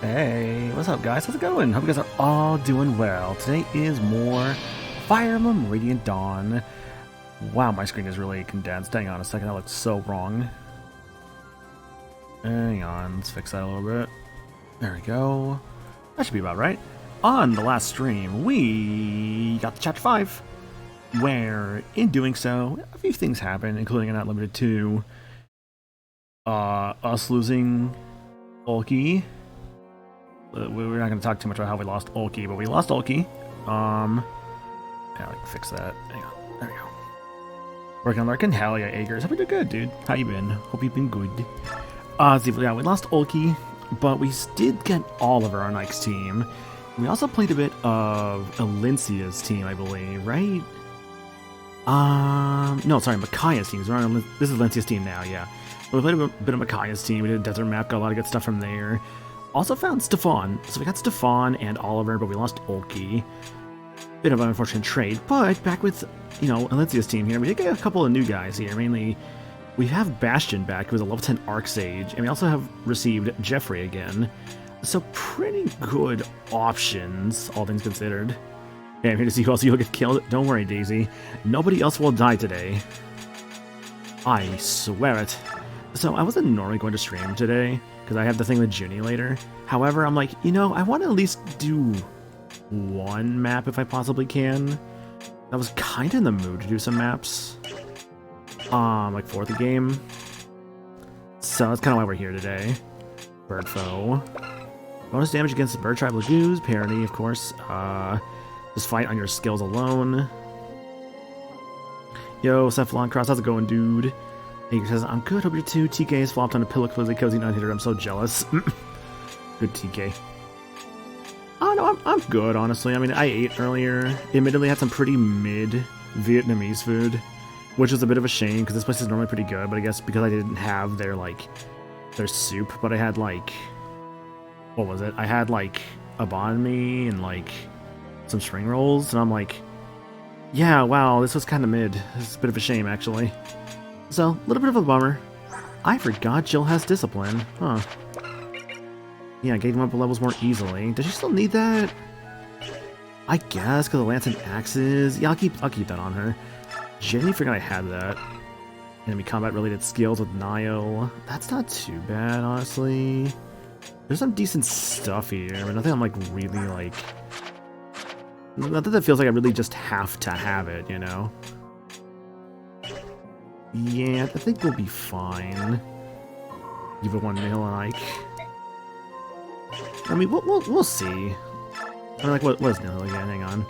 Hey, what's up, guys? How's it going? Hope you guys are all doing well. Today is more Fire Emblem Radiant Dawn. Wow, my screen is really condensed. Hang on a second, that looks so wrong. Hang on, let's fix that a little bit. There we go. That should be about right. On the last stream, we got to Chapter 5, where, in doing so, a few things happened, including and not limited to us losing Ulki. We're not going to talk too much about how we lost Ulki, but we lost Ulki. Yeah, I can fix that. Hang on. There we go. Working on Larkin? Hell yeah, Agers. Hope you're good, dude. How you been? Hope you've been good. See, yeah, we lost Ulki, but we did get Oliver on Ike's team. We also played a bit of Elincia's team, I believe, right? No, sorry, Makaya's team. This is Elincia's team now, yeah. So we played a bit of Makaya's team. We did a desert map, got a lot of good stuff from there. Also found Stefan. So we got Stefan and Oliver, but we lost Ulki. Bit of an unfortunate trade, but back with, you know, Elincia's team here. We did get a couple of new guys here, mainly. We have Bastion back, who is a level 10 Arc Sage, and we also have received Jeffrey again. So pretty good options, all things considered. Okay, I'm here to see who else you'll get killed. Don't worry, Daisy. Nobody else will die today. I swear it. So I wasn't normally going to stream today, because I have the thing with Junie later. However, I'm like, you know, I want to at least do one map if I possibly can. I was kind of in the mood to do some maps. Like for the game. So that's kind of why we're here today. Bird foe. Bonus damage against the bird tribe Lagoos. Parity, of course. Just fight on your skills alone. Yo, Cephalon Cross, how's it going, dude? Ager says, I'm good, hope you're too. TK is flopped on a pillow cozy non-hitter. I'm so jealous. Good TK. Oh no, I'm good, honestly. I mean, I ate earlier. Admittedly, had some pretty mid-Vietnamese food, which was a bit of a shame, because this place is normally pretty good, but I guess because I didn't have their soup, but I had, like, what was it? I had, like, a banh mi and, like, some spring rolls, and I'm like, yeah, wow, this was kind of mid. This is a bit of a shame, actually. So, a little bit of a bummer. I forgot Jill has discipline. Huh. Yeah, I gave him up levels more easily. Does she still need that? I guess, because of Lance and Axes. Yeah, I'll keep that on her. Jenny forgot I had that. Enemy combat-related skills with Nile. That's not too bad, honestly. There's some decent stuff here, but nothing I'm, like, really, like... Nothing that feels like I really just have to have it, you know? Yeah, I think we'll be fine. Give it 1 mil and Ike. I mean, we'll see. I mean, like, what is Nil again? Hang on.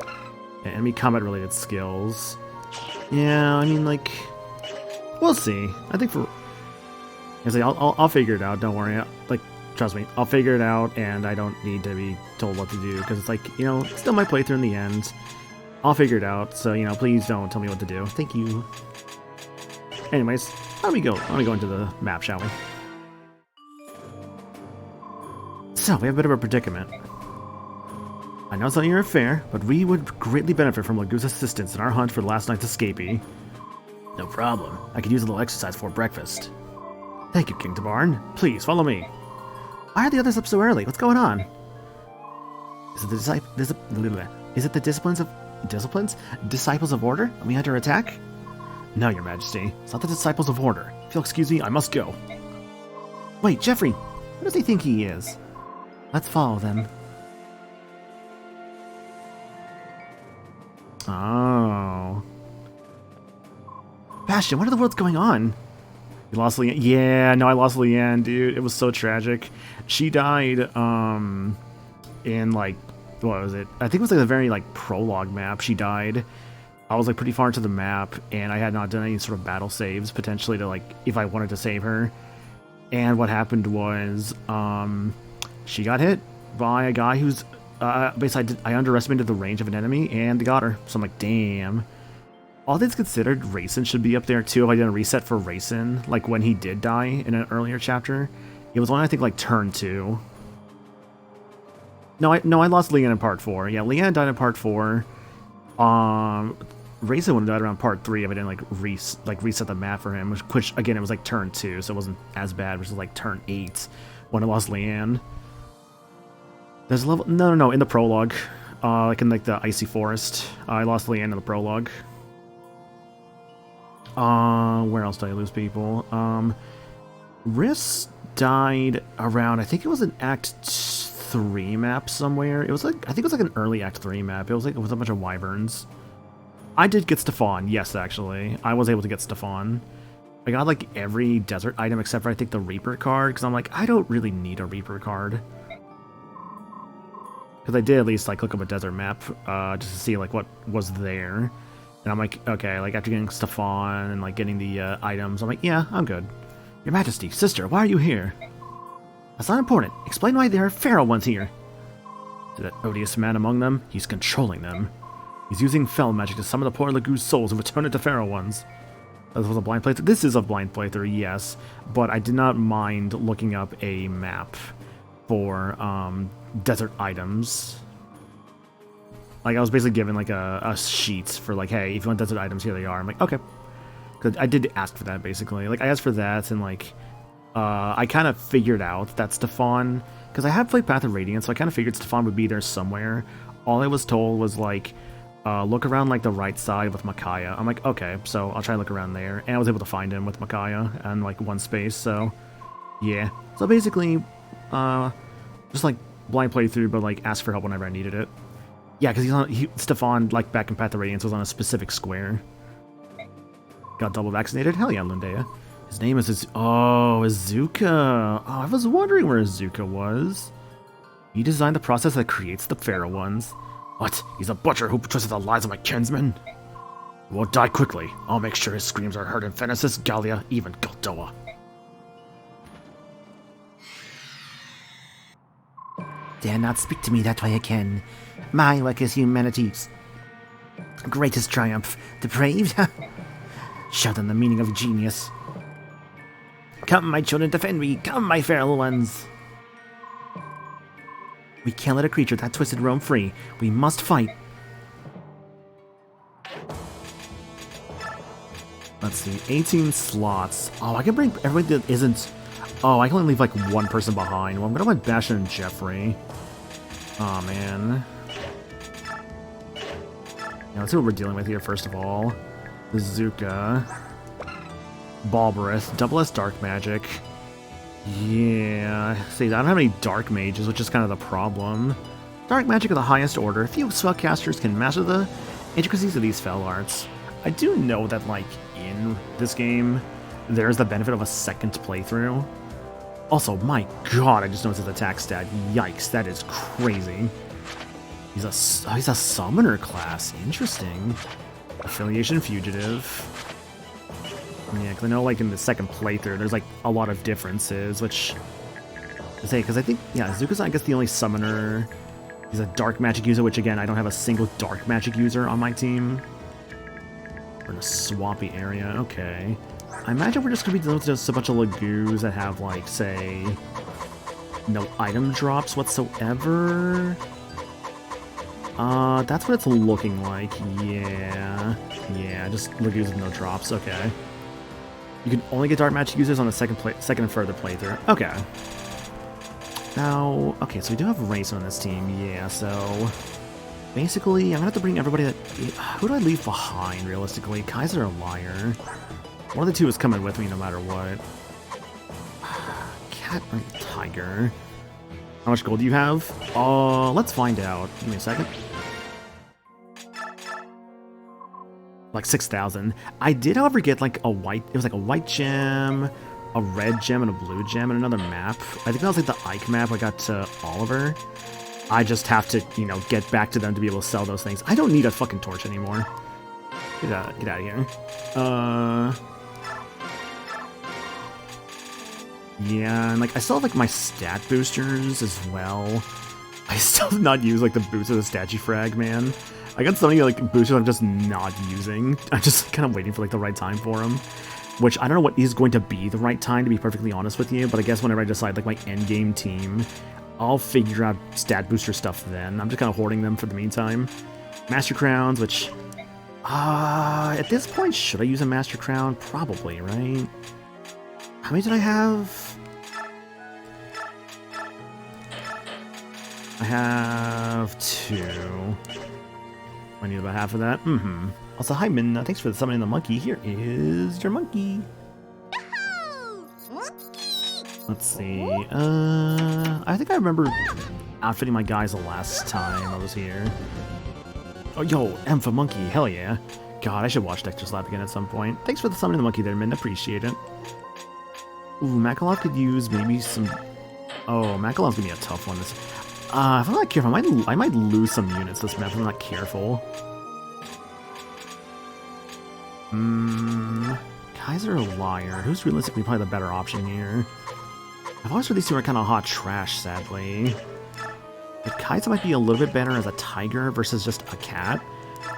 Yeah, enemy combat-related skills. Yeah, I mean, like, we'll see. I think I'll figure it out. Don't worry. Like, trust me, I'll figure it out, and I don't need to be told what to do, because it's like, you know, it's still my playthrough in the end. I'll figure it out, so, you know, please don't tell me what to do. Thank you. Anyways, let me go into the map, shall we? So, we have a bit of a predicament. I know it's not your affair, but we would greatly benefit from Lagoo's assistance in our hunt for last night's escapee. No problem. I could use a little exercise for breakfast. Thank you, King Tabarn. Please, follow me. Why are the others up so early? What's going on? Is it the Disciples of Order? Are we under attack? No, Your Majesty. It's not the Disciples of Order. If you'll excuse me, I must go. Wait, Jeffrey! Who does he think he is? Let's follow them. Oh. Bastion, what in the world's going on? You lost Leanne? Yeah, no, I lost Leanne, dude. It was so tragic. She died, in, like, what was it? I think it was, like, the very, like, prologue map. She died. I was, like, pretty far into the map, and I had not done any sort of battle saves, potentially, to, like, if I wanted to save her. And what happened was, she got hit by a guy who's, basically, I underestimated the range of an enemy, and they got her. So I'm like, damn. All things considered, Raisin should be up there too if I did a reset for Raisin, like when he did die in an earlier chapter. It was only, I think, like turn 2. No, I lost Leanne in part 4. Yeah, Leanne died in part 4. Raisin would have died around part 3 if I didn't like reset the map for him, which again, it was like turn 2, so it wasn't as bad, which was like turn 8 when I lost Leanne. There's a level no in the prologue, like in like the icy forest. I lost Leanne in the prologue. Where else did I lose people? Riss died around, I think it was an Act 3 map somewhere. It was like, I think it was like an early Act 3 map. It was like, it was a bunch of wyverns. I did get Stefan, yes, actually. I was able to get Stefan. I got like every desert item except for I think the Reaper card, because I'm like, I don't really need a Reaper card. Because I did at least like look up a desert map, just to see like what was there. And I'm like, okay, like after getting Stefan and like getting the items, I'm like, yeah, I'm good. Your Majesty, sister, why are you here? That's not important. Explain why there are feral ones here. To that odious man among them, he's controlling them. He's using fel magic to summon the poor Lagu's souls and return it to feral ones. This was a blind playthrough. This is a blind playthrough, yes, but I did not mind looking up a map for desert items. Like, I was basically given like a sheet for like, hey, if you want desert items, here they are. I'm like, okay. Because I did ask for that, basically. Like, I asked for that, and like, I kind of figured out that Stefan, because I have played Path of Radiance, so I kind of figured Stefan would be there somewhere. All I was told was like, look around like the right side with Micaiah. I'm like, okay, so I'll try and look around there. And I was able to find him with Micaiah and like one space, so yeah. So basically, just like blind playthrough, but like ask for help whenever I needed it. Yeah, because Stefan, like back in Path of Radiance, was on a specific square. Got double vaccinated? Hell yeah, Lundea. His name is Izuka. Oh, I was wondering where Izuka was. He designed the process that creates the feral ones. What? He's a butcher who twisted the lives of my kinsmen? He won't die quickly. I'll make sure his screams are heard in Phenesis, Gallia, even Goldoa. Dare not speak to me that way again. My work is humanity's greatest triumph. Depraved? Show them the meaning of genius. Come, my children, defend me. Come, my feral ones. We can't let a creature that twisted roam free. We must fight. Let's see, 18 slots. Oh, I can bring everybody that isn't... Oh, I can only leave like one person behind. Well, I'm gonna let Bastion and Jeffrey. Oh, man. Yeah, let's see what we're dealing with here, first of all. Bazooka. Balberith. Double S Dark Magic. Yeah. See, I don't have any Dark Mages, which is kind of the problem. Dark Magic of the highest order. Few spellcasters can master the intricacies of these fel arts. I do know that, like, in this game, there's the benefit of a second playthrough. Also, my god, I just noticed his attack stat. Yikes, that is crazy. He's a summoner class. Interesting. Affiliation Fugitive. Yeah, because I know, like, in the second playthrough, there's, like, a lot of differences, which... Because I think, yeah, Zuka's, I guess, the only summoner. He's a dark magic user, which, again, I don't have a single dark magic user on my team. We're in a swampy area. Okay. I imagine we're just going to be dealing with just a bunch of Lagoos that have, like, say... no item drops whatsoever. That's what it's looking like. Yeah. Yeah, just Lagoos with no drops. Okay. You can only get dark magic users on the second and further playthrough. Okay. Now, okay, so we do have Race on this team. Yeah, so basically, I'm gonna have to bring everybody that... Who do I leave behind, realistically? Kaiser or Liar? One of the two is coming with me no matter what. Cat or Tiger? How much gold do you have? Let's find out. Give me a second. Like 6,000. I did, however, get like a white... It was like a white gem, a red gem, and a blue gem, and another map. I think that was like the Ike map I got to Oliver. I just have to, you know, get back to them to be able to sell those things. I don't need a fucking torch anymore. Get out of here. Yeah, and like I still have like my stat boosters as well. I still have not used like the boost of the statue frag, man. I got so many like boosters I'm just not using. I'm just kind of waiting for like the right time for them. Which I don't know what is going to be the right time, to be perfectly honest with you, but I guess whenever I decide like my endgame team, I'll figure out stat booster stuff then. I'm just kind of hoarding them for the meantime. Master Crowns, which... at this point, should I use a Master Crown? Probably, right? How many did I have? I have 2. I need about half of that. Also, hi, Min. Thanks for summoning the monkey. Here is your monkey. Let's see. I think I remember outfitting my guys the last time I was here. Oh, yo, M for monkey. Hell yeah. God, I should watch Dexter's Lab again at some point. Thanks for summoning the monkey there, Min. Appreciate it. Ooh, Makalov could use maybe some... Oh, Makalov's gonna be a tough one. If I'm not careful, I might lose some units this map if I'm not careful. Kaiser or Liar? Who's realistically probably the better option here? I've always heard these two are kind of hot trash, sadly. But Kaiser might be a little bit better as a tiger versus just a cat.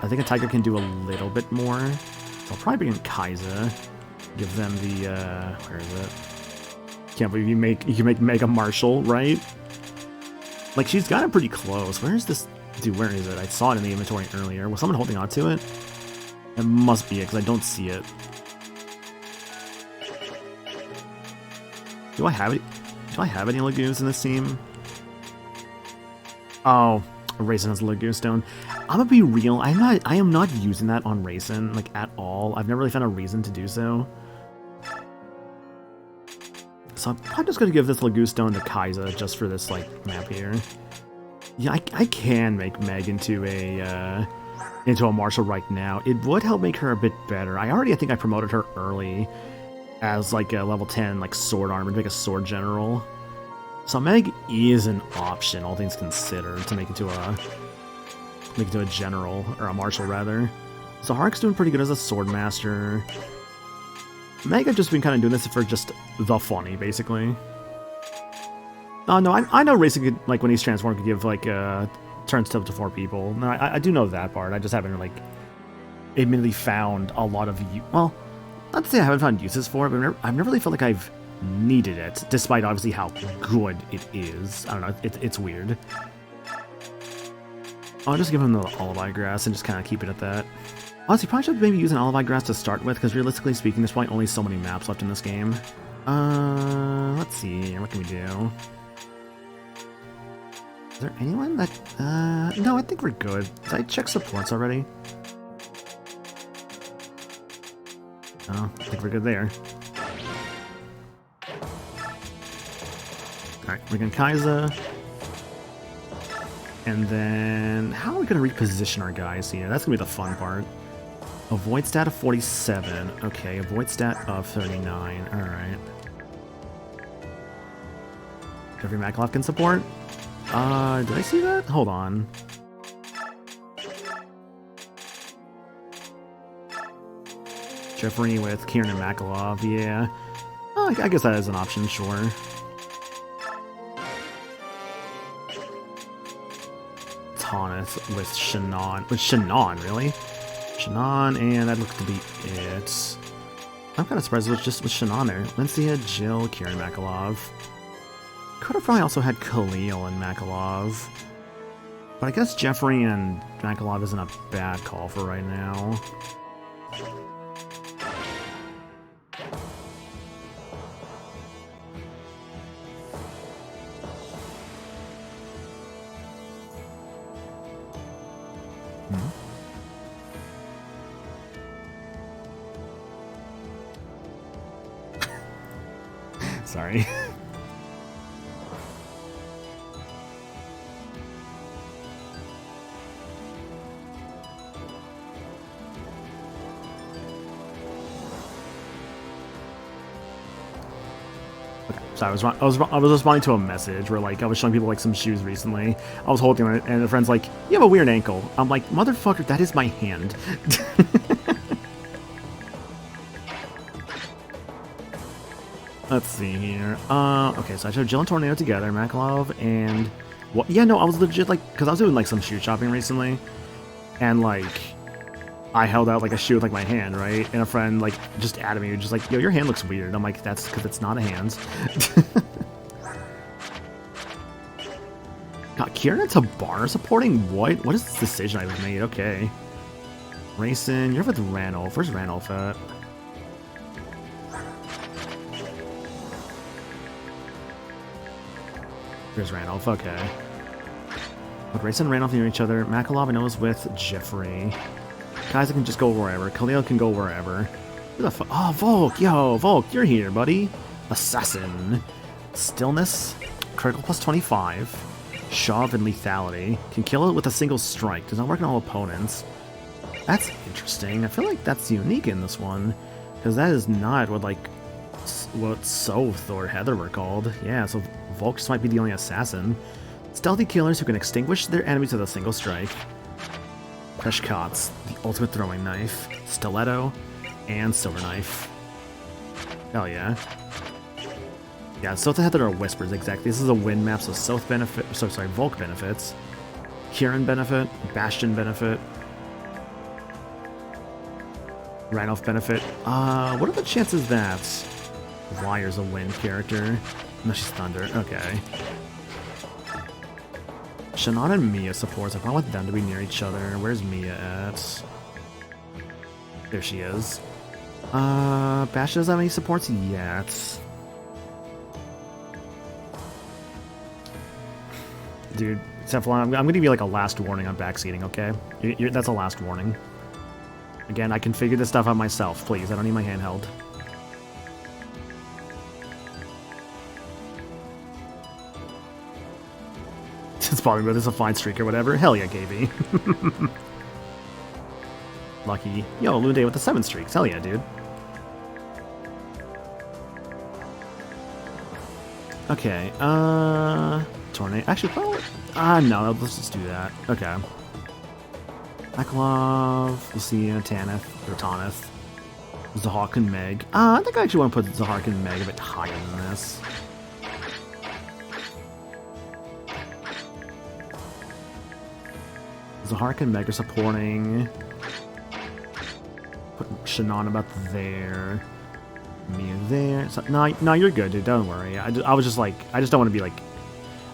I think a tiger can do a little bit more. So I'll probably bring in Kaiser. Give them the, where is it? Can't believe you can make Mega Marshall, right? Like, she's got it pretty close. Where is this? Dude, where is it? I saw it in the inventory earlier. Was someone holding on to it? It must be it, because I don't see it. Do I have it? Do I have any Lagoons in this team? Oh, Raisin has a Lagoon Stone. I'm gonna be real. I am not using that on Raisin, like, at all. I've never really found a reason to do so. So I'm probably just gonna give this Lagoon Stone to Kaiser just for this, like, map here. Yeah, I can make Meg into a Marshal right now. It would help make her a bit better. I think I promoted her early as, like, a level 10, like, sword armor, to make a sword general. So Meg is an option, all things considered, to make into a general, or a marshal rather. So Hark's doing pretty good as a sword master. Meg, I've just been kind of doing this for just the funny, basically. Oh no, I know Racing could, like, when he's transformed, could give, like, turns to up to 4 people. No, I do know that part. I just haven't, like, admittedly found a lot of well, not to say I haven't found uses for it, but I've never really felt like I've needed it, despite obviously how good it is. I don't know, it's weird. I'll just give him the Alibi Grass and just kind of keep it at that. Honestly, probably should maybe use an Alibi Grass to start with, because realistically speaking, there's probably only so many maps left in this game. Let's see, what can we do? Is there anyone that, no, I think we're good. Did I check supports already? Oh, I think we're good there. Alright, we're going Kaiser. And then, how are we going to reposition our guys here? That's going to be the fun part. Avoid stat of 47. Okay, avoid stat of 39. Alright. Every Makalov can support? Did I see that? Hold on. Jeffrey with Kieran and Makalov, yeah. Oh, I guess that is an option, sure. Tanith with Shannon. With Shannon, really? Shannon, and that looked to be it. I'm kind of surprised it was just with Shannon there. Lincia, Jill, Kieran, Makalov. Could have probably also had Khalil and Makalov. But I guess Jeffrey and Makalov isn't a bad call for right now. Sorry. So I was responding to a message where, like, I was showing people, like, some shoes recently. I was holding it, and a friend's like, "You have a weird ankle." I'm like, "Motherfucker, that is my hand." Let's see here. Okay, so I showed Jill and Tornado together, Makalov, and what? Yeah, no, I was legit, like, because I was doing, like, some shoe shopping recently, and, like, I held out, like, a shoe with, like, my hand, right? And a friend, like, just added me, just like, "Yo, your hand looks weird." I'm like, "That's because it's not a hand." God, Kieran to bar supporting what? What is this decision I've made? Okay. Racing, you're with Ranulph. Where's Ranulph at? Here's Ranulph, okay. But Racing and Ranulph near each other. Makalov, I know, is with Jeffrey. Kaiser can just go wherever. Khalil can go wherever. Who the fuck? Oh, Volk! Yo, Volk, you're here, buddy. Assassin. Stillness. Critical plus 25. Shove and lethality. Can kill it with a single strike. Does not work on all opponents. That's interesting. I feel like that's unique in this one. Because that is not what, like, what Soth or Heather were called. Yeah, so Volk just might be the only assassin. Stealthy killers who can extinguish their enemies with a single strike. Preshkot's, the ultimate throwing knife. Stiletto. And Silver Knife. Hell yeah. Yeah, South ahead there are whispers, exactly. This is a wind map, so South benefit, sorry, Volk benefits. Kieran benefit, Bastion benefit. Ranulf benefit. What are the chances that Wire's a wind character? No, she's Thunder. Okay. Shannon and Mia supports. I probably want them to be near each other. Where's Mia at? There she is. Bastion doesn't have any supports yet. Dude, Cephalon, I'm gonna give you like a last warning on backseating, okay? That's a last warning. Again, I can figure this stuff out myself, please. I don't need my handheld. It's bothering me, but this is a fine streak or whatever. Hell yeah, KB. Lucky. Yo, Lunde with the 7 streaks. Hell yeah, dude. Okay, Tornado. Actually, probably. No, let's just do that. Okay. Aklov, Lucia, Tanith, or Tanith. Zahak and Meg. I think I actually want to put Zahak and Meg a bit higher than this. Zahak and Meg are supporting. Put Shannon about there. Mia there. So, no, you're good, dude. Don't worry. I was just like, I just don't want to be like,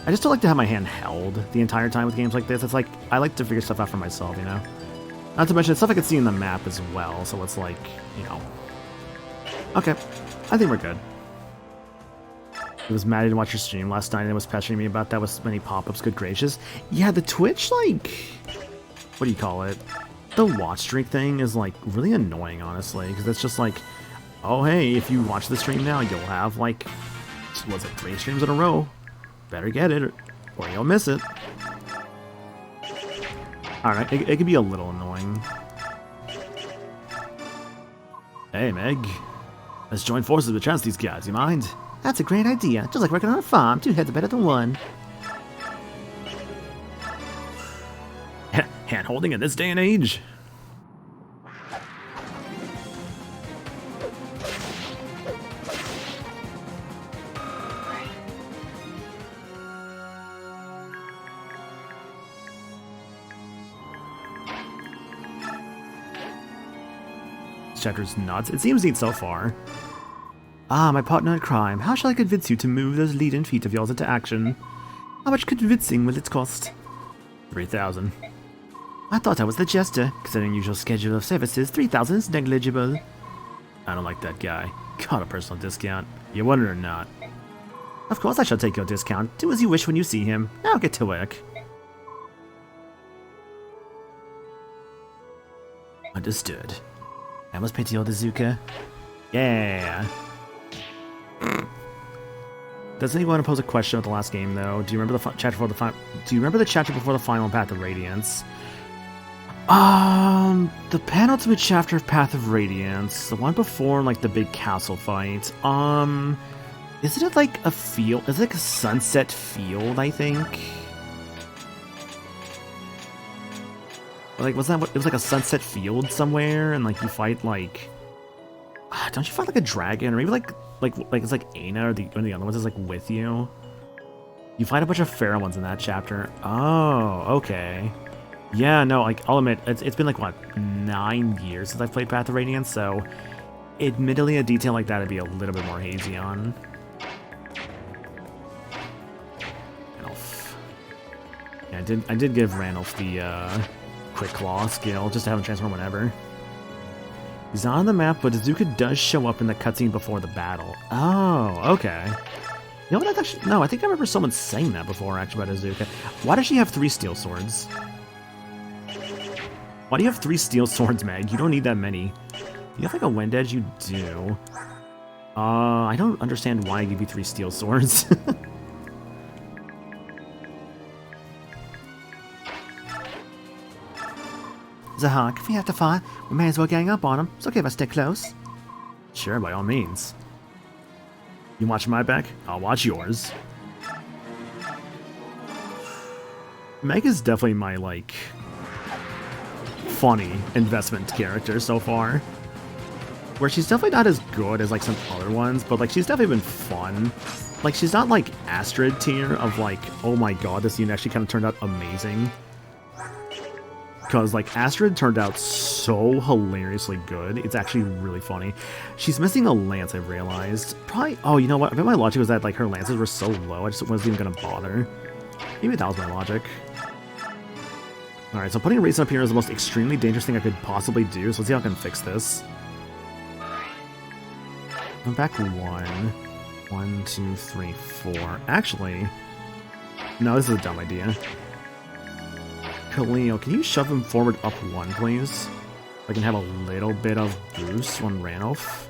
I just don't like to have my hand held the entire time with games like this. It's like, I like to figure stuff out for myself, you know? Not to mention, it's stuff I can see in the map as well, so it's like, you know. Okay, I think we're good. I was mad I didn't watch your stream last night and it was pestering me about that with so many pop-ups, good gracious. Yeah, the Twitch, like, what do you call it? The watch streak thing is, like, really annoying, honestly, because it's just like, oh, hey, if you watch the stream now, you'll have, like, was it 3 streams in a row? Better get it, or you'll miss it. Alright, it can be a little annoying. Hey, Meg. Let's join forces with chance these guys, you mind? That's a great idea. Just like working on a farm. 2 heads are better than 1. Hand-holding in this day and age? This chapter's nuts. It seems neat so far. Ah, my partner in crime. How shall I convince you to move those leading feet of yours into action? How much convincing will it cost? 3,000. I thought I was the jester. Considering usual schedule of services, 3,000 is negligible. I don't like that guy. Got a personal discount. You want it or not? Of course I shall take your discount. Do as you wish when you see him. Now get to work. Understood. I must pay to your Zuka. Yeah. Does anyone want to pose a question about the last game, though? Do you remember the chapter before the Do you remember the chapter before the final Path of Radiance? The penultimate chapter of Path of Radiance, the one before like the big castle fight. Isn't it like a field? Is it like a sunset field? I think. Like, was that what? It was like a sunset field somewhere, and like you fight like. Don't you fight like a dragon, or maybe like it's like Aina or the other ones is like with you. You fight a bunch of fair ones in that chapter. Oh, okay. Yeah, no, like I'll admit it's been like what 9 years since I've played Path of Radiance, so admittedly a detail like that I'd be a little bit more hazy on. Ranulf. Yeah, I did give Ranulf the quick claw skill just to have him transform whenever. He's not on the map, but Azuka does show up in the cutscene before the battle. Oh, okay. You know what? Actually, no, I think I remember someone saying that before, actually, about Azuka. Why does she have 3 steel swords? Why do you have 3 steel swords, Meg? You don't need that many. You have like a wind edge? You do. I don't understand why I give you 3 steel swords. Zahak, if we have to fight, we may as well gang up on him. It's okay if I stay close. Sure, by all means. You watch my back, I'll watch yours. Meg is definitely my, like, funny investment character so far. where she's definitely not as good as like some other ones, but like she's definitely been fun. Like she's not like Astrid tier of like, oh my god, this unit actually kind of turned out amazing. Because like Astrid turned out so hilariously good. It's actually really funny. She's missing a lance, I've realized. Probably, oh, you know what? I bet my logic was that like her lances were so low, I just wasn't even gonna bother. Maybe that was my logic. Alright, so putting a Raisin up here is the most extremely dangerous thing I could possibly do, so let's see how I can fix this. I'm back 1. 1, 2, 3, 4. Actually, no, this is a dumb idea. Khalil, can you shove him forward up 1, please? So I can have a little bit of boost on Ranulf.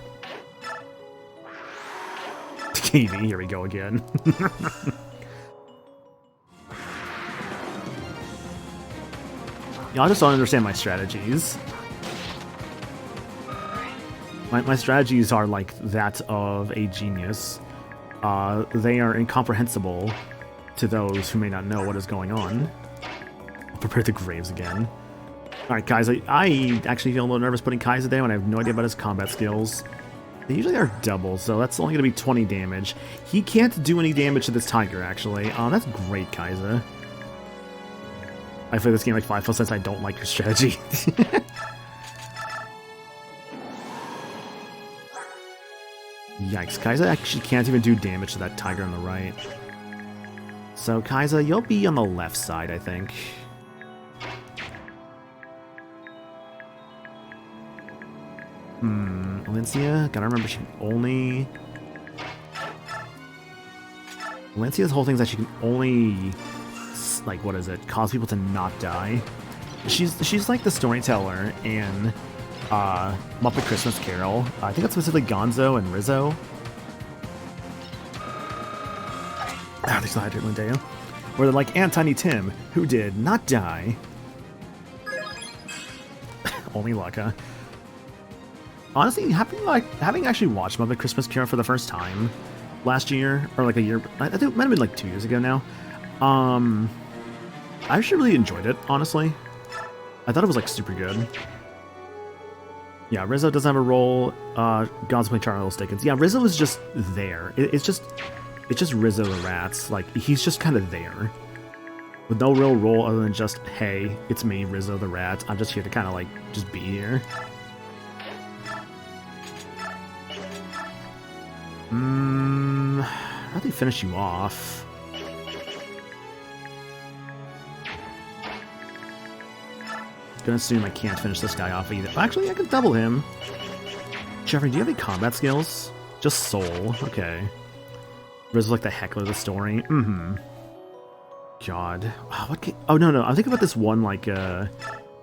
KV, here we go again. Y'all just don't understand my strategies. My strategies are like that of a genius. They are incomprehensible to those who may not know what is going on. I'll prepare the graves again. Alright, Kai'Sa. I actually feel a little nervous putting Kai'Sa there when I have no idea about his combat skills. They usually are double, so that's only going to be 20 damage. He can't do any damage to this tiger, actually. That's great, Kai'Sa. I played this game like 5 since I don't like your strategy. Yikes, Kai'Sa actually can't even do damage to that tiger on the right. So Kai'Sa, you'll be on the left side, I think. Valencia, gotta remember she can only... Valencia's whole thing is that she can only... like, what is it? Cause people to not die. She's like the storyteller in Muppet Christmas Carol. I think that's specifically Gonzo and Rizzo. They still hydrate Lindeo. Where they're like, and Tiny Tim, who did not die. Only luck, huh? Honestly, having actually watched Muppet Christmas Carol for the first time last year, or like a year, I think it might have been like 2 years ago now. I actually really enjoyed it, honestly. I thought it was like super good. Yeah, Rizzo doesn't have a role. God's playing Charles Dickens. Yeah, Rizzo is just there. It's just Rizzo the Rats. Like, he's just kind of there. With no real role other than just, hey, it's me, Rizzo the Rat. I'm just here to kind of like, just be here. How do they finish you off? Gonna assume I can't finish this guy off either. Actually, I can double him. Jeffrey, do you have any combat skills? Just soul. Okay. Rizzo's like the heckler of the story. God. What game? Oh, no. I'm thinking about this one, like, there's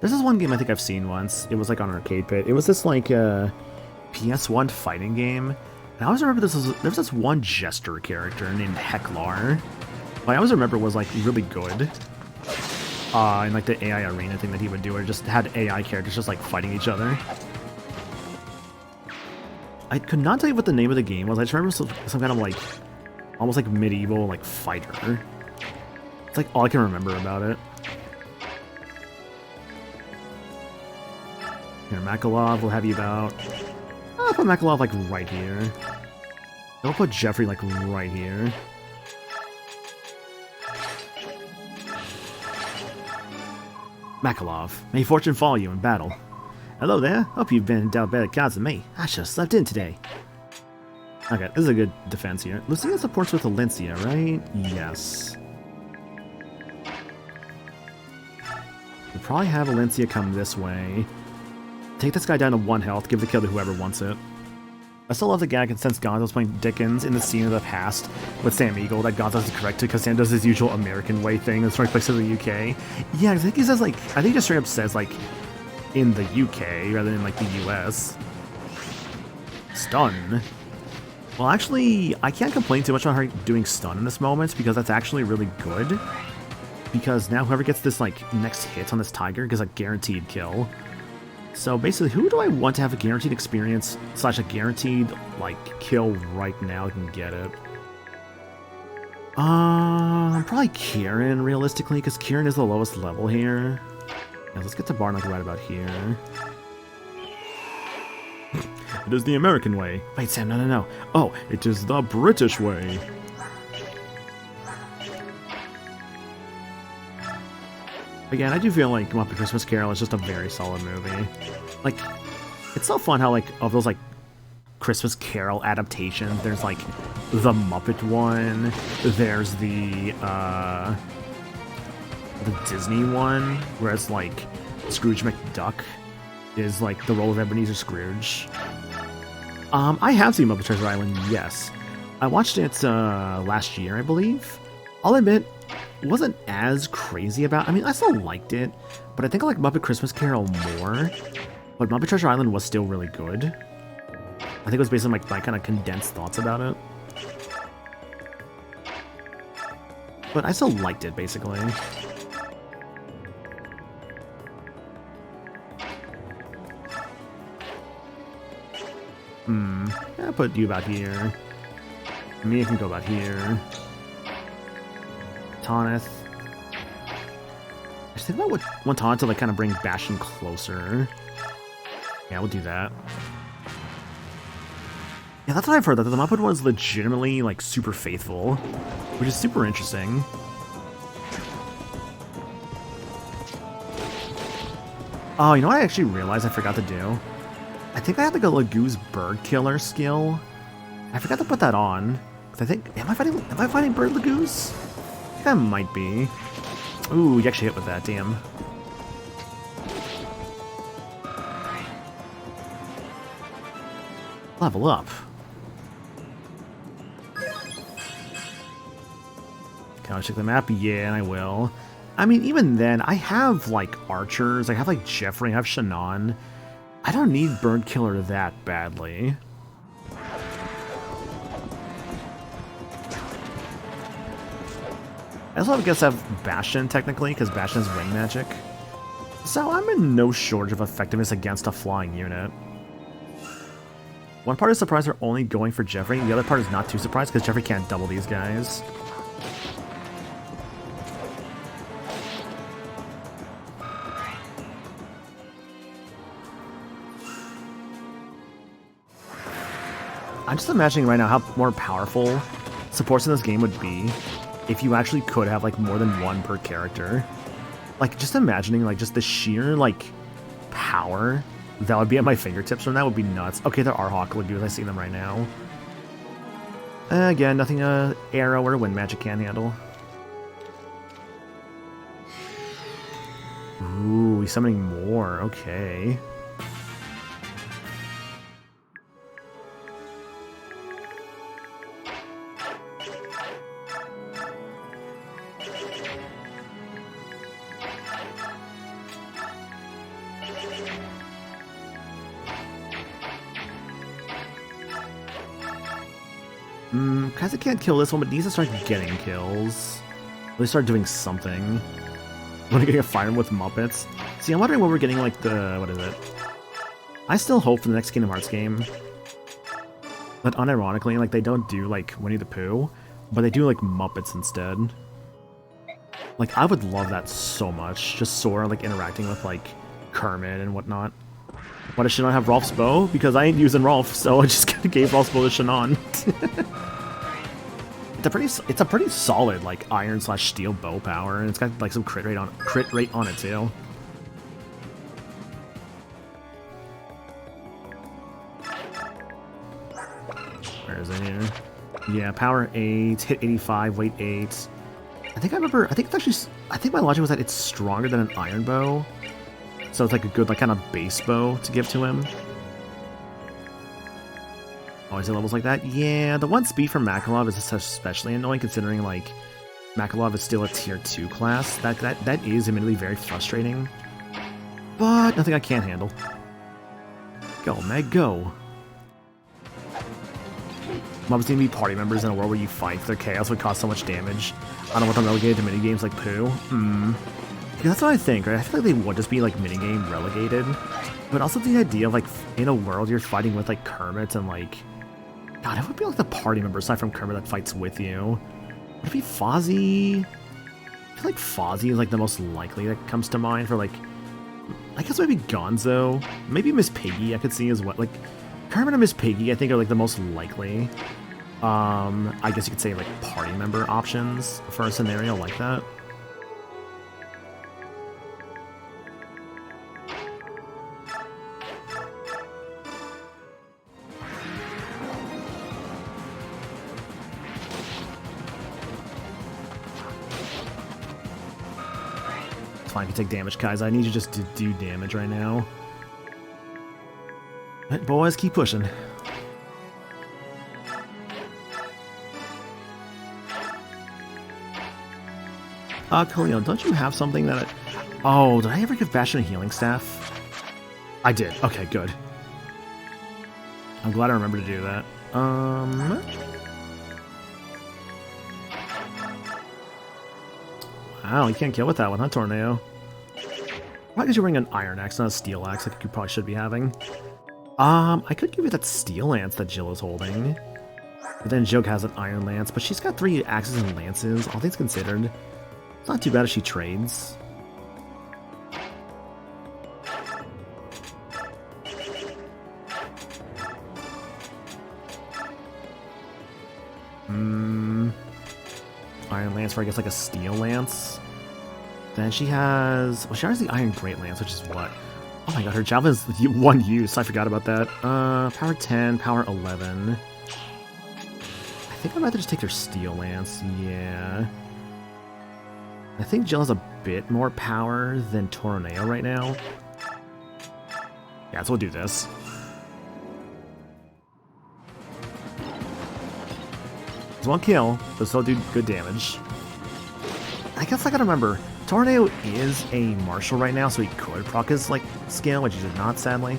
this one game I think I've seen once. It was, like, on Arcade Pit. It was this, like, PS1 fighting game. And I always remember there was this one Jester character named Hecklar. But I always remember was, like, really good. And, like, the AI arena thing that he would do, where it just had AI characters just, like, fighting each other. I could not tell you what the name of the game was. I just remember some kind of, like, almost, like, medieval, like, fighter. It's, like, all I can remember about it. Here, Makalov, we'll have you about... I'll put Makalov, like, right here. I'll put Jeffrey, like, right here. Makalov, may fortune follow you in battle. Hello there, hope you've been in doubt better gods than me. I should have slept in today. Okay, this is a good defense here. Lucia supports with Valencia, right? Yes. We'll probably have Valencia come this way. Take this guy down to 1 health, give the kill to whoever wants it. I still love the gag since Gonzo's playing Dickens in the scene of the past with Sam Eagle that Gonzo's corrected because Sam does his usual American way thing that's right place in the UK. Yeah, I think he says like, I think he just straight up says like in the UK rather than like the US. Stun. Well, actually, I can't complain too much about her doing stun in this moment because that's actually really good. Because now whoever gets this like next hit on this tiger gets a guaranteed kill. So basically, who do I want to have a guaranteed experience / a guaranteed, like, kill right now can get it? Probably Kieran, realistically, because Kieran is the lowest level here. Yeah, let's get to Barn, like, right about here. It is the American way. Wait, Sam, no. Oh, it is the British way. Again, I do feel like Muppet Christmas Carol is just a very solid movie. Like, it's so fun how, like, of those, like, Christmas Carol adaptations, there's, like, the Muppet one, there's the Disney one, where it's, like, Scrooge McDuck is, like, the role of Ebenezer Scrooge. I have seen Muppet Treasure Island, yes. I watched it, last year, I believe. I'll admit, wasn't as crazy about. I mean, I still liked it, but I think I like Muppet Christmas Carol more. But Muppet Treasure Island was still really good. I think it was based on like my kind of condensed thoughts about it. But I still liked it, basically. I'll put you about here. Me can go about here. Tonith. I just think about want Tonith to like kind of bring Bastion closer. Yeah, we'll do that. Yeah, that's what I've heard, that the Muppet one is legitimately like super faithful, which is super interesting. Oh, you know what I actually realized I forgot to do? I think I have like a Lagoo's Bird Killer skill. I forgot to put that on. Cause I think, am I fighting Bird Lagoos? I think I might be. Ooh, you actually hit with that, damn. Level up. Can I check the map? Yeah, and I will. I mean, even then, I have, like, archers. I have, like, Jeffrey. I have Shannon. I don't need Bird Killer that badly. I also guess I have Bastion, technically, because Bastion has wing magic. So I'm in no shortage of effectiveness against a flying unit. One part is surprised they're only going for Jeffrey, the other part is not too surprised, because Jeffrey can't double these guys. I'm just imagining right now how more powerful supports in this game would be if you actually could have, like, more than one per character. Like, just imagining, like, just the sheer, like, power that would be at my fingertips from that would be nuts. Okay, there are Hawk Lagoons. I see them right now. Again, nothing arrow or wind magic can handle. Ooh, he's summoning more. Okay. Kaza can't kill this one, but needs to start getting kills. At least start doing something. Want to get a fire with Muppets? See, I'm wondering when we're getting, like, the... what is it? I still hope for the next Kingdom Hearts game. But unironically, like, they don't do, like, Winnie the Pooh, but they do, like, Muppets instead. Like, I would love that so much. Just Sora, like, interacting with, like, Kermit and whatnot. Why does Shannon have Rolf's bow? Because I ain't using Rolf, so I just kind of gave Rolf's bow to Shannon. It's a pretty solid, like, iron/steel bow power, and it's got, like, some crit rate on it too. Where is it here? Yeah, power 8, hit 85, weight 8. I think my logic was that it's stronger than an iron bow. So it's like a good, like, kind of base bow to give to him. Always at levels like that? Yeah, the 1 speed from Makalov is especially annoying considering, like, Makalov is still a tier 2 class. That is admittedly very frustrating. But nothing I can't handle. Go, Meg, go. Mobs need to be party members in a world where you fight. Their chaos would cause so much damage. I don't want them relegated to minigames like Pooh. Yeah, that's what I think, right? I feel like they would just be, like, minigame relegated. But also the idea of, like, in a world you're fighting with, like, Kermit and, like... God, it would be, like, the party member aside from Kermit that fights with you. Would it be Fozzie? I feel like Fozzie is, like, the most likely that comes to mind for, like... I guess maybe Gonzo. Maybe Miss Piggy I could see as well. Like, Kermit and Miss Piggy, I think, are like the most likely. I guess you could say like party member options for a scenario like that. It's fine, you can take damage, Kaiser. I need you just to do damage right now. Alright, boys, keep pushing. Khalil, don't you have something that Oh, did I ever give Bastion a healing staff? I did. Okay, good. I'm glad I remembered to do that. Wow, you can't kill with that one, huh, Tornado? Why did you bring an Iron Axe, not a Steel Axe, like you probably should be having? I could give you that Steel Lance that Jill is holding. But then Joke has an Iron Lance, but she's got 3 axes and lances, all things considered. It's not too bad if she trades. Iron Lance for, I guess, like a Steel Lance. Then she has... Well, she has the Iron Great Lance, which is what? Oh my god, her javelin's 1 use. I forgot about that. Power 10, Power 11. I think I'd rather just take her Steel Lance. Yeah. I think Jill has a bit more power than Tornado right now. Yeah, so we'll do this. It's 1 kill, but still do good damage. I guess I gotta remember, Tornado is a martial right now, so he could proc his, like, skill, which he did not, sadly.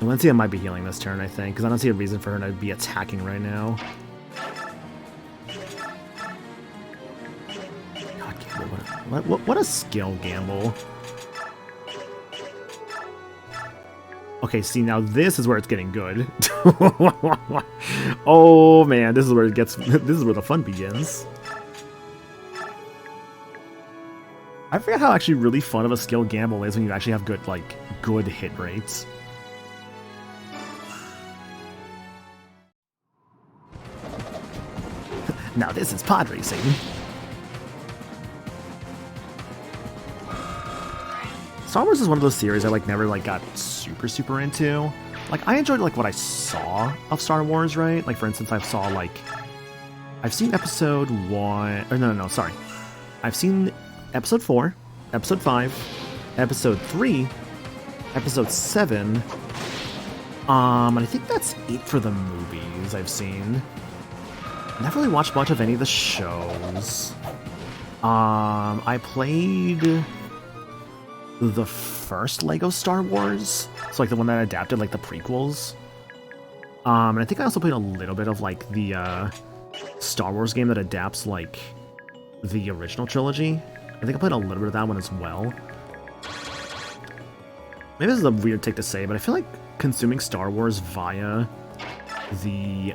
Valencia might be healing this turn, I think, because I don't see a reason for her to be attacking right now. God, Gamble, what a skill, Gamble. Okay, see, now this is where it's getting good. Oh man, this is where it gets. This is where the fun begins. I forget how actually really fun of a skill Gamble is when you actually have good hit rates. Now this is pod racing. Star Wars is one of those series I never got super into. I enjoyed what I saw of Star Wars, right? For instance, I've seen episode 1 or no, sorry. I've seen episode 4, episode 5, episode 3, episode 7. And I think that's it for the movies I've seen. Never really watched much of any of the shows. I played the first Lego Star Wars, so the one that adapted the prequels. And I think I also played a little bit of the Star Wars game that adapts the original trilogy. I think I played a little bit of that one as well. Maybe this is a weird take to say, but I feel like consuming Star Wars via the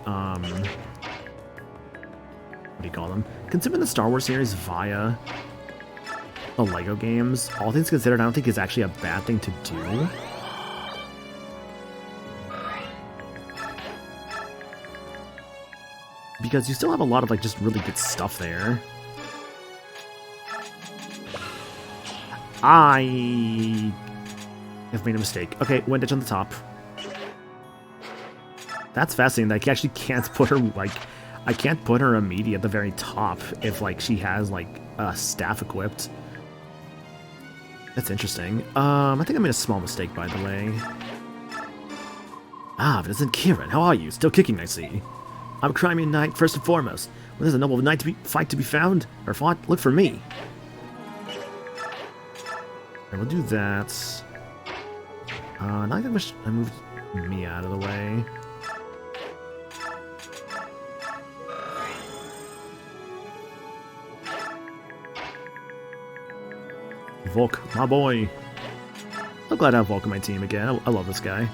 what do you call them? Consuming the Star Wars series via the Lego games, all things considered, I don't think is actually a bad thing to do. Because you still have a lot of just really good stuff there. I have made a mistake. Okay, wind ditch on the top. That's fascinating that I actually can't put her I can't put her immediate at the very top if she has a staff equipped. That's interesting. I think I made a small mistake, by the way. Ah, but isn't Kieran? How are you? Still kicking, I see. I'm a Crimean Knight first and foremost. When there's a noble knight fight to be found or fought, look for me. And we'll do that. Now I wish I moved me out of the way. Volk, my boy. So glad to have Volk on my team again. I love this guy.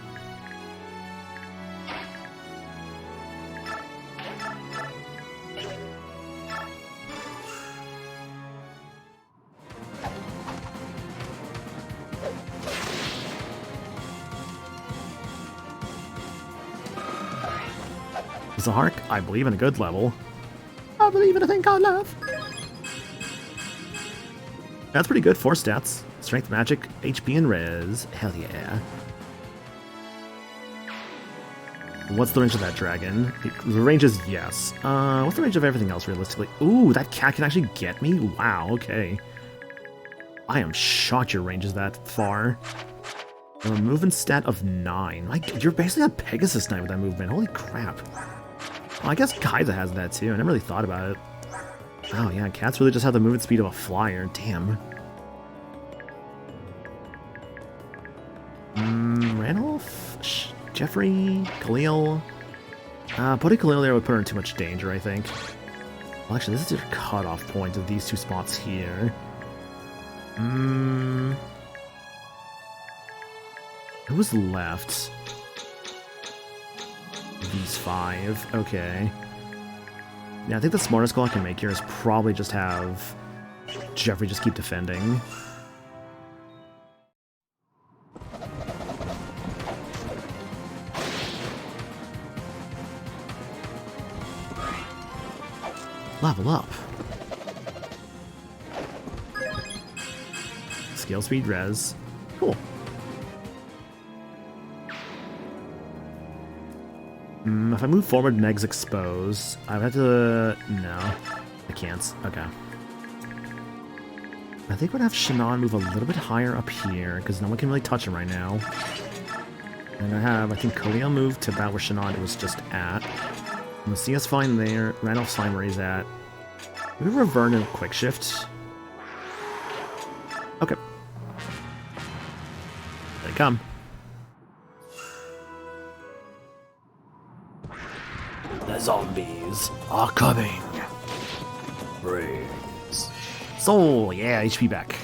Is a Hark? I believe in a good level. I believe in a thing called love. That's pretty good. 4 stats. Strength, magic, HP, and res. Hell yeah. What's the range of that dragon? The range is yes. What's the range of everything else realistically? Ooh, that cat can actually get me? Wow, okay. I am shocked your range is that far. A movement stat of 9. Like, you're basically on Pegasus Knight with that movement. Holy crap. Well, I guess Kaiza has that too. I never really thought about it. Oh yeah, cats really just have the movement speed of a flyer. Damn. Ranulph? Jeffrey? Khalil? Putting Khalil there would put her in too much danger, I think. Well, actually, this is your cutoff point of these 2 spots here. Who's left? These 5. Okay. Yeah, I think the smartest call I can make here is probably just have Jeffrey just keep defending. Level up. Scale speed res. Cool. If I move forward, Meg's exposed. I would have to... No. I can't. Okay. I think we'd have Shannon move a little bit higher up here, because no one can really touch him right now. And I have, I think, Khalil move to about where Shannon was just at. Messiah's fine there. Randolph's fine where he's at. Maybe revert and quick shift. Okay. They come. The zombies are coming. Brains. Soul, yeah, HP back.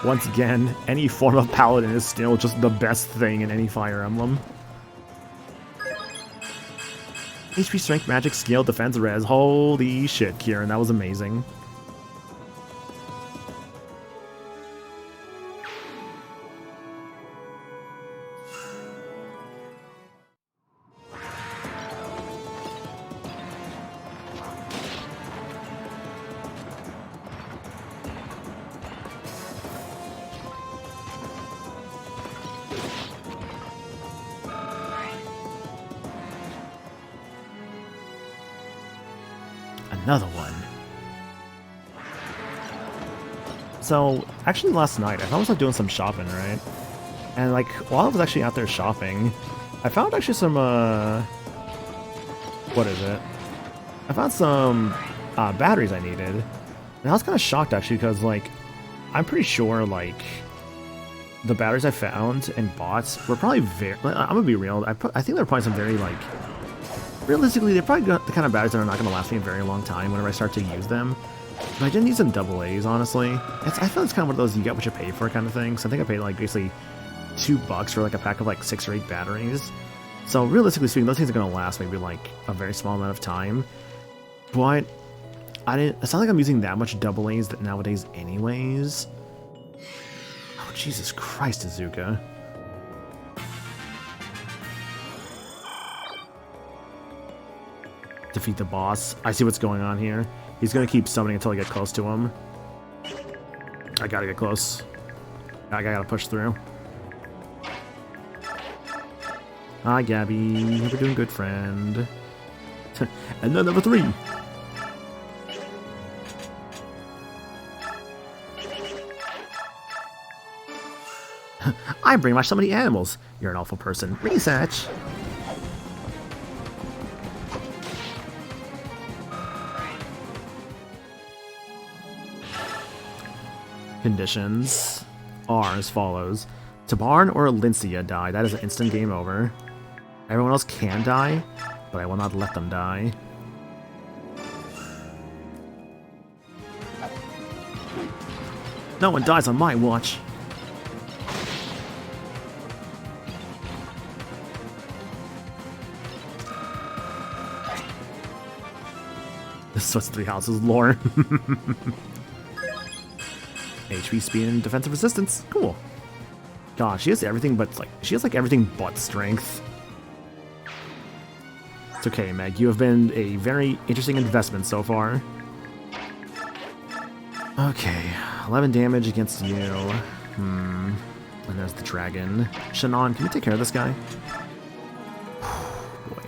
Once again, any form of paladin is still just the best thing in any Fire Emblem. HP, strength, magic, skill, defense, res. Holy shit, Kieran, that was amazing. Another one. So, actually last night, I found myself doing some shopping, right? And like, while I was actually out there shopping, I found actually some, what is it? I found some, batteries I needed. And I was kind of shocked actually, because like, I'm pretty sure like, the batteries I found and bought were probably very, I'm gonna be real, I think they're probably some very like, realistically, they're probably the kind of batteries that are not going to last me a very long time whenever I start to use them. But I didn't use some double A's, honestly. I feel it's kind of one of those you get what you pay for kind of thing. So I think I paid like basically $2 for like a pack of like 6 or 8 batteries. So realistically speaking, those things are going to last maybe like a very small amount of time. But it's not like I'm using that much double A's that nowadays anyways. Oh, Jesus Christ, Azuka. Defeat the boss. I see what's going on here. He's gonna keep summoning until I get close to him. I gotta get close. I gotta push through. Hi, Gabby. We're doing good, friend. And then number 3. I bring much so many animals. You're an awful person. Research. Conditions are as follows. Tabarn or Lincia die. That is an instant game over. Everyone else can die, but I will not let them die. No one dies on my watch. This is what's 3 houses lore. HP, speed, and defensive resistance. Cool. God, she has everything but, like, she has, like, everything but strength. It's okay, Meg. You have been a very interesting investment so far. Okay, 11 damage against you. And there's the dragon. Shannon, can you take care of this guy? Boy.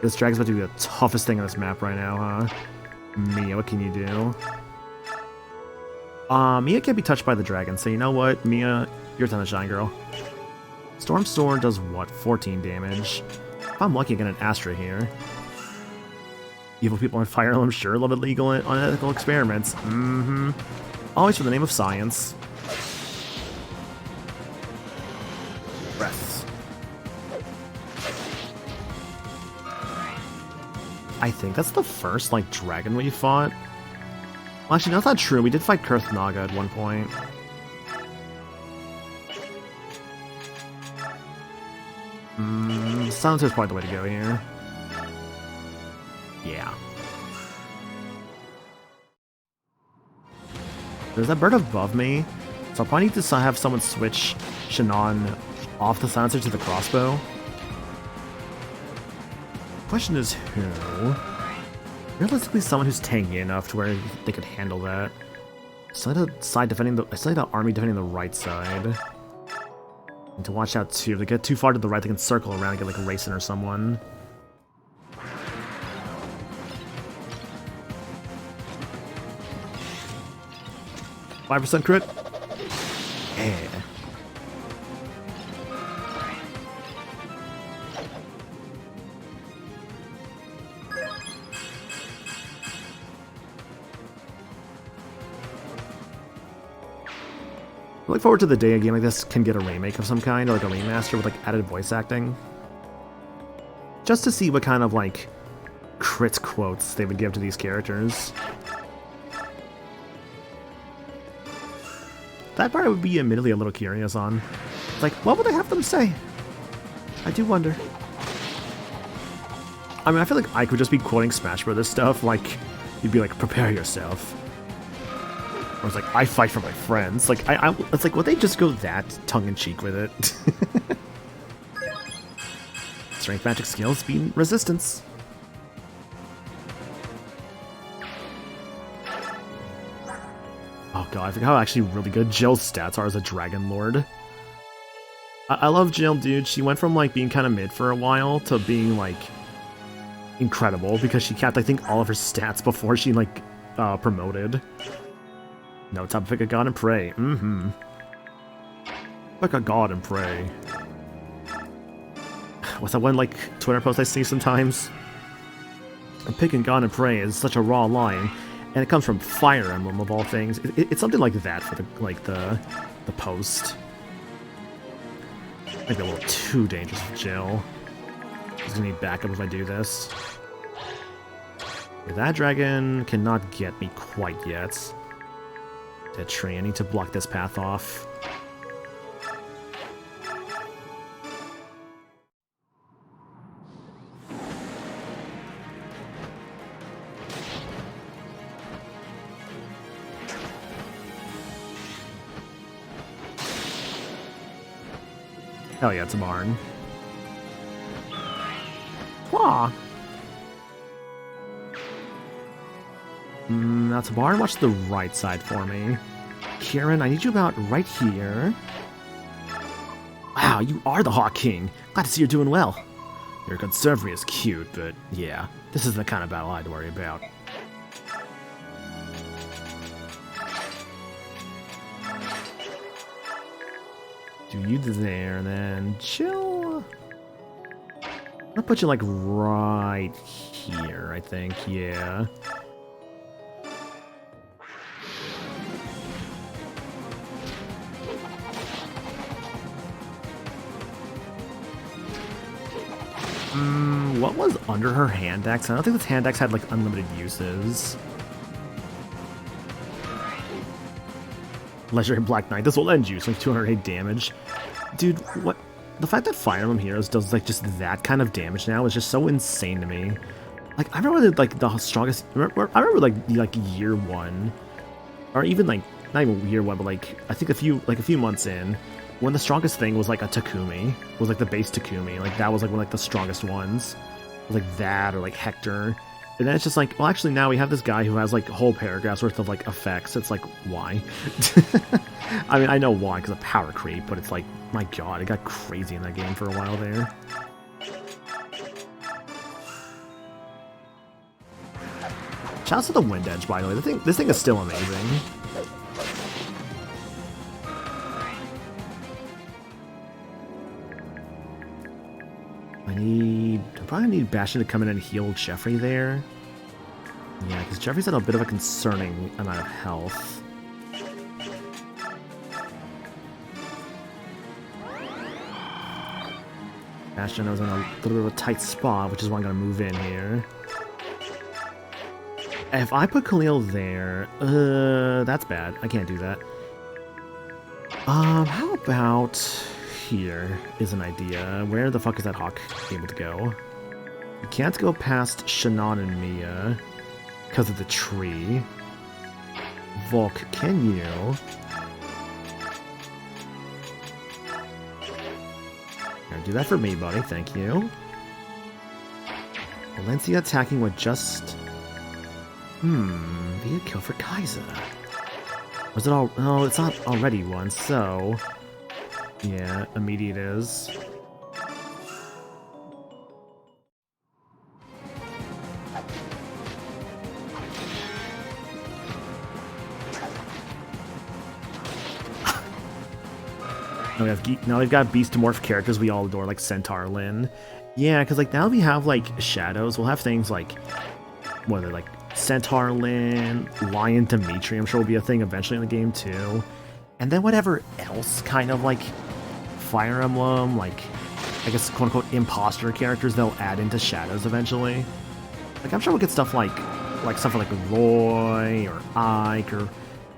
This dragon's about to be the toughest thing on this map right now, huh? Mia, what can you do? Mia can't be touched by the dragon, so you know what? Mia, your time to shine, girl. Storm Sword does what? 14 damage. If I'm lucky, I get an Astra here. Evil people on Fire Emblem, sure, a little bit legal and unethical experiments. Always for the name of science. Breath. I think that's the first, like, dragon we fought. Well, actually, no, that's not true. We did fight Kurth Naga at one point. Silencer's probably the way to go here. Yeah. There's that bird above me, so I'll probably need to have someone switch Shannon off the silencer to the crossbow. Question is who? Realistically, someone who's tanky enough to where they could handle that. Select a side defending the. Select an army defending the right side. And to watch out too. If they get too far to the right, they can circle around and get like a Racing or someone. %5 crit. Yeah. I look forward to the day a game like this can get a remake of some kind, or like a remaster with like added voice acting. Just to see what kind of like crit quotes they would give to these characters. That part I would be admittedly a little curious on. Like, what would I have them say? I do wonder. I mean, I feel like I could just be quoting Smash Brothers stuff, like, you'd be like, prepare yourself. Or it's like, I fight for my friends. Like, it's like, would they just go that tongue-in-cheek with it? Strength, magic, skill, speed, resistance. Oh god, I forgot how actually really good Jill's stats are as a Dragon Lord. I love Jill, dude. She went from, like, being kind of mid for a while to being, like, incredible because she kept, I think, all of her stats before she, like, promoted. No, time to pick a god and pray. Pick a god and pray. What's that one, like, Twitter post I see sometimes? Picking god and pray is such a raw line, and it comes from Fire Emblem of all things. It's something like that for the post. Might be a little too dangerous for Jill. She's gonna need backup if I do this. That dragon cannot get me quite yet. Dead tree, I need to block this path off. Hell yeah, it's a barn. Claw! That's a barn. Watch the right side for me. Kieran, I need you about right here. Wow, you are the Hawk King. Glad to see you're doing well. Your conservatory is cute, but yeah, this is the kind of battle I'd worry about. Do you there, then chill. I'm gonna put you like right here, I think, yeah. What was under her hand axe? I don't think this hand axe had like unlimited uses. Legendary Black Knight. This will end you, so like 208 damage. Dude, what? The fact that Fire Emblem Heroes does like just that kind of damage now is just so insane to me. Like, I remember like the strongest. I remember like year one, or even like not even year one, but like I think a few months in, when the strongest thing was like a Takumi, was like the base Takumi, like that was like one of like the strongest ones. It was like that or like Hector. And then it's just like, well, actually now we have this guy who has like whole paragraphs worth of like effects. It's like, why? I mean, I know why, because of power creep, but it's like, my god, it got crazy in that game for a while there. Shouts to the Wind Edge, by the way. This thing is still amazing. I probably need Bastion to come in and heal Jeffrey there. Yeah, because Jeffrey's at a bit of a concerning amount of health. Bastion was in a little bit of a tight spot, which is why I'm going to move in here. If I put Khalil there, that's bad. I can't do that. How about here is an idea. Where the fuck is that hawk able to go? You can't go past Shannon and Mia because of the tree. Volk, can you? Now do that for me, buddy. Thank you. Valencia attacking with just... be a kill for Kaiser. Was it all... Oh, it's not already one, so... Yeah, immediate is. Now we've got Beastamorph characters we all adore, like Centaur Lyn. Yeah, because like now we have like shadows. We'll have things like, what are they, like Centaur Lyn, Lion Dimitri, I'm sure will be a thing eventually in the game too. And then whatever else kind of like Fire Emblem, like I guess quote unquote imposter characters they'll add into shadows eventually. Like I'm sure we'll get stuff like stuff like Roy or Ike or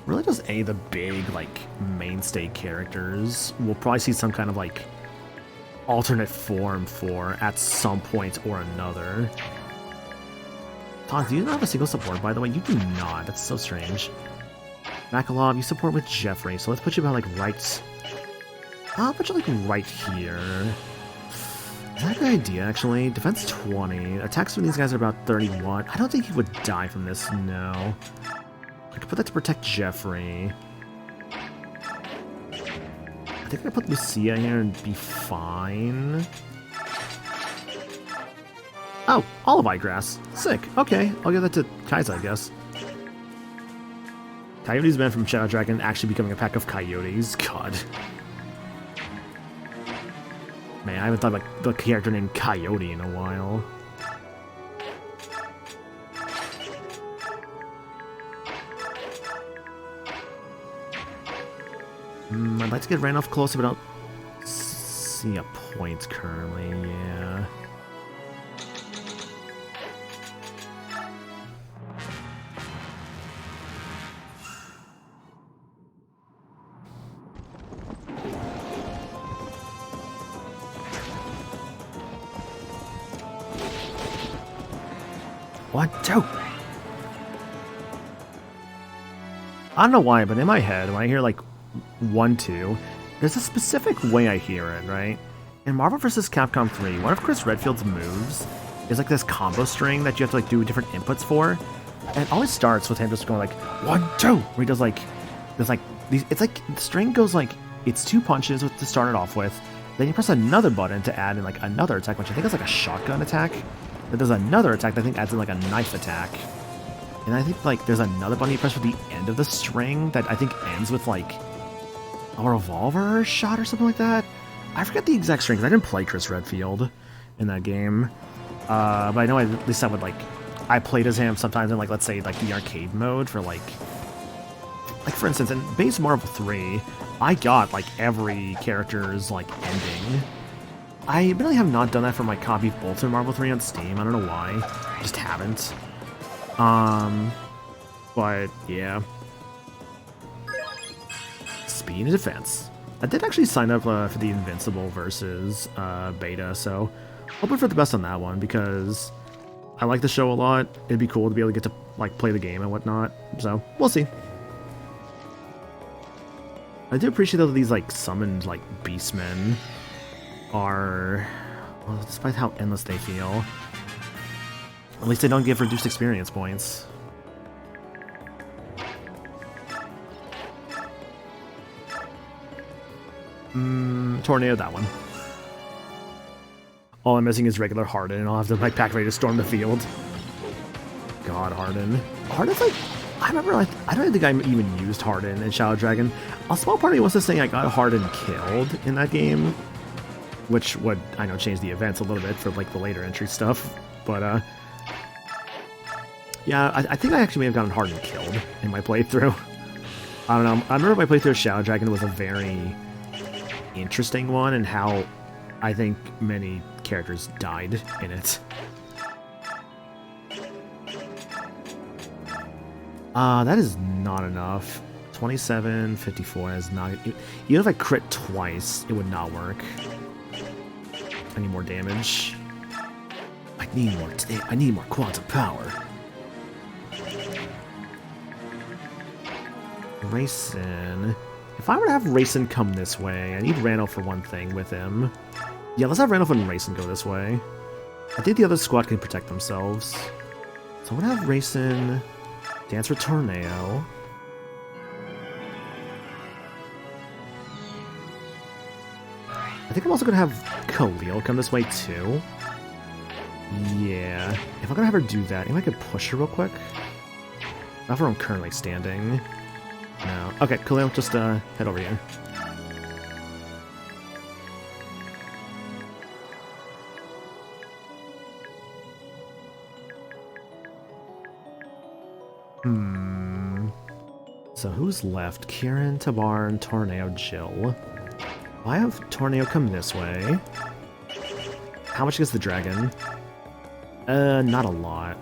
really just the big like mainstay characters. We'll probably see some kind of like alternate form for at some point or another. Todd, do you not have a single support, by the way? You do not. That's so strange. Makalov, you support with Jeffrey, so let's put you about like right... I'll put you like right here. Is that a good idea, actually? Defense 20. Attacks when these guys are about 31. I don't think he would die from this, no. I could put that to protect Jeffrey. I think I put Lucia here and be fine. Oh, Olive Eye Grass. Sick. Okay, I'll give that to Kaiser, I guess. Coyotes banned from Shadow Dragon actually becoming a pack of coyotes. God. Man, I haven't thought about the character named Coyote in a while. I'd like to get Randolph closer, but I don't see a point currently, yeah. One, two. I don't know why, but in my head, when I hear like 1, 2, there's a specific way I hear it, right? In Marvel vs. Capcom 3, one of Chris Redfield's moves is like this combo string that you have to like do different inputs for. And it always starts with him just going like 1, 2, where he does like there's like these. It's like the string goes like it's 2 punches to start it off with. Then you press another button to add in like another attack, which I think is like a shotgun attack. But there's another attack that I think adds in like a knife attack. And I think like there's another button you press for the end of the string that I think ends with like a revolver shot or something like that. I forget the exact string because I didn't play Chris Redfield in that game. But I know at least I would like, I played as him sometimes in like, let's say like the arcade mode for like for instance in base Marvel 3, I got like every character's like ending. I really have not done that for my copy of Bolton Marvel 3 on Steam. I don't know why. I just haven't. But yeah. Speed and defense. I did actually sign up for the Invincible versus beta, so hoping for the best on that one because I like the show a lot. It'd be cool to be able to get to like play the game and whatnot. So we'll see. I do appreciate that these like summoned like beastmen are, well, despite how endless they feel, at least they don't give reduced experience points. Tornado, that one. All I'm missing is regular Harden, and I'll have to like pack ready to storm the field. God, Harden. Harden's like, I remember like, I don't think I even used Harden in Shadow Dragon. A small part of me wants to say I got Harden killed in that game, which would, I know, change the events a little bit for like the later entry stuff. But yeah, I think I actually may have gotten Harden killed in my playthrough. I don't know. I remember my playthrough of Shadow Dragon was a very interesting one, and how I think many characters died in it. That is not enough. 27, 54 is not... Even if I crit twice, it would not work. I need more damage. I need more quantum power. Rayson. If I were to have Rayson come this way, I need Randall for one thing with him. Yeah, let's have Randall and Rayson go this way. I think the other squad can protect themselves. So I'm gonna have Rayson dance for Tornado. I think I'm also gonna have Khalil come this way too. Yeah. If I'm gonna have her do that, maybe I could push her real quick. Not where I'm currently standing. No. Okay, Khalil, just head over here. So who's left? Kieran, Tabarn, Tornado, Jill. I have Tornado come this way. How much gets the dragon? Not a lot.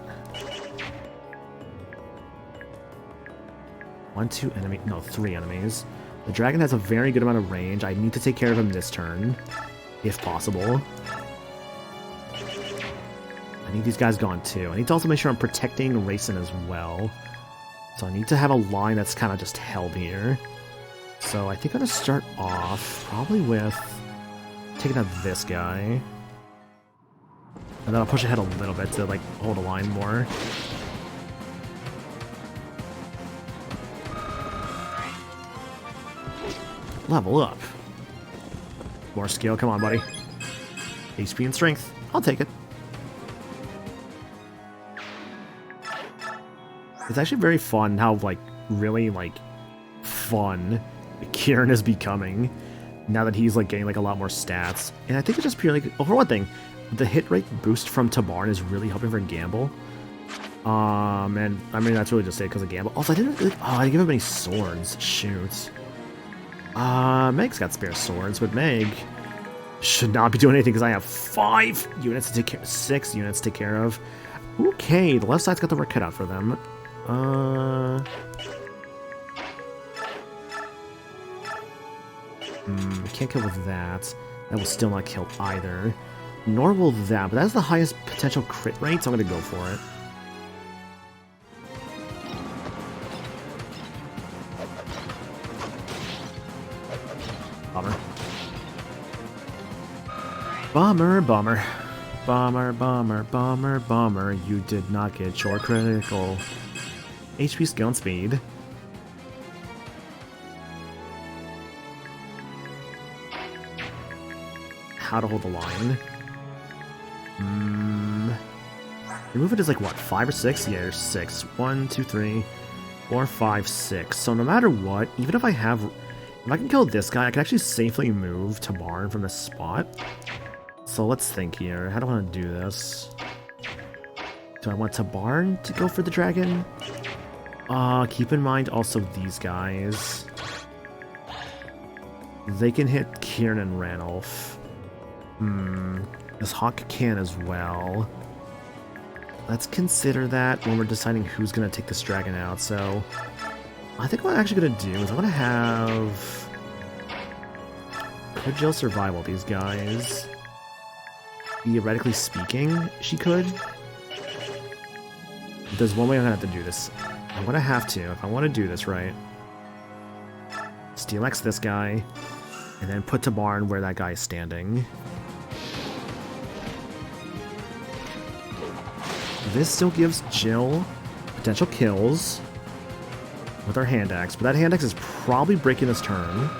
1, 2 enemy, no, 3 enemies. The dragon has a very good amount of range. I need to take care of him this turn, if possible. I need these guys gone too. I need to also make sure I'm protecting Rayson as well. So I need to have a line that's kind of just held here. So I think I'm going to start off probably with taking out this guy. And then I'll push ahead a little bit to like hold a line more. Level up. More skill, come on, buddy. HP and strength, I'll take it. It's actually very fun how, like, really, like, fun Kieran is becoming now that he's, like, getting, like, a lot more stats. And I think it's just purely, oh, for one thing, the hit rate boost from Tabarn is really helping for Gamble. And, I mean, that's really just it because of Gamble. Also, I didn't really, I didn't give him any swords. Shoot. Meg's got spare swords, but Meg should not be doing anything because I have 5 units to take care of, 6 units to take care of. Okay, the left side's got the work cut out for them. Can't kill with that. That will still not kill either. Nor will that, but that's the highest potential crit rate, so I'm gonna go for it. Bummer. Bummer, bummer. Bummer, bummer, bummer, bummer. You did not get your critical. HP, skill, and speed. How to hold the line. Remove it is like what, 5 or 6? Yeah, there's 6. 1, 2, 3, 4, 5, 6. So no matter what, even if I have, if I can kill this guy, I can actually safely move Tabarn from this spot. So let's think here. How do I want to do this? Do I want Tabarn to go for the dragon? Keep in mind also these guys. They can hit Kieran and Ranulph. This Hawk can as well. Let's consider that when we're deciding who's going to take this dragon out. So I think what I'm actually going to do is I'm going to have... Could Jill survival these guys? Theoretically speaking, she could. There's one way I'm going to have to do this. I'm going to have to, if I want to do this right. Steel X this guy, and then put to barn where that guy is standing. This still gives Jill potential kills with our hand axe, but that hand axe is probably breaking this turn.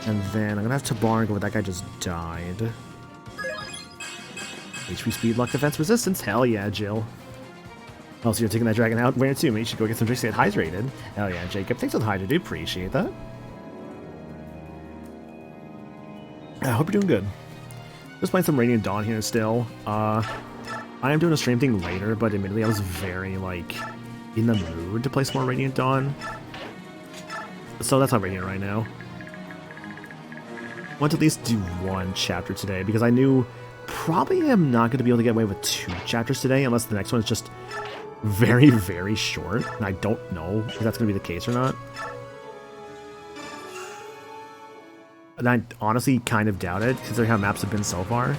And then I'm gonna have Tabarn go where that guy just died. HP speed, luck, defense, resistance. Hell yeah, Jill. Oh, so you're taking that dragon out? Where to? Maybe you should go get some drinks to get hydrated. Hell yeah, Jacob. Thanks for the hydrate, dude. Appreciate that. I hope you're doing good. Just playing some Radiant Dawn here still. I am doing a stream thing later, but admittedly I was very, like, in the mood to play some more Radiant Dawn. So that's how we're here right now. I want to at least do one chapter today, because I knew probably am not going to be able to get away with 2 chapters today, unless the next one is just very, very short, and I don't know if that's going to be the case or not. And I honestly kind of doubt it, considering how maps have been so far.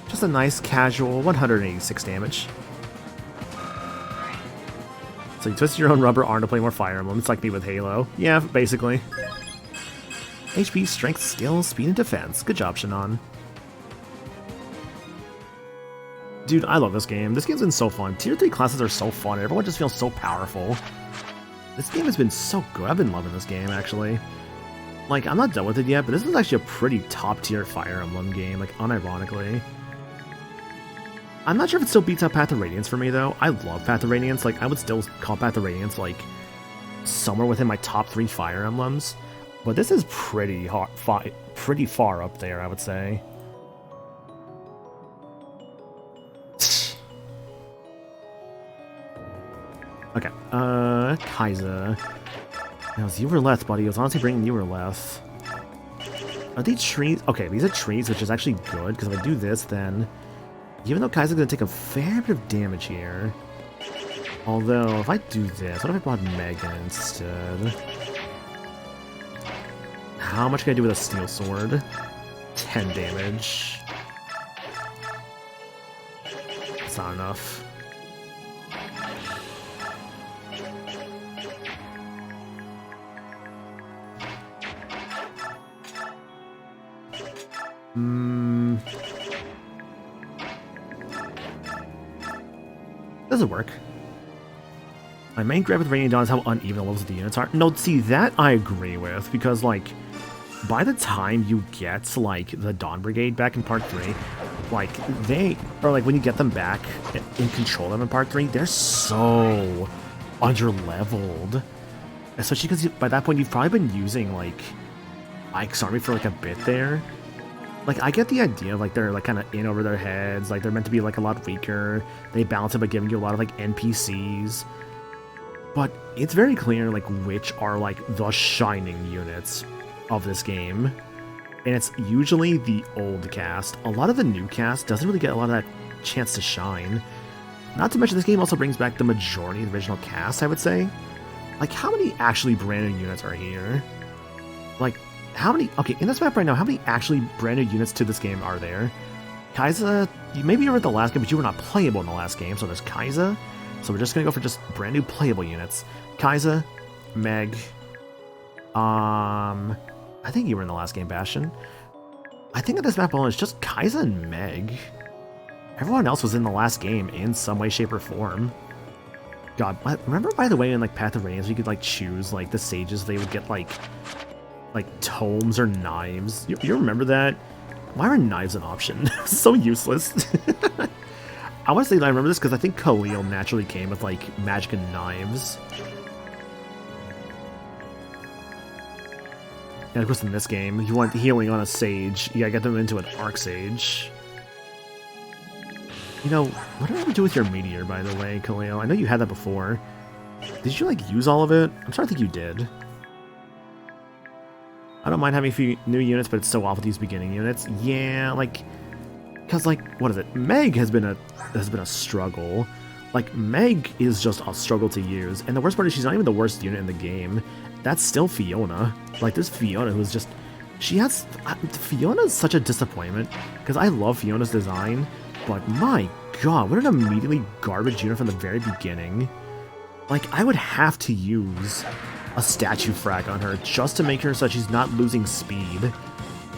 Just a nice, casual 186 damage. So you twist your own rubber arm to play more Fire Emblem. It's like me with Halo. Yeah, basically. HP, strength, skill, speed, and defense. Good job, Shannon. Dude, I love this game. This game's been so fun. Tier 3 classes are so fun. Everyone just feels so powerful. This game has been so good. I've been loving this game, actually. Like, I'm not done with it yet, but this is actually a pretty top-tier Fire Emblem game, like, unironically. I'm not sure if it still beats out Path of Radiance for me, though. I love Path of Radiance. Like, I would still call Path of Radiance, like, somewhere within my top 3 Fire Emblems. But this is pretty far up there, I would say. Okay, Kaiser. Now, it's Uberleth, buddy. I was honestly bringing Uberleth. Are these trees? Okay, these are trees, which is actually good, because if I do this, then... Even though Kaiser's going to take a fair bit of damage here. Although, if I do this, what if I brought Megan instead? How much can I do with a steel sword? 10 damage. That's not enough. Doesn't work. My main gripe with Radiant Dawn is how uneven the levels of the units are. No, see, that I agree with, because, like, by the time you get, like, the Dawn Brigade back in Part 3, like, when you get them back and control them in Part 3, they're so under-leveled. Especially because by that point, you've probably been using, like, Ike's army for, like, a bit there. Like, I get the idea of, like, they're, like, kind of in over their heads, like, they're meant to be, like, a lot weaker. They balance it by giving you a lot of, like, NPCs. But it's very clear, like, which are, like, the shining units of this game. And it's usually the old cast. A lot of the new cast doesn't really get a lot of that chance to shine. Not to mention, this game also brings back the majority of the original cast, I would say. Like, how many actually brand new units are here? Like, how many... Okay, in this map right now, how many actually brand new units to this game are there? Kaiser... Maybe you were at the last game, but you were not playable in the last game, so there's Kaiser. So we're just gonna go for just brand new playable units. Kaiser, Meg... I think you were in the last game, Bastion. I think at this map alone, it's just Kaiser and Meg. Everyone else was in the last game in some way, shape, or form. God, remember, by the way, in, like, Path of Radiance, you could, like, choose, like, the sages, they would get, like tomes or knives. You remember that? Why were knives an option? So useless. I want to say that I remember this because I think Khalil naturally came with, like, magic and knives. And of course in this game, you want healing on a sage, you gotta get them into an arc sage. You know, what did I do with your meteor, by the way, Khalil? I know you had that before. Did you, like, use all of it? I'm trying to think you did. I don't mind having a few new units, but it's so awful to use beginning units. Yeah, like, because, like, what is it? Meg has been a struggle. Like, Meg is just a struggle to use, and the worst part is she's not even the worst unit in the game. That's still Fiona. Like, there's Fiona who's just... Fiona's such a disappointment, because I love Fiona's design, but my god, what an immediately garbage unit from the very beginning. Like, I would have to use a statue frag on her just to make her so she's not losing speed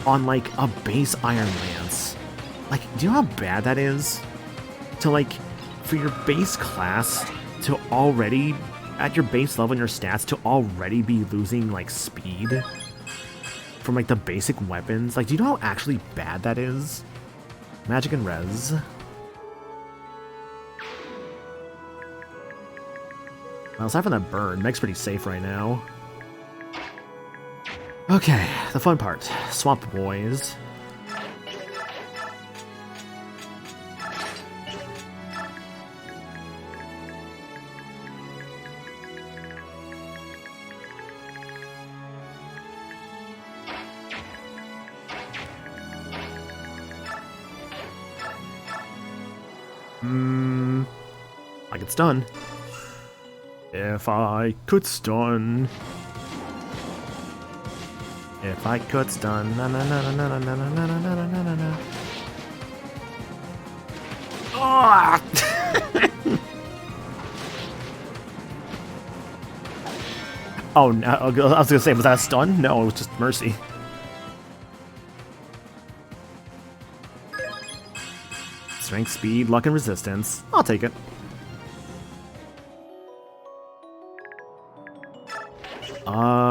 on, like, a base Iron Lance. Like, do you know how bad that is? To, like, for your base class to already, at your base level in your stats, to already be losing, like, speed from, like, the basic weapons. Like, do you know how actually bad that is? Magic and Res. Well, aside from that burn, Meg's pretty safe right now. Okay, the fun part. Swamp Boys. Like it's done. If I could stun. If I could stun. Na na na na na na na na na na na na na. Oh! Oh no! I was gonna say, was that a stun? No, it was just mercy. Strength, speed, luck, and resistance. I'll take it.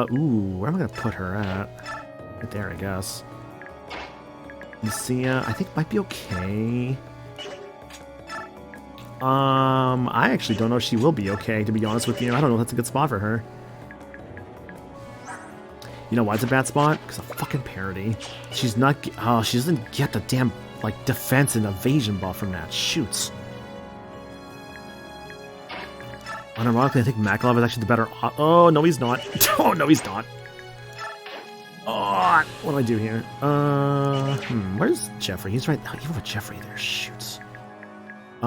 Ooh, where am I gonna put her at? Right there, I guess. Lucia, I think might be okay. I actually don't know if she will be okay, to be honest with you. I don't know if that's a good spot for her. You know why it's a bad spot? Because of fucking parity. She's not, oh, she doesn't get the damn, like, defense and evasion buff from that. Shoots. Unironically, I think Makalov is actually the better. Oh, no, he's not. Oh, no, he's not. Oh, what do I do here? Where's Jeffrey? He's right. Even with Jeffrey there. Shoots. It's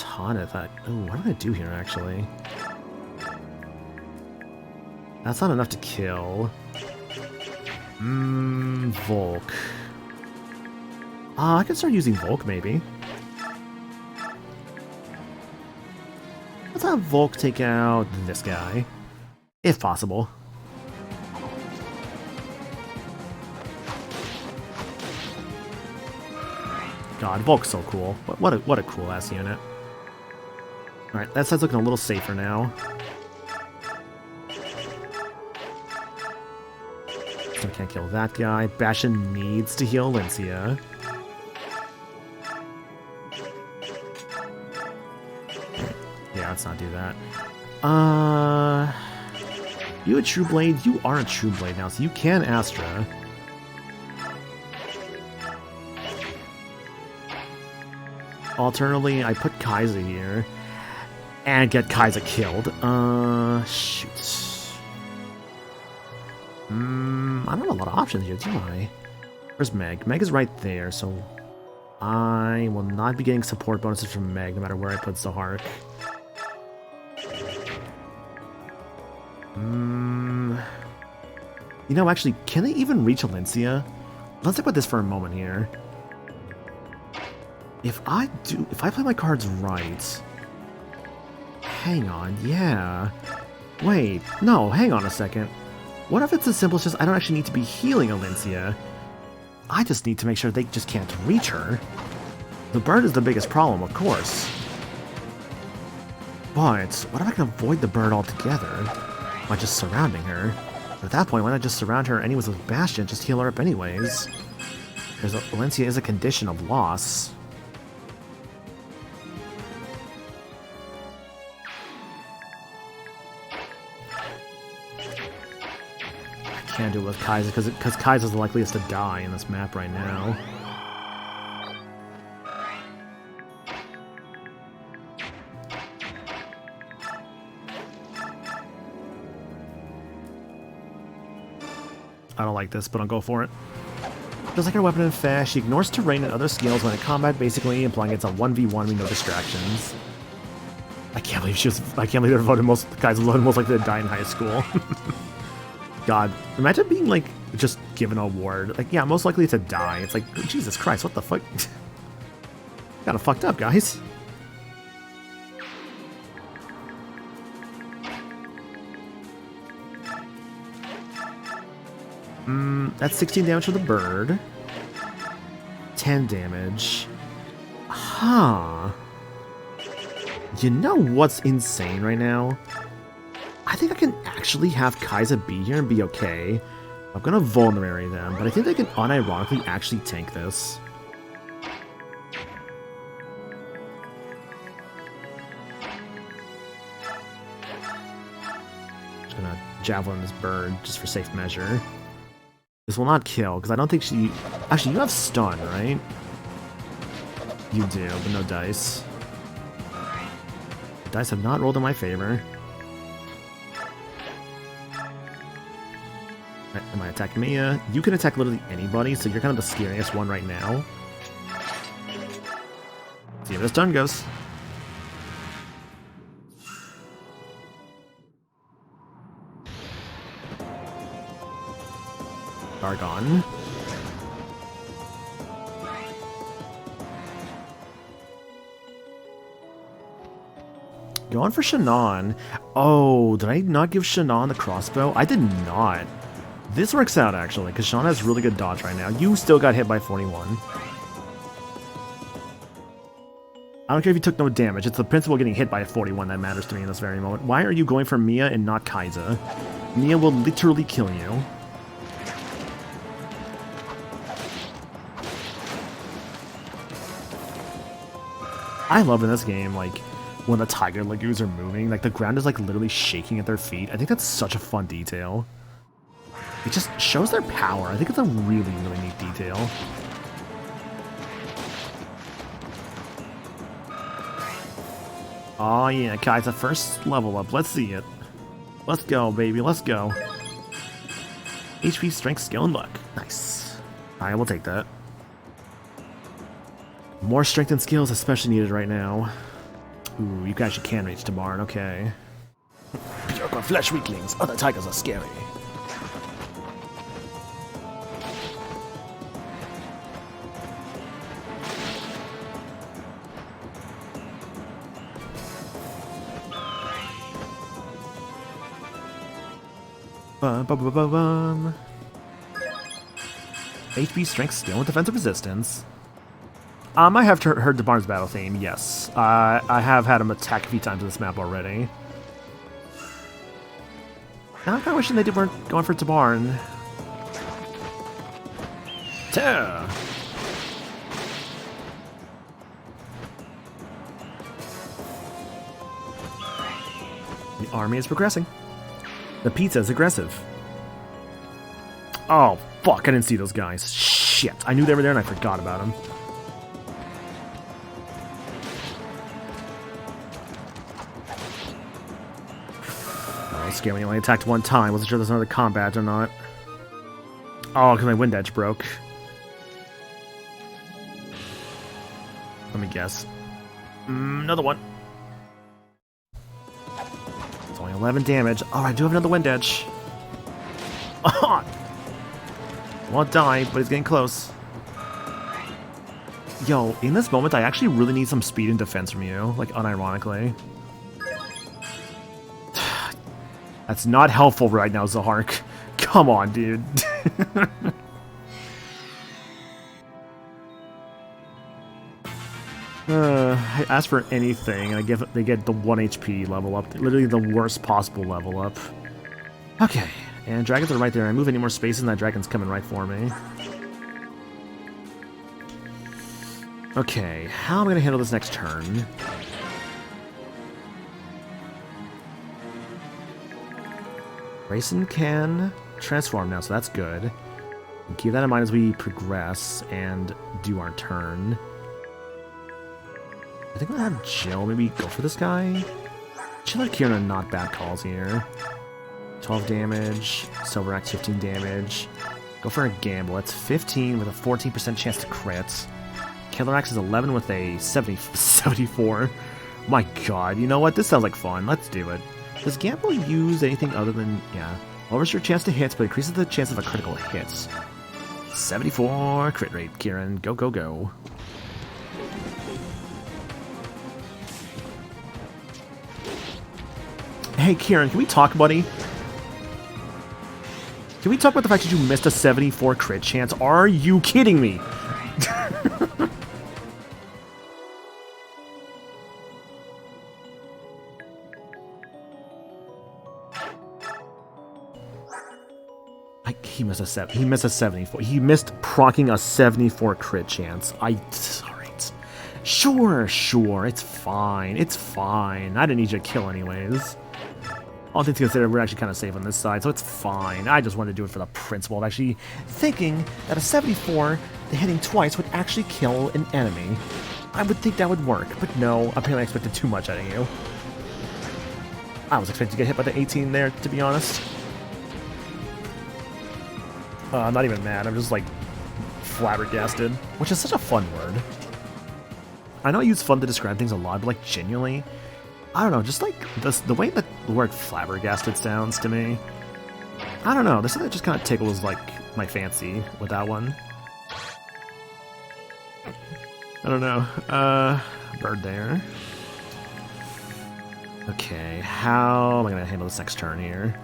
Haneth. Oh, what am I gonna do here, actually? That's not enough to kill. Volk. I can start using Volk, maybe. Let's have Volk take out this guy, if possible. God, Volk's so cool. What a cool ass unit. All right, that side's looking a little safer now. So I can't kill that guy. Bastion needs to heal Lincia. Yeah, let's not do that. You a True Blade? You are a True Blade now, so you can Astra. Alternatively, I put Kaiser here and get Kaiser killed. Shoot. I don't have a lot of options here, do I? Where's Meg? Meg is right there, so I will not be getting support bonuses from Meg no matter where I put Zahark. You know, actually, can they even reach Alencia? Let's think about this for a moment here. If I play my cards right... Hang on, yeah. Wait, no, hang on a second. What if it's as simple as just I don't actually need to be healing Alencia? I just need to make sure they just can't reach her. The bird is the biggest problem, of course. But, what if I can avoid the bird altogether by just surrounding her? But at that point, why not just surround her anyways with Bastion, just heal her up anyways? Because Alencia is a condition of loss. Can't do it with Kaiser because Kaiser's the likeliest to die in this map right now. I don't like this, but I'll go for it. Just like her weapon in Fast, she ignores terrain and other skills when in combat, basically implying it's a 1v1 with no distractions. I can't believe they're voted most Kaiser voted most likely to die in high school. God, imagine being, like, just given an award. Like, yeah, most likely to die. It's like, Jesus Christ, what the fuck? Kinda fucked up, guys. That's 16 damage for the bird. 10 damage. Huh. You know what's insane right now? I think I can actually have Kai'Sa be here and be okay. I'm gonna vulnerary them, but I think they can unironically actually tank this. Just gonna javelin this bird just for safe measure. This will not kill, because I don't think she... Actually, you have stun, right? You do, but no dice. The dice have not rolled in my favor. Am I attacking Mia? You can attack literally anybody, so you're kind of the scariest one right now. See how this turn goes. Gargon. Going for Shannon. Oh, did I not give Shannon the crossbow? I did not. This works out, actually, because Shannon has really good dodge right now. You still got hit by 41. I don't care if you took no damage. It's the principle of getting hit by a 41 that matters to me in this very moment. Why are you going for Mia and not Kai'Sa? Mia will literally kill you. I love in this game, like, when the Tiger Lagoons are moving, like, the ground is, like, literally shaking at their feet. I think that's such a fun detail. It just shows their power. I think it's a really, really neat detail. Oh yeah, Kai'Sa, first level up. Let's see it. Let's go, baby. Let's go. HP, strength, skill, and luck. Nice. I will take that. More strength and skills especially needed right now. Ooh, you guys can reach to Barn, okay. Pure flesh weaklings. Other tigers are scary. Bum, bum, bum, bum, bum. HP, strength, skill, and defensive resistance. I have heard Dabarn's battle theme, yes. I have had him attack a few times in this map already. Now I'm kind of wishing they weren't going for Dabarn. Terror! The army is progressing. The pizza is aggressive. Oh, fuck, I didn't see those guys. Shit, I knew they were there and I forgot about them. Oh, scary when you only attacked one time. Wasn't sure there's another combat or not. Oh, because my wind edge broke. Let me guess. Another one. 11 damage. Oh, I do have another wind edge. Won't die, but he's getting close. Yo, in this moment, I actually really need some speed and defense from you, like, unironically. That's not helpful right now, Zahark. Come on, dude. I ask for anything, and they get the 1 HP level up. Literally the worst possible level up. Okay, and dragons are right there. I move any more spaces, and that dragon's coming right for me. Okay, how am I going to handle this next turn? Grayson can transform now, so that's good. Keep that in mind as we progress and do our turn. I think I'm gonna have Jill maybe go for this guy. Jill and Kieran are not bad calls here. 12 damage, Silver Axe 15 damage. Go for a gamble. That's 15 with a 14% chance to crit. Killer Axe is 11 with a 74. My god, you know what? This sounds like fun. Let's do it. Does gamble use anything other than... yeah. Lowers your chance to hit, but increases the chance of a critical hit. 74 crit rate, Kieran. Go, go, go. Hey, Kieran, can we talk, buddy? Can we talk about the fact that you missed a 74 crit chance? Are you kidding me? He missed a 74. He missed proccing a 74 crit chance. Alright. Sure, it's fine. It's fine. I didn't need you to kill anyways. All things considered, we're actually kind of safe on this side, so it's fine. I just wanted to do it for the principle of actually thinking that a 74, the hitting twice, would actually kill an enemy. I would think that would work, but no, apparently I expected too much out of you. I was expecting to get hit by the 18 there, to be honest. I'm not even mad, I'm just like flabbergasted, which is such a fun word. I know I use fun to describe things a lot, but like genuinely, I don't know, just like the way that the word flabbergasted sounds to me. I don't know, this just kind of tickles like my fancy with that one. I don't know. Bird there. Okay, how am I gonna handle this next turn here?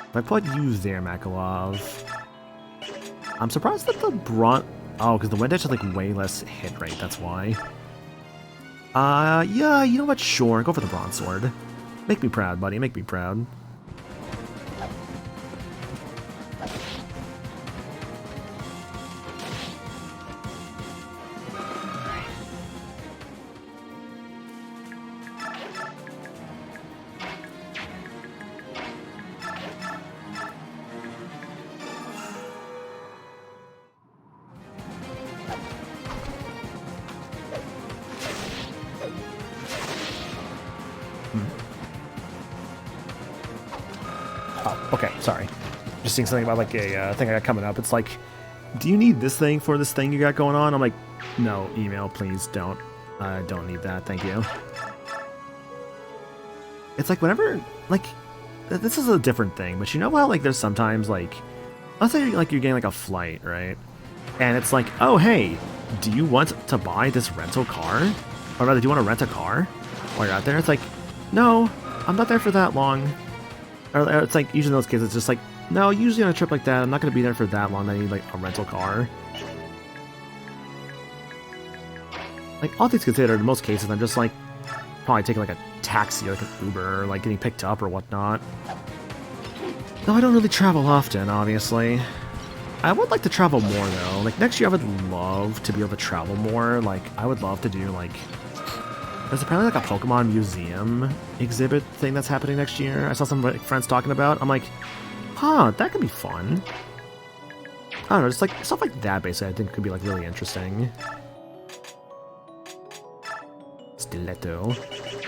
If I put you there, Makalov, I'm surprised that the oh, because the wind edge has like way less hit rate, that's why. Yeah, you know what, sure, go for the bronze sword. Make me proud, buddy, make me proud. Oh, okay, sorry. Just seeing something about like a thing I got coming up. It's like, do you need this thing for this thing you got going on? I'm like, no, email, please don't. I don't need that, thank you. It's like whenever, like, this is a different thing, but you know how like there's sometimes like, let's say you're getting like a flight, right? And it's like, oh hey, do you want to buy this rental car? Or rather, do you want to rent a car while you're out there? It's like, no, I'm not there for that long. Or it's like, usually in those cases, it's just like, no, usually on a trip like that, I'm not going to be there for that long. I need like a rental car. Like, all things considered, in most cases, I'm just like, probably taking like a taxi, like an Uber, or like getting picked up or whatnot. Though I don't really travel often, obviously. I would like to travel more though. Like next year I would love to be able to travel more. Like I would love to do like, there's apparently like a Pokemon museum exhibit thing that's happening next year. I saw some like, friends talking about. I'm like, huh, that could be fun. I don't know, just like stuff like that basically I think could be like really interesting. Stiletto.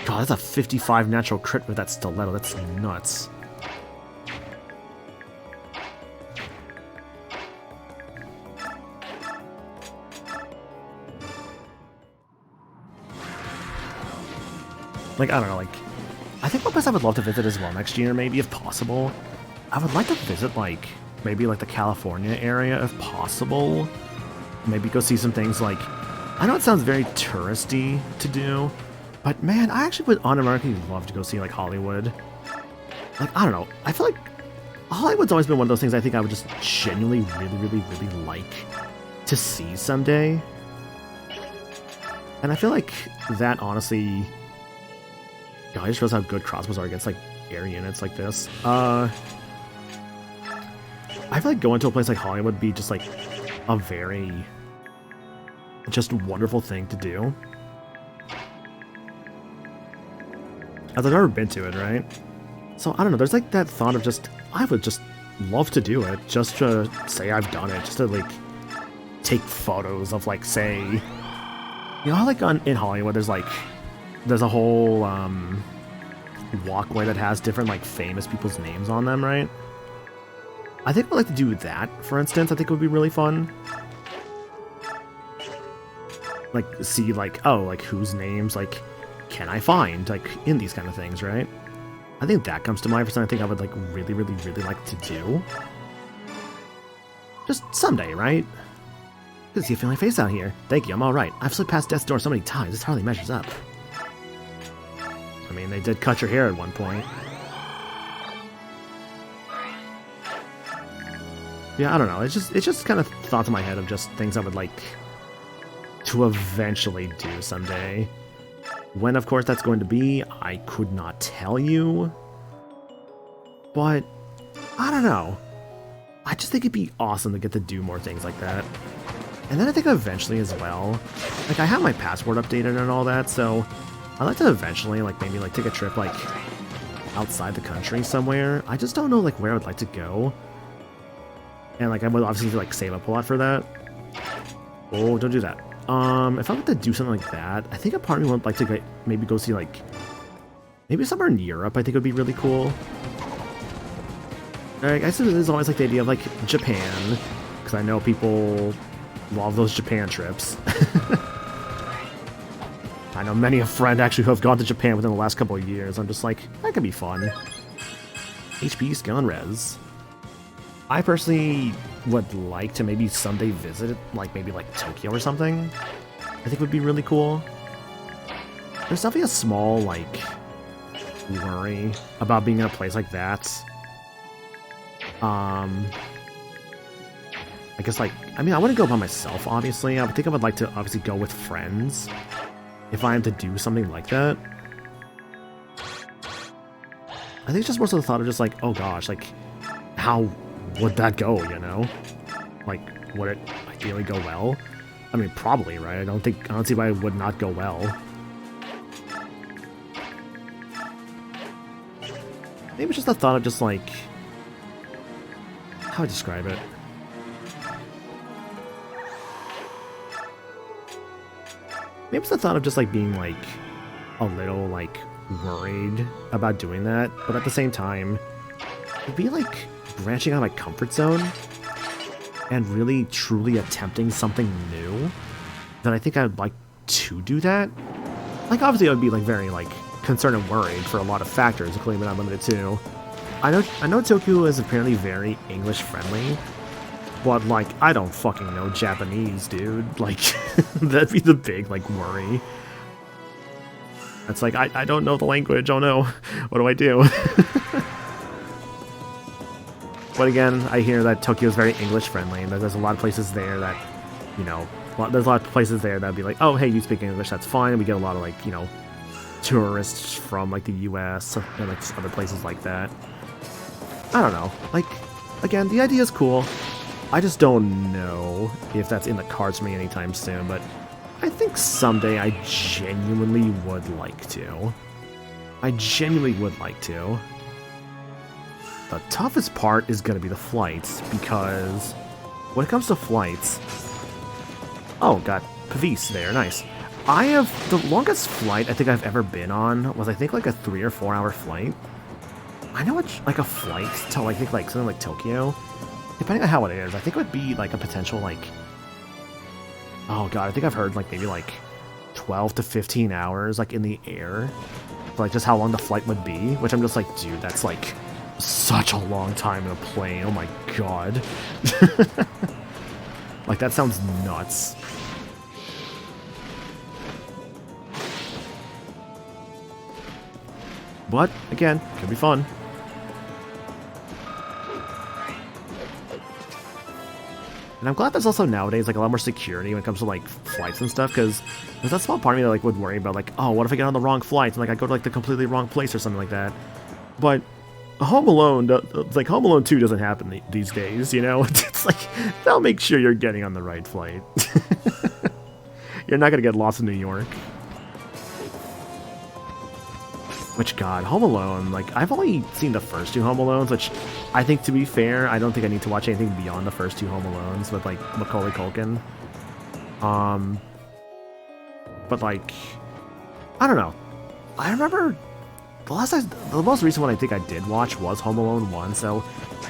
God, that's a 55 natural crit with that stiletto. That's nuts. Like, I don't know, like, I think one place I would love to visit as well next year, maybe, if possible. I would like to visit, like, maybe, like, the California area, if possible. Maybe go see some things, like, I know it sounds very touristy to do, but, man, I actually would unironically love to go see, like, Hollywood. Like, I don't know, I feel like Hollywood's always been one of those things I think I would just genuinely really like to see someday. And I feel like that, honestly... God, I just realized how good crossbows are against, like, air units like this. I feel like going to a place like Hollywood would be just, like, a very... just wonderful thing to do. As I've never been to it, right? So, I don't know, there's, like, that thought of just... I would just love to do it, just to say I've done it, just to, like, take photos of, like, say... You know how, like, in Hollywood, there's, like... There's a whole, walkway that has different, like, famous people's names on them, right? I think I'd like to do that, for instance. I think it would be really fun. Like, see, like, oh, like, whose names, like, can I find, like, in these kind of things, right? I think that comes to mind for something I think I would, like, really like to do. Just someday, right? Good to see a friendly face out here. Thank you, I'm alright. I've slipped past death's door so many times, this hardly measures up. I mean, they did cut your hair at one point. Yeah, I don't know. It's just kind of thoughts in my head of just things I would like to eventually do someday. When, of course, that's going to be, I could not tell you. But, I don't know. I just think it'd be awesome to get to do more things like that. And then I think eventually as well, like I have my passport updated and all that, so I'd like to eventually, like maybe like take a trip like outside the country somewhere. I just don't know like where I would like to go. And like I would obviously like save up a lot for that. Oh, don't do that. If I were to do something like that, I think a part of me would like to maybe go see like maybe somewhere in Europe. I think would be really cool. I guess there's always like the idea of like Japan, because I know people love those Japan trips. I know many a friend actually who have gone to Japan within the last couple of years. I'm just like, that could be fun. HP skill and res. I personally would like to maybe someday visit, like maybe like Tokyo or something. I think would be really cool. There's definitely a small like worry about being in a place like that. I guess like, I mean, I wouldn't go by myself, obviously. I think I would like to obviously go with friends if I am to do something like that. I think it's just more so the thought of just like, oh gosh, like, how would that go, you know? Like, would it ideally go well? I mean, probably, right? I don't see why it would not go well. Maybe it's just the thought of just like, how do I describe it? Maybe it's the thought of just like being like a little like worried about doing that, but at the same time, it'd be like branching out of my comfort zone and really truly attempting something new that I think I would like to do that. Like obviously I would be like very like concerned and worried for a lot of factors, including but not limited to. I know Tokyo is apparently very English friendly, but like I don't fucking know Japanese, dude. Like that'd be the big like worry. It's like I don't know the language. Oh no, what do I do? But again, I hear that Tokyo is very English friendly, and there's a lot of places there that, you know, there's a lot of places there that'd be like, oh hey, you speak English, that's fine. We get a lot of like, you know, tourists from like the US and like other places like that. I don't know. Like, again, the idea is cool. I just don't know if that's in the cards for me anytime soon, but I think someday I genuinely would like to. I genuinely would like to. The toughest part is going to be the flights, because when it comes to flights... Oh, got Pavis there, nice. I have... The longest flight I think I've ever been on was I think like a 3 or 4 hour flight. I know it's like a flight to I think like something like Tokyo. Depending on how it is, I think it would be like a potential like... Oh god, I think I've heard like maybe like 12 to 15 hours like in the air. For, like just how long the flight would be, which I'm just like, dude, that's like such a long time in a plane. Oh my god. Like that sounds nuts. But again, could be fun. And I'm glad there's also nowadays like a lot more security when it comes to like flights and stuff, because there's that small part of me that like would worry about like, oh, what if I get on the wrong flight and like I go to like the completely wrong place or something like that. But Home Alone, it's like Home Alone 2 doesn't happen these days, you know? It's like, they'll make sure you're getting on the right flight. You're not gonna get lost in New York. Which, god, Home Alone, like, I've only seen the first 2 Home Alones, which I think, to be fair, I don't think I need to watch anything beyond the first 2 Home Alones with, like, Macaulay Culkin. But, like, I don't know. I remember the most recent one I think I did watch was Home Alone 1, so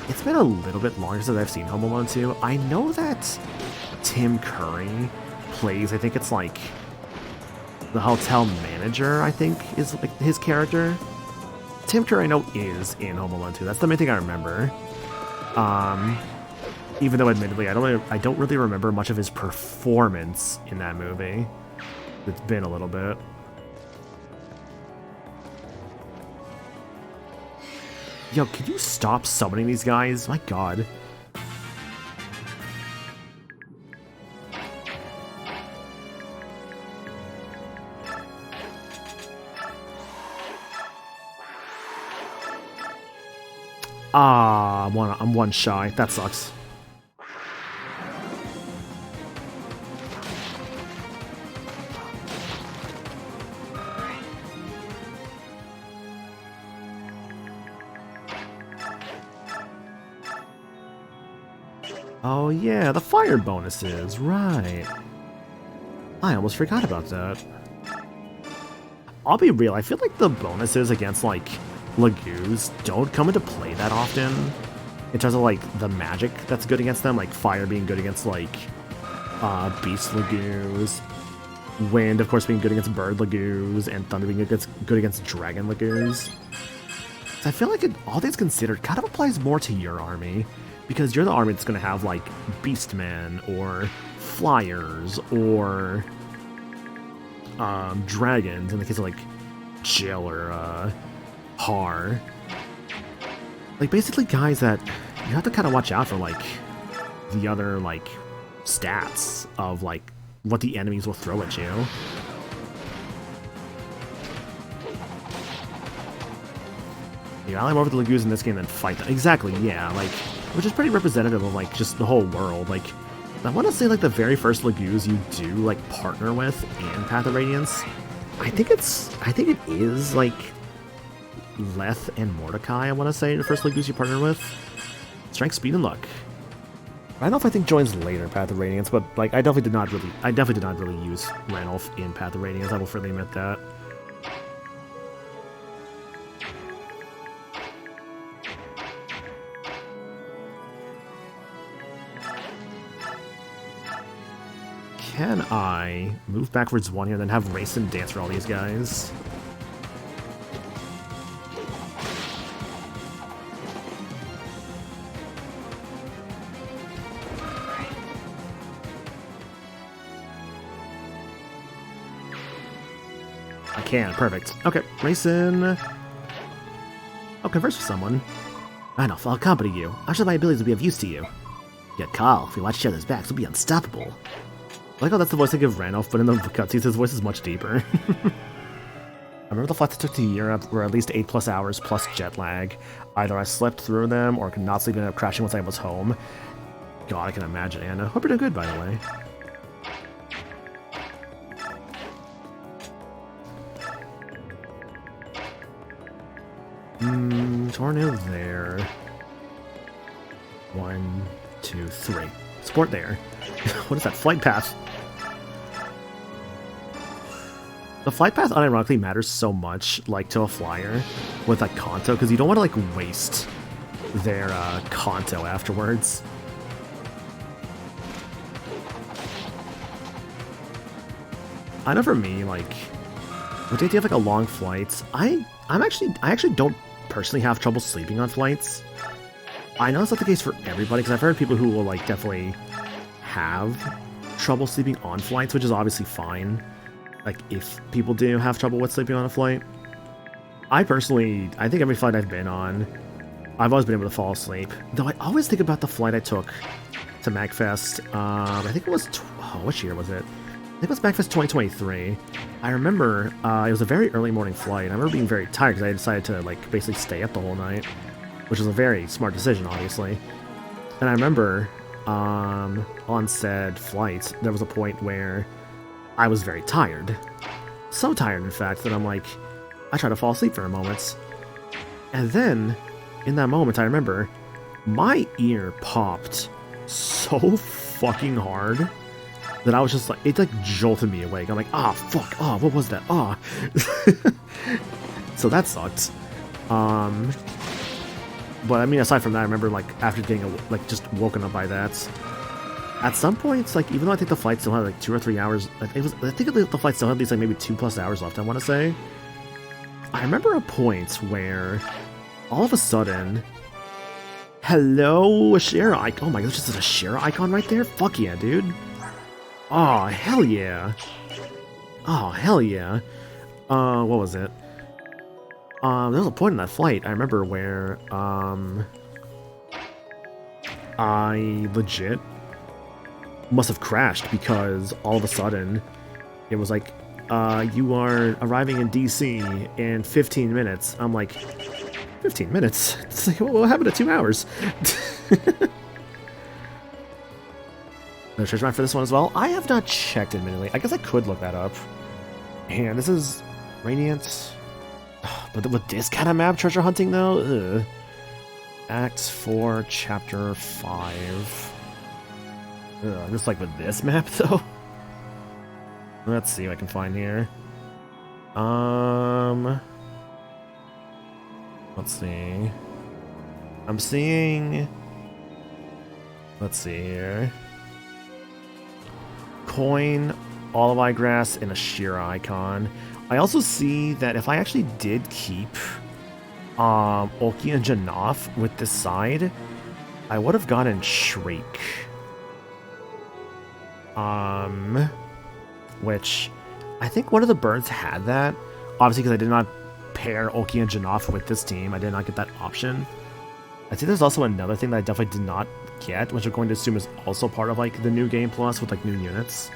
it's been a little bit longer since I've seen Home Alone 2. I know that Tim Curry plays, I think it's, like... the hotel manager, I think, is like his character. Tim Curry, I know, is in Home Alone 2. That's the main thing I remember. Even though, admittedly, I don't really remember much of his performance in that movie. It's been a little bit. Yo, can you stop summoning these guys? My god. Ah, I'm one shy. That sucks. Oh yeah, the fire bonuses, right. I almost forgot about that. I'll be real, I feel like the bonuses against, like, Lagoos don't come into play that often. In terms of, like, the magic that's good against them, like fire being good against, like, beast Lagoos. Wind, of course, being good against bird Lagoos, and thunder being good against dragon Lagoos. So I feel like all things considered kind of applies more to your army, because you're the army that's going to have, like, beastmen, or flyers, or dragons, in the case of, like, Jill or Har. Like, basically guys that you have to kind of watch out for, like, the other, like, stats of, like, what the enemies will throw at you. You ally more with the Lagoos in this game than fight them. Exactly, yeah, like, which is pretty representative of, like, just the whole world. Like, I want to say, like, the very first Lagoos you do, like, partner with in Path of Radiance, I think it is, like, Leth and Mordecai, I want to say, the first Lagoos you partner with. Strength, speed, and luck. I don't know if I think joins later Path of Radiance, but, like, I definitely did not really use Ranulf in Path of Radiance, I will freely admit that. Can I move backwards one here and then have Rayson dance for all these guys? I can, perfect. Okay, Rayson. I'll converse with someone. Randolph, I'll accompany you. I'm sure my abilities will be of use to you. Yet Carl, if we watch each other's backs, we'll be unstoppable. I like how that's the voice I give Randolph, but in the cutscenes his voice is much deeper. I remember the flights I took to Europe were at least 8+ hours plus jet lag. Either I slept through them or could not sleep and ended up crashing once I was home. God, I can imagine, Anna. Hope you're doing good, by the way. Tornado there. 1, 2, 3. Sport there. What is that? Flight path. The flight path unironically matters so much, like, to a flyer with, like, Kanto, because you don't want to, like, waste their Kanto afterwards. I know for me, like, with the idea of, like, a long flight, I actually don't personally have trouble sleeping on flights. I know it's not the case for everybody, because I've heard people who will, like, definitely have trouble sleeping on flights, which is obviously fine. Like, if people do have trouble with sleeping on a flight. I think every flight I've been on, I've always been able to fall asleep. Though I always think about the flight I took to MagFest. I think it was, which year was it? I think it was MagFest 2023. I remember it was a very early morning flight. I remember being very tired because I decided to, like, basically stay up the whole night, which was a very smart decision, obviously. And I remember on said flight, there was a point where I was very tired. So tired, in fact, that I'm like, I tried to fall asleep for a moment. And then, in that moment, I remember my ear popped so fucking hard that I was just like, it, like, jolted me awake. I'm like, ah, fuck, ah, what was that? Ah. So that sucked. But I mean, aside from that, I remember, like, after getting, like, just woken up by that, at some points, like, even though I think the flight still had, like, 2 or 3 hours, I think the flight still had at least, like, maybe 2+ hours left, I want to say. I remember a point where, all of a sudden, hello, a share icon. Oh my god, there's just a share icon right there? Fuck yeah, dude. Oh, hell yeah. Oh, hell yeah. What was it? There was a point in that flight, I remember, where, I legit must have crashed because all of a sudden it was like, you are arriving in DC in 15 minutes. I'm like, 15 minutes? It's like, what happened to 2 hours? No treasure map for this one as well? I have not checked, admittedly. I guess I could look that up. And this is Radiant. But with this kind of map, treasure hunting, though? Ugh. Act 4, Chapter 5. Ugh, just like with this map, though? Let's see what I can find here. Let's see. I'm seeing... Let's see here. Coin, olive eye grass, and a Shira icon. I also see that if I actually did keep Oki and Janaf with this side, I would have gotten Shriek. Which I think one of the birds had that. Obviously, because I did not pair Oki and Janaf with this team, I did not get that option. I think there's also another thing that I definitely did not get, which I'm going to assume is also part of like the new game plus with like new units.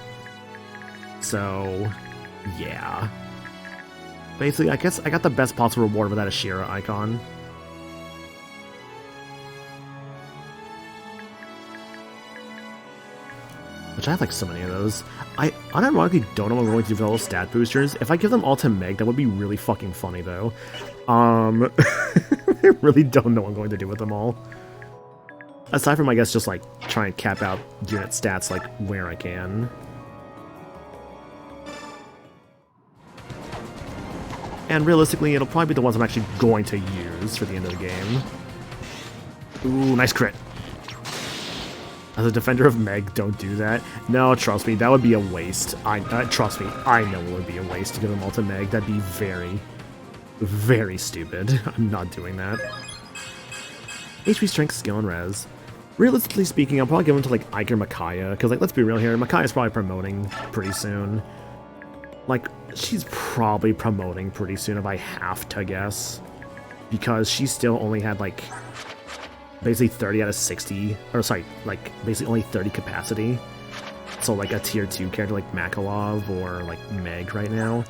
So, yeah. Basically, I guess I got the best possible reward with that Ashira icon. Which I have like so many of those. I unironically don't know what I'm going to do with all those stat boosters. If I give them all to Meg, that would be really fucking funny though. I really don't know what I'm going to do with them all. Aside from, I guess, just like try and cap out unit stats like where I can. And realistically, it'll probably be the ones I'm actually going to use for the end of the game. Ooh, nice crit. As a defender of Meg, don't do that. No, trust me, that would be a waste. Trust me, I know it would be a waste to give them all to Meg. That'd be very, very stupid. I'm not doing that. HP, strength, skill, and res. Realistically speaking, I'll probably give them to like Ike or Micaiah, because like, let's be real here, Micaiah's probably promoting pretty soon. Like, she's probably promoting pretty soon if I have to guess. Because she still only had like basically 30 out of 60, or sorry, like basically only 30 capacity. So like a tier 2 character like Makalov or like Meg right now.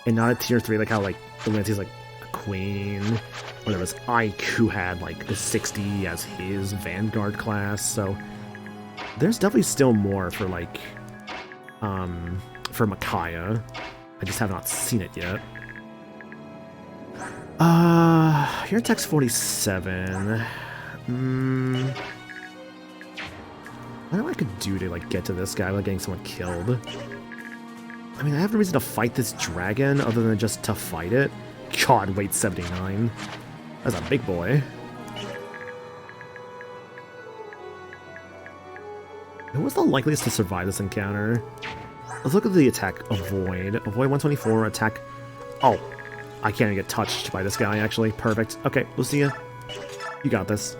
And not a tier 3 like how like Valencia's like a queen. Or there was Ike who had like a 60 as his Vanguard class. So there's definitely still more for like for Micaiah. I just have not seen it yet. Here text 47. I don't know what I could do to like get to this guy without getting someone killed. I mean, I have no reason to fight this dragon other than just to fight it. God, weight 79. That's a big boy. Who was the likeliest to survive this encounter? Let's look at the attack. Avoid. Avoid 124. Attack. Oh, I can't even get touched by this guy, actually. Perfect. Okay, Lucia. You got this.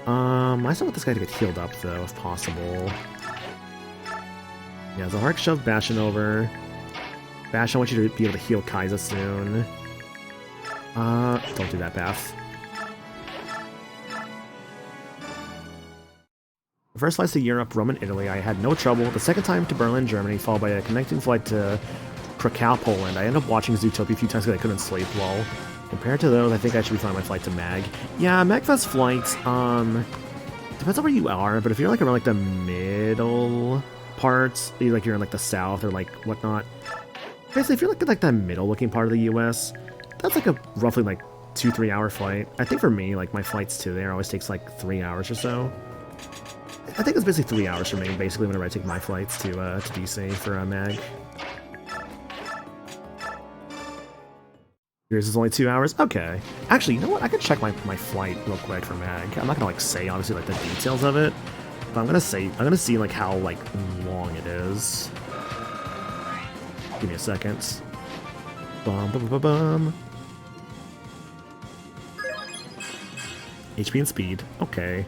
I still want this guy to get healed up, though, if possible. Yeah, so Hark shove Bastion over. Bastion, I want you to be able to heal Kai'Sa soon. Don't do that, Bath. The first flights to Europe, Rome, and Italy, I had no trouble. The second time to Berlin, Germany, followed by a connecting flight to Krakow, Poland. I ended up watching Zootopia a few times because I couldn't sleep. Well, compared to those, I think I should be fine my flight to Mag. Yeah, Magfest flights, depends on where you are, but if you're like around like the middle parts, like you're in like the south or like whatnot, basically if you're like the middle looking part of the US, that's like a roughly like 2-3 hour flight. I think for me, like my flights to there always takes like 3 hours or so. I think it's basically 3 hours for me, basically, whenever I take my flights to DC for Mag. Yours is only 2 hours? Okay. Actually, you know what? I can check my flight real quick for Mag. I'm not gonna, like, say, honestly, like, the details of it. But I'm gonna see, like, how, like, long it is. Give me a second. Bum, bum, bum, bum. HP and speed. Okay.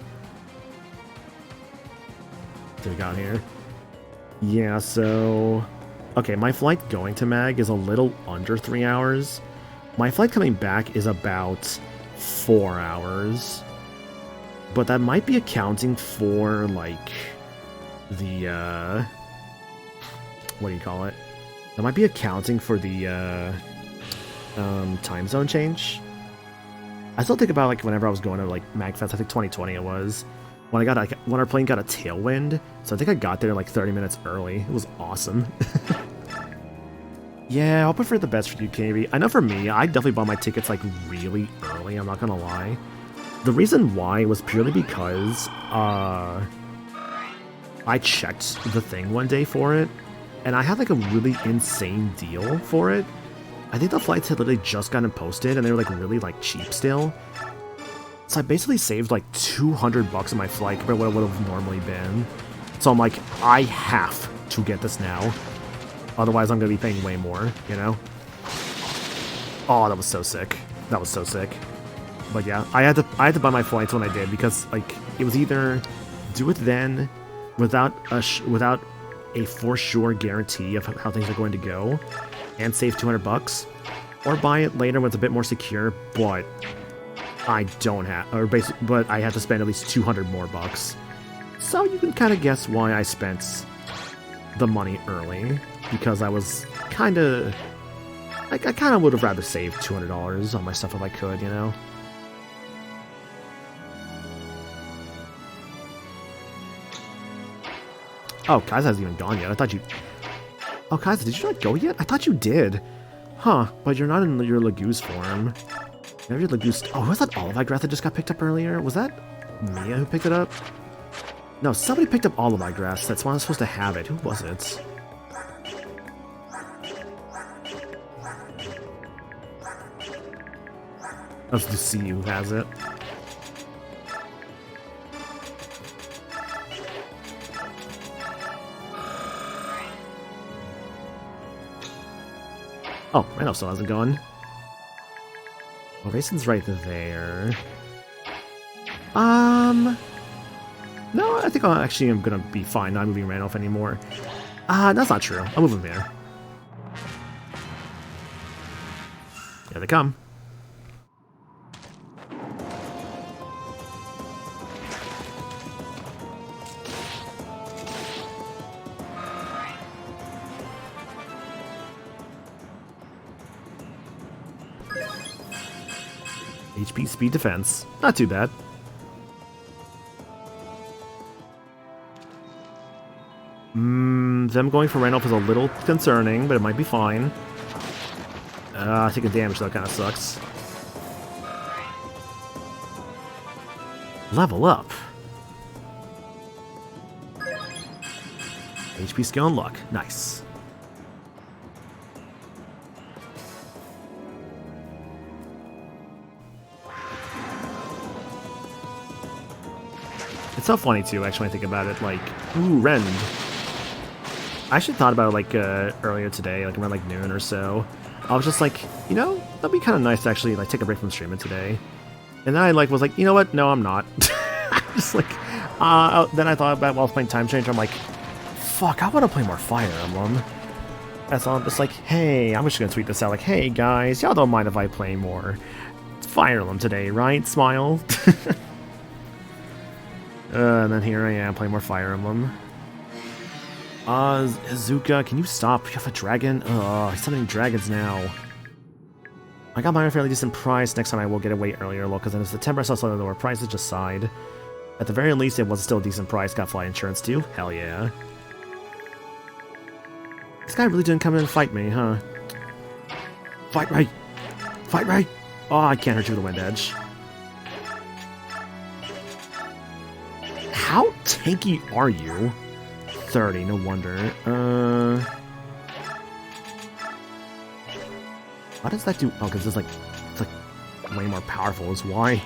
What we got here? Yeah, so... Okay, my flight going to Mag is a little under 3 hours. My flight coming back is about 4 hours. But that might be accounting for, like, the, what do you call it? That might be accounting for the, time zone change. I still think about like whenever I was going to like MagFest, I think 2020 it was, when when our plane got a tailwind. So I think I got there like 30 minutes early. It was awesome. Yeah, I'll prefer the best for you, KB. I know for me, I definitely bought my tickets like really early, I'm not gonna lie. The reason why was purely because I checked the thing one day for it, and I had like a really insane deal for it. I think the flights had literally just gotten posted, and they were like really like cheap still. So I basically saved like 200 bucks on my flight compared to what it would have normally been. So I'm like, I have to get this now. Otherwise, I'm going to be paying way more, you know? Oh, that was so sick. That was so sick. But yeah, I had to buy my flights when I did because, like, it was either do it then without a for sure guarantee of how things are going to go and save 200 bucks, or buy it later when it's a bit more secure, but I don't have, or basically, but I had to spend at least 200 more bucks. So you can kind of guess why I spent the money early. Because I was kind of... I kind of would have rather saved $200 on my stuff if I could, you know? Oh, Kaiser hasn't even gone yet. I thought you... Oh, Kaiser, did you not go yet? I thought you did. Huh, but you're not in your Lagoose form. Maybe your Lagoose... Oh, who was that Olive that just got picked up earlier? Was that Mia who picked it up? No, somebody picked up Olive Grass. That's why I was supposed to have it. Who was it? Let's just see who has it. Oh, Rhino still hasn't gone. Well, Rayson's right there. No, I think I'm gonna be fine not moving Randolph anymore. That's not true. I'll move him there. Here they come. HP speed defense. Not too bad. Them going for Randolph is a little concerning, but it might be fine. Taking damage though kind of sucks. Level up. HP skill and luck. Nice. It's so funny too, actually, when I think about it. Like, ooh, Rend. I actually thought about it like earlier today, like around like noon or so. I was just like, you know, that'd be kind of nice to actually like take a break from streaming today. And then I like was like, you know what? No, I'm not. Just like, then I thought about while I was playing Time Change. I'm like, fuck, I want to play more Fire Emblem. That's all. I'm just like, hey, I'm just gonna tweet this out. Like, hey guys, y'all don't mind if I play more Fire Emblem today, right? Smile. And then here I am playing more Fire Emblem. Izuka, can you stop? You have a dragon? Ugh, he's summoning dragons now. I got mine at a fairly decent price. Next time I will get it way earlier, because in September I saw some lower prices just sighed. At the very least, it was still a decent price. Got flight insurance too. Hell yeah. This guy really didn't come in and fight me, huh? Fight right! Fight right! Oh, I can't hurt you with a wind edge. How tanky are you? 30, no wonder. What does that do? Oh, because it's like way more powerful is why.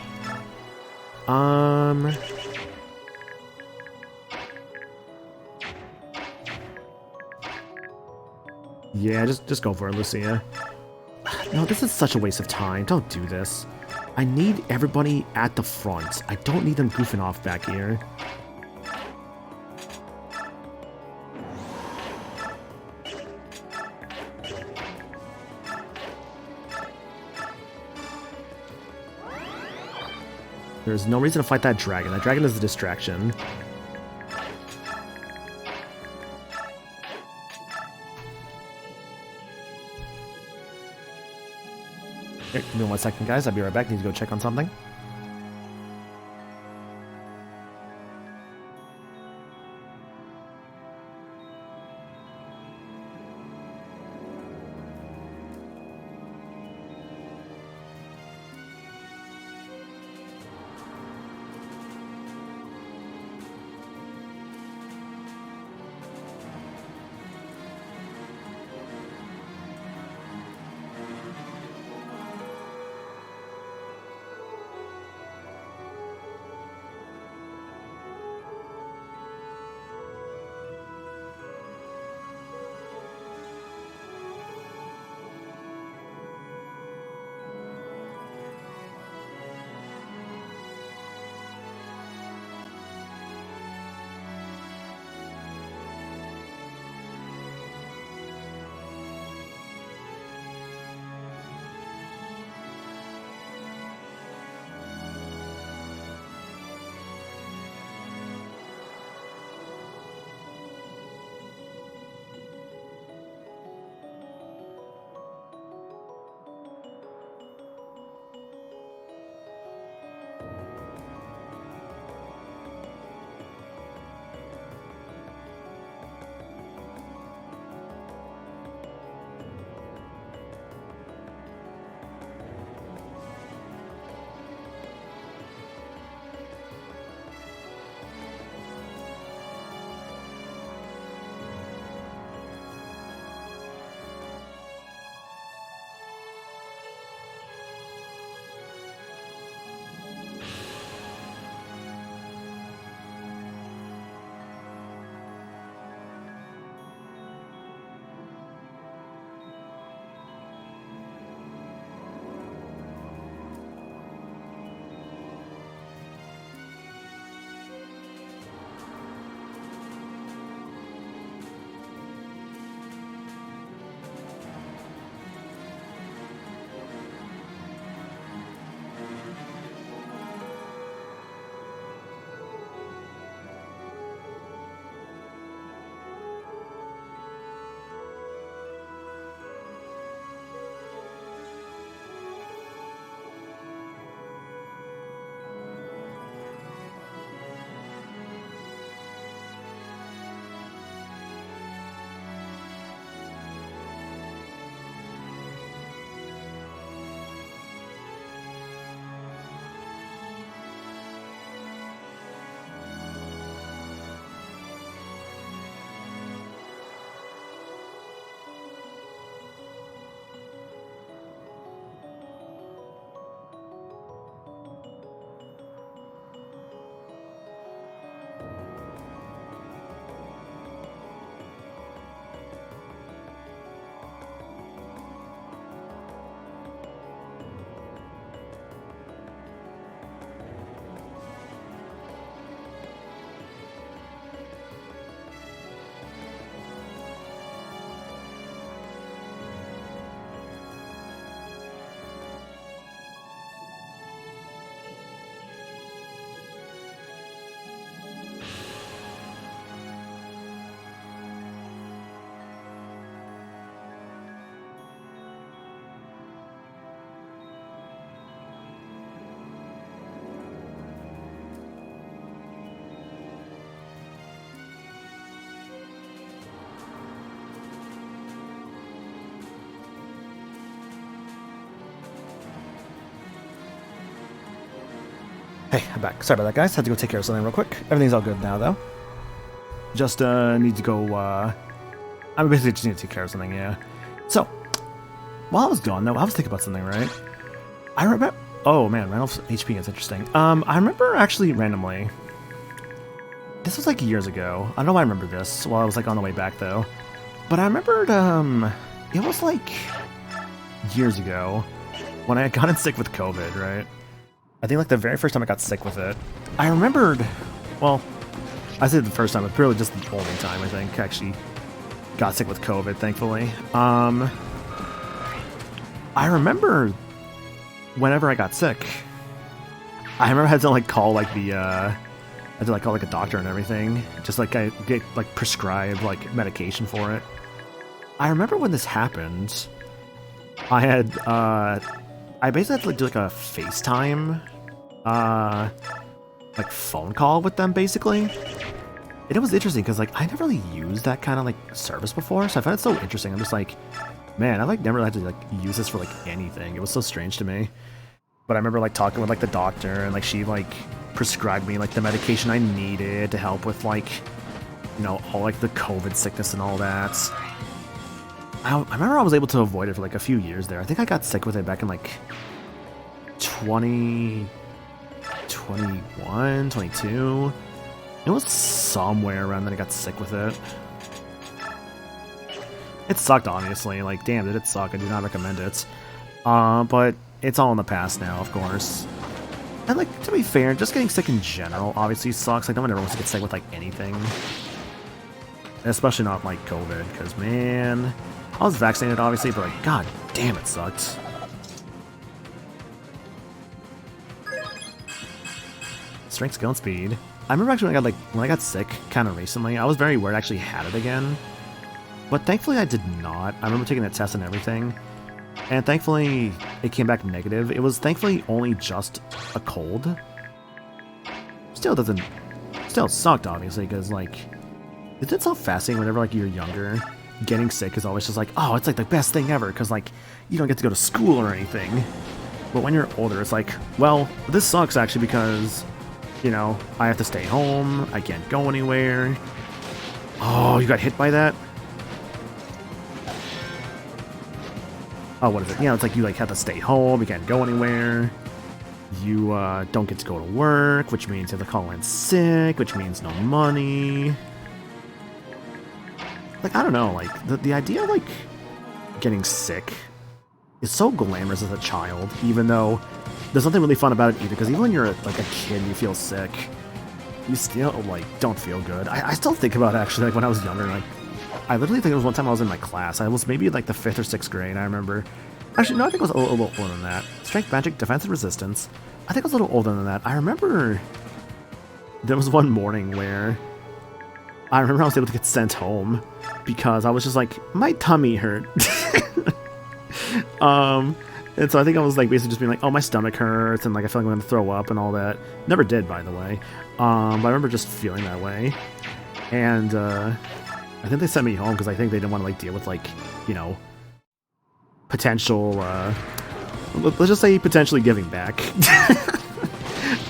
Yeah, just go for it, Lucia. No, this is such a waste of time. Don't do this. I need everybody at the front. I don't need them goofing off back here. There's no reason to fight that dragon. That dragon is a distraction. Here, give me 1 second, guys. I'll be right back. Need to go check on something. Hey, I'm back. Sorry about that, guys. Had to go take care of something real quick. Everything's all good now, though. Just need to go. I basically just need to take care of something. Yeah. So, while I was gone, though, I was thinking about something. Right. I remember. Oh man, Randall's HP is interesting. I remember actually randomly. This was like years ago. I don't know why I remember this while I was like on the way back though. But I remembered. It was like years ago when I had gotten sick with COVID. Right. I think like the very first time I got sick with it, I remembered, well, I said the first time, but purely just the only time I think I actually got sick with COVID, thankfully. I remember whenever I got sick, I remember I had to like call like the, I had to like call like a doctor and everything, just like I get like prescribed like medication for it. I remember when this happened, I had, I basically had to like, do like a FaceTime, like phone call with them basically. And it was interesting because like I never really used that kind of like service before, so I found it so interesting. I'm just like, man, I like never had to like use this for like anything. It was so strange to me. But I remember like talking with like the doctor, and like she like prescribed me like the medication I needed to help with like, you know, all like the COVID sickness and all that. I remember I was able to avoid it for like a few years there. I think I got sick with it back in like 2021, 22. It was somewhere around then I got sick with it. It sucked, obviously. Like, damn, did it suck? I do not recommend it. But it's all in the past now, of course. And, like, to be fair, just getting sick in general obviously sucks. Like, no one ever wants to get sick with, like, anything. Especially not, like, COVID. Because, man, I was vaccinated, obviously, but, like, god damn, it sucked. Strength, skill, and speed. I remember actually when I got sick kind of recently, I was very worried I actually had it again. But thankfully I did not. I remember taking that test and everything. And thankfully it came back negative. It was thankfully only just a cold. Still sucked obviously, because like, isn't it so fascinating whenever like you're younger? Getting sick is always just like, oh, it's like the best thing ever, because like, you don't get to go to school or anything. But when you're older, it's like, well, this sucks actually because, you know, I have to stay home, I can't go anywhere. Oh, you got hit by that? Oh, what is it? Yeah, it's like you like have to stay home, you can't go anywhere. You don't get to go to work, which means you have to call in sick, which means no money. Like, I don't know, like, the idea of, like, getting sick is so glamorous as a child, even though there's nothing really fun about it either, because even when you're, like, a kid, you feel sick, you still, like, don't feel good. I still think about it, actually, like, when I was younger, like, I literally think it was one time I was in my class. I was maybe, like, the 5th or 6th grade, I remember. Actually, no, I think it was a little older than that. Strength, magic, defense, and resistance. I think it was a little older than that. I remember there was one morning where I was able to get sent home because I was just like, my tummy hurt. And so I think I was like basically just being like, oh, my stomach hurts, and like I feel like I'm gonna throw up and all that. Never did, by the way. But I remember just feeling that way. And I think they sent me home because I think they didn't want to like deal with like, you know, potential let's just say potentially giving back.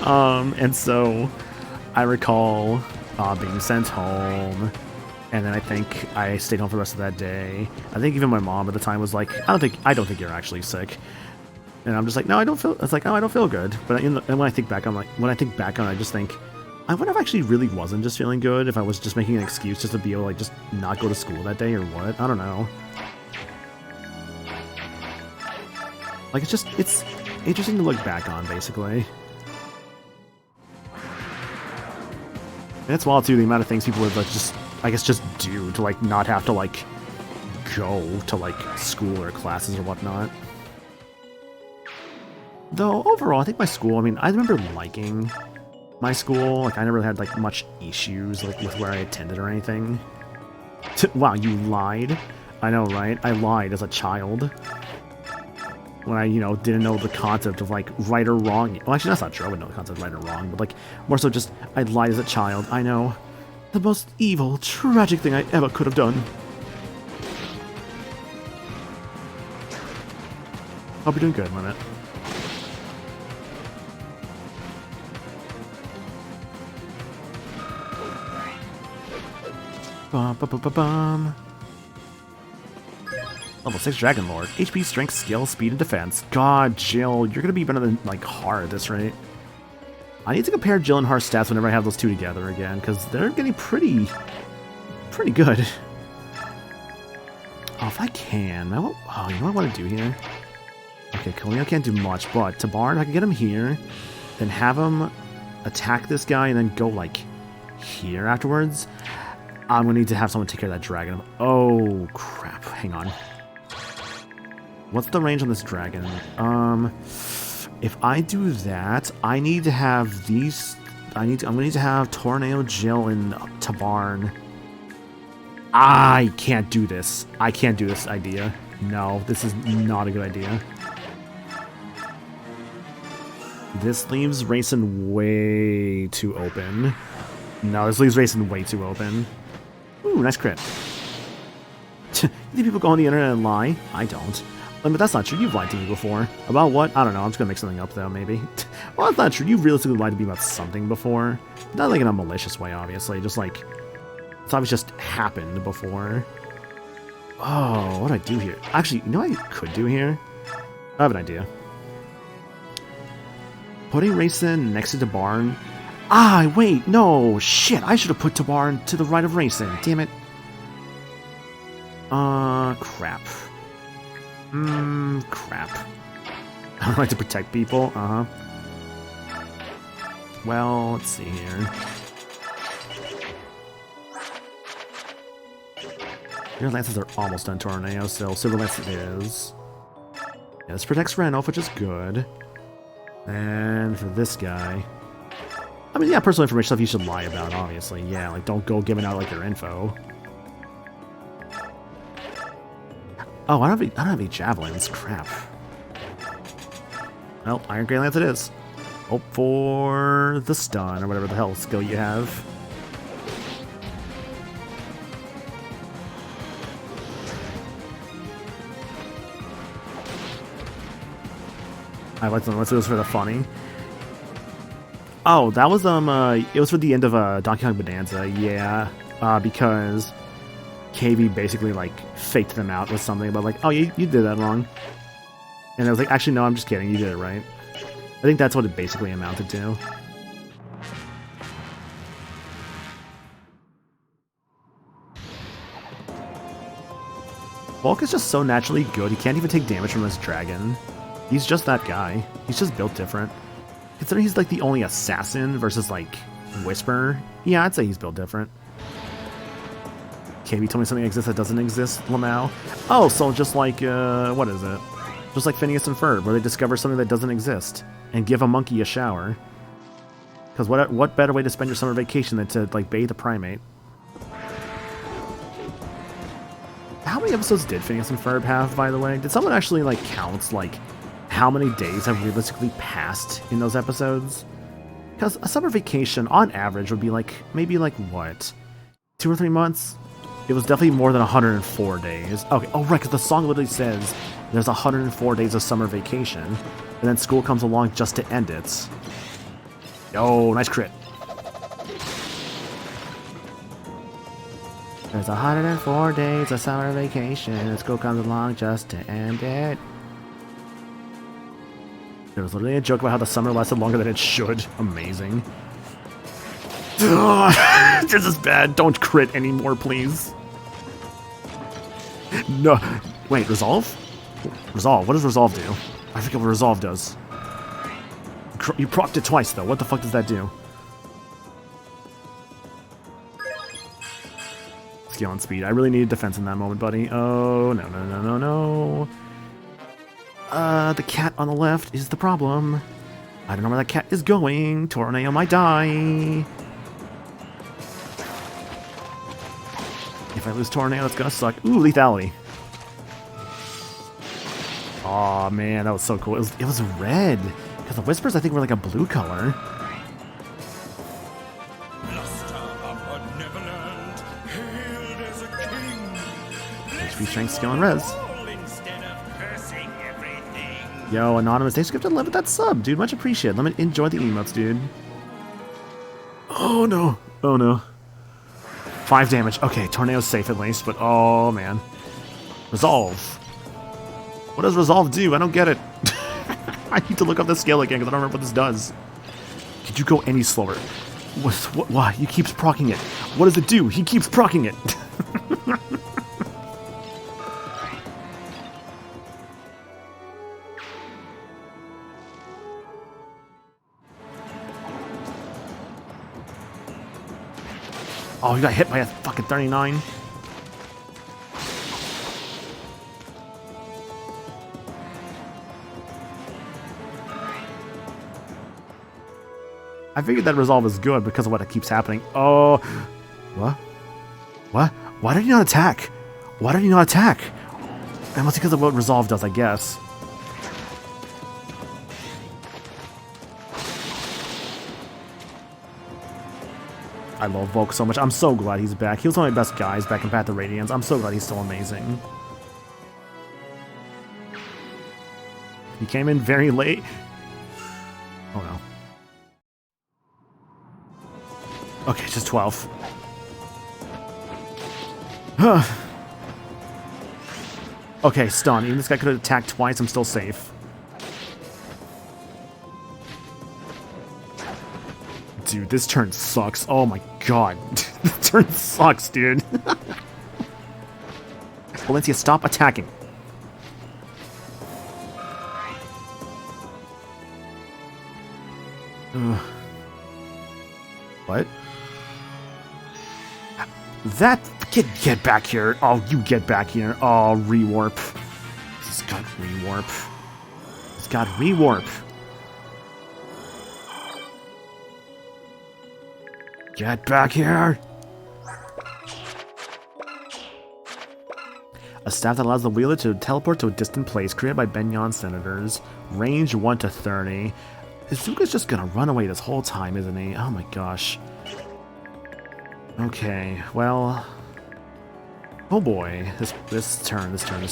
And so I recall being sent home, and then I think I stayed home for the rest of that day. I think even my mom at the time was like, I don't think you're actually sick. And I'm just like, no, I don't feel. It's like, oh, I don't feel good. But and when I think back, I'm like, when I think back on it, I just think, I wonder if I actually really wasn't just feeling good. If I was just making an excuse just to be able to like just not go to school that day or what? I don't know. Like it's interesting to look back on, basically. And it's wild too, the amount of things people would like just, I guess, just do to like not have to like go to like school or classes or whatnot. Though overall, I think my school, I mean, I remember liking my school. Like I never had like much issues like with where I attended or anything. Wow, you lied? I know, right? I lied as a child. When I, you know, didn't know the concept of, like, right or wrong. Well, actually, that's not true. I wouldn't know the concept of right or wrong. But, like, more so just, I lied as a child. I know. The most evil, tragic thing I ever could have done. I'll be doing good in a minute. Bum, bum, bum, bum, bum. Level 6 Dragon Lord. HP, Strength, Skill, Speed, and Defense. God, Jill, you're gonna be better than, like, Har at this rate. I need to compare Jill and Har's stats whenever I have those two together again, because they're getting pretty good. Oh, if I can. You know what I want to do here? Okay, Kaleo can't do much, but Tabarn, I can get him here, then have him attack this guy, and then go, like, here afterwards. I'm gonna need to have someone take care of that dragon. Oh, crap. Hang on. What's the range on this dragon? If I do that, I need to have these. I'm gonna need to have Tornado, Jill, and Tabarn. I can't do this. I can't do this idea. No, this is not a good idea. This leaves racing way too open. No, this leaves racing way too open. Ooh, nice crit. You think people go on the internet and lie? I don't. But that's not true. You've lied to me before. About what? I don't know. I'm just gonna make something up, though, maybe. Well, that's not true. You've realistically lied to me about something before. Not like in a malicious way, obviously. Just like... It's obviously just happened before. Oh, what do I do here? Actually, you know what I could do here? I have an idea. Putting Racing next to the barn. Ah, wait, no, shit. I should have put Tabarn to the right of Racing. Damn it. Crap. Crap. I don't like to protect people. Well, let's see here. Your lances are almost done, Tornado, so Silver Lance it is. Yeah, this protects Randolph, which is good. And for this guy... I mean, yeah, personal information stuff you should lie about, obviously. Yeah, like, don't go giving out, like, your info. Oh, I don't have any javelins. Crap. Well, Iron Grey Lance it is. Hope for the stun, or whatever the hell skill you have. Let's do this for the funny. Oh, that was, it was for the end of, Donkey Kong Bonanza, yeah. Because KV basically, like, faked them out with something about, like, oh, you did that wrong. And I was like, actually, no, I'm just kidding, you did it right. I think that's what it basically amounted to. Bulk is just so naturally good, he can't even take damage from this dragon. He's just that guy. He's just built different. Considering he's like the only assassin versus like Whisper, yeah, I'd say he's built different. KB told me something exists that doesn't exist, Lamau. Oh, so just like, what is it? Just like Phineas and Ferb, where they discover something that doesn't exist and give a monkey a shower. Because what better way to spend your summer vacation than to like bathe a primate? How many episodes did Phineas and Ferb have, by the way? Did someone actually like count like how many days have realistically passed in those episodes? Because a summer vacation, on average, would be like, maybe like, what? 2 or 3 months? It was definitely more than 104 days. Okay, oh right, because the song literally says there's 104 days of summer vacation, and then school comes along just to end it. Yo, nice crit. There's 104 days of summer vacation, and school comes along just to end it. There was literally a joke about how the summer lasted longer than it should. Amazing. Ugh, this is bad. Don't crit anymore, please. No. Wait, Resolve? Resolve. What does Resolve do? I forget what Resolve does. You procced it twice, though. What the fuck does that do? Skill and speed. I really needed defense in that moment, buddy. Oh, no, no, no, no, no. The cat on the left is the problem. I don't know where that cat is going. Tornado might die. If I lose Tornado, it's gonna suck. Ooh, lethality. Aw, man, that was so cool. It was red. Because the Whispers, I think, were like a blue color. HP, strength, skill, and res. Yo, Anonymous, thanks for gifting Limit that sub, dude. Much appreciated. Limit, enjoy the emotes, dude. Oh, no. Oh, no. 5 damage. Okay, Tornado's safe at least, but oh, man. Resolve. What does Resolve do? I don't get it. I need to look up the skill again, because I don't remember what this does. Could you go any slower? Why? He keeps proccing it. What does it do? He keeps proccing it. Oh, you got hit by a fucking 39. I figured that Resolve is good because of what keeps happening. Oh. What? What? Why did he not attack? Why did he not attack? That must be because of what Resolve does, I guess. I love Volk so much. I'm so glad he's back. He was one of my best guys back in Path of Radiance. I'm so glad he's still amazing. He came in very late. Oh no. Okay, just 12. Okay, stun. Even this guy could have attacked twice, I'm still safe. Dude, this turn sucks. Oh my god. This turn sucks, dude. Valencia, stop attacking. What? That... Get back here. Oh, you get back here. Oh, rewarp. He's got rewarp. He's got rewarp. Get back here. A staff that allows the wielder to teleport to a distant place, created by Benyon senators. Range 1 to 30. Izuka's just gonna run away this whole time, isn't he? Oh my gosh. Okay, well... Oh boy, this turn. Izuka's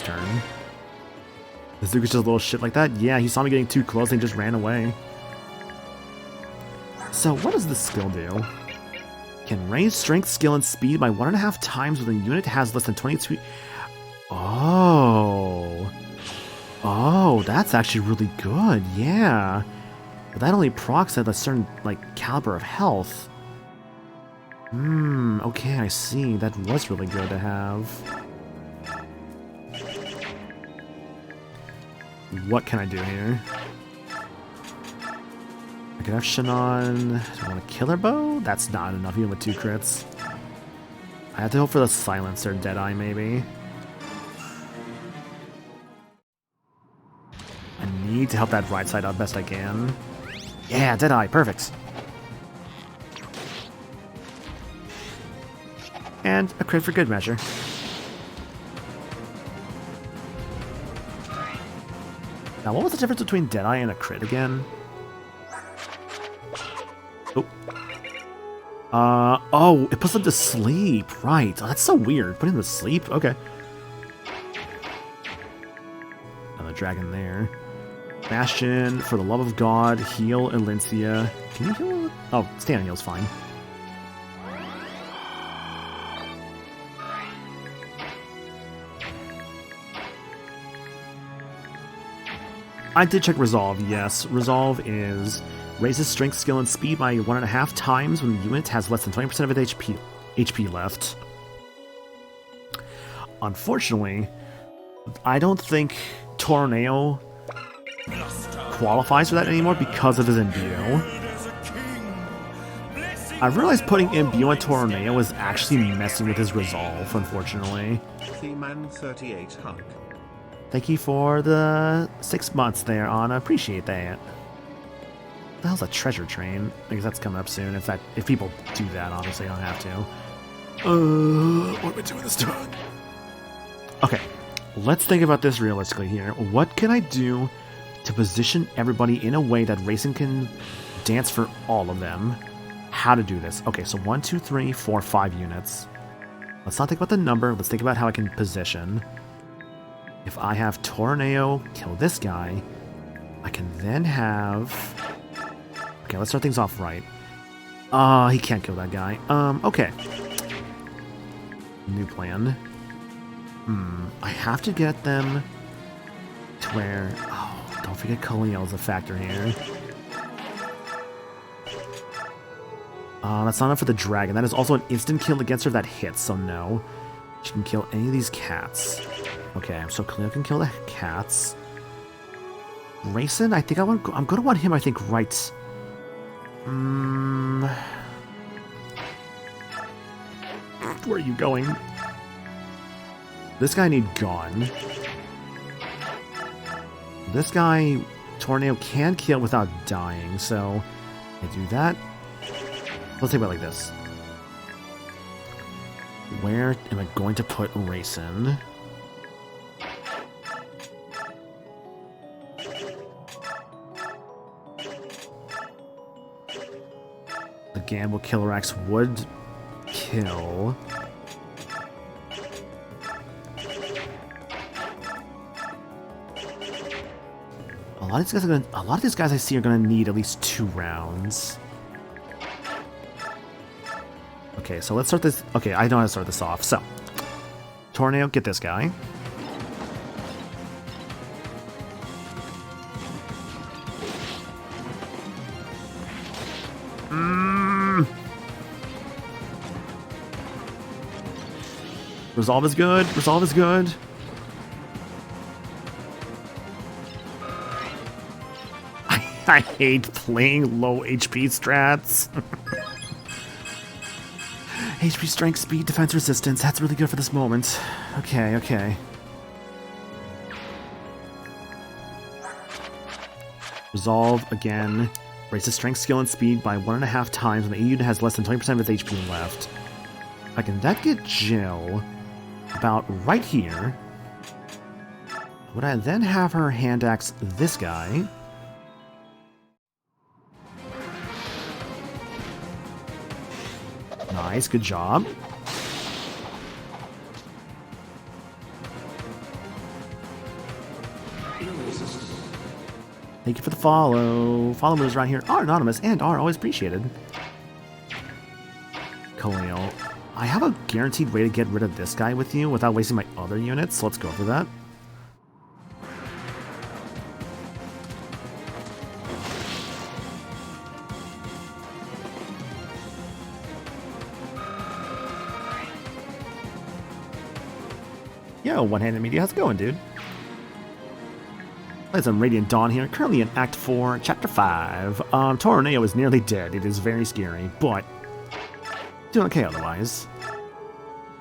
just a little shit like that? Yeah, he saw me getting too close and he just ran away. So what does this skill do? Can raise strength, skill, and speed by 1.5 times when the unit has less than 22... Oh, that's actually really good, yeah. But that only procs at a certain, like, caliber of health. Okay, I see. That was really good to have. What can I do here? I could have Shannon. Do I want a killer bow? That's not enough, even with 2 crits. I have to hope for the silencer Deadeye, maybe. I need to help that right side out best I can. Yeah, Deadeye, perfect. And a crit for good measure. Now, what was the difference between Deadeye and a crit again? Oh, it puts them to sleep, right. Oh, that's so weird. Putting them to sleep? Okay. Another dragon there. Bastion, for the love of God, heal Elincia. Can you heal? Oh, standing heal's fine. I did check Resolve, yes. Resolve is raises strength, skill, and speed by 1.5 times when the unit has less than 20% of its HP left. Unfortunately, I don't think Torneo qualifies for that anymore because of his Imbue. I realized putting Imbue on Torneo is actually messing with his Resolve, unfortunately. He-Man38 hug. Thank you for the 6 months there, Anna. Appreciate that. What the hell's a treasure train? Because that's coming up soon. If people do that, obviously I don't have to. What am I doing this turn? Okay, let's think about this realistically here. What can I do to position everybody in a way that racing can dance for all of them? How to do this? Okay, so 1, 2, 3, 4, 5 units. Let's not think about the number. Let's think about how I can position. If I have Torneo kill this guy, I can then have... Okay, let's start things off right. He can't kill that guy. Okay. New plan. I have to get them to where... Oh, don't forget Khalil's a factor here. That's not enough for the dragon. That is also an instant kill against her that hits, so no. She can kill any of these cats. Okay, so Khalil can kill the cats. Rayson, I think I'm gonna want him, I think, right. Where are you going? This guy I need gone. This guy, Tornado can kill without dying, so I do that. Let's think about it like this. Where am I going to put Rayson? The Gamble Killer Axe would kill. A lot of these guys I see are gonna need at least 2 rounds. Okay, so let's start this. Okay, I know how to start this off. So, Tornado, get this guy. Resolve is good. Resolve is good. I hate playing low HP strats. HP, strength, speed, defense, resistance. That's really good for this moment. Okay, okay. Resolve again. Raises strength, skill, and speed by 1.5 times when the unit has less than 20% of its HP left. I can that get Jill about right here. Would I then have her hand axe this guy? Nice, good job. Thank you for the follow. Followers around here are anonymous and are always appreciated. Khalil, I have a guaranteed way to get rid of this guy with you without wasting my other units, so let's go for that. Yo, One-Handed Media, how's it going, dude? Playing some Radiant Dawn here, currently in Act 4, Chapter 5. Tornado is nearly dead. It is very scary, but doing okay otherwise.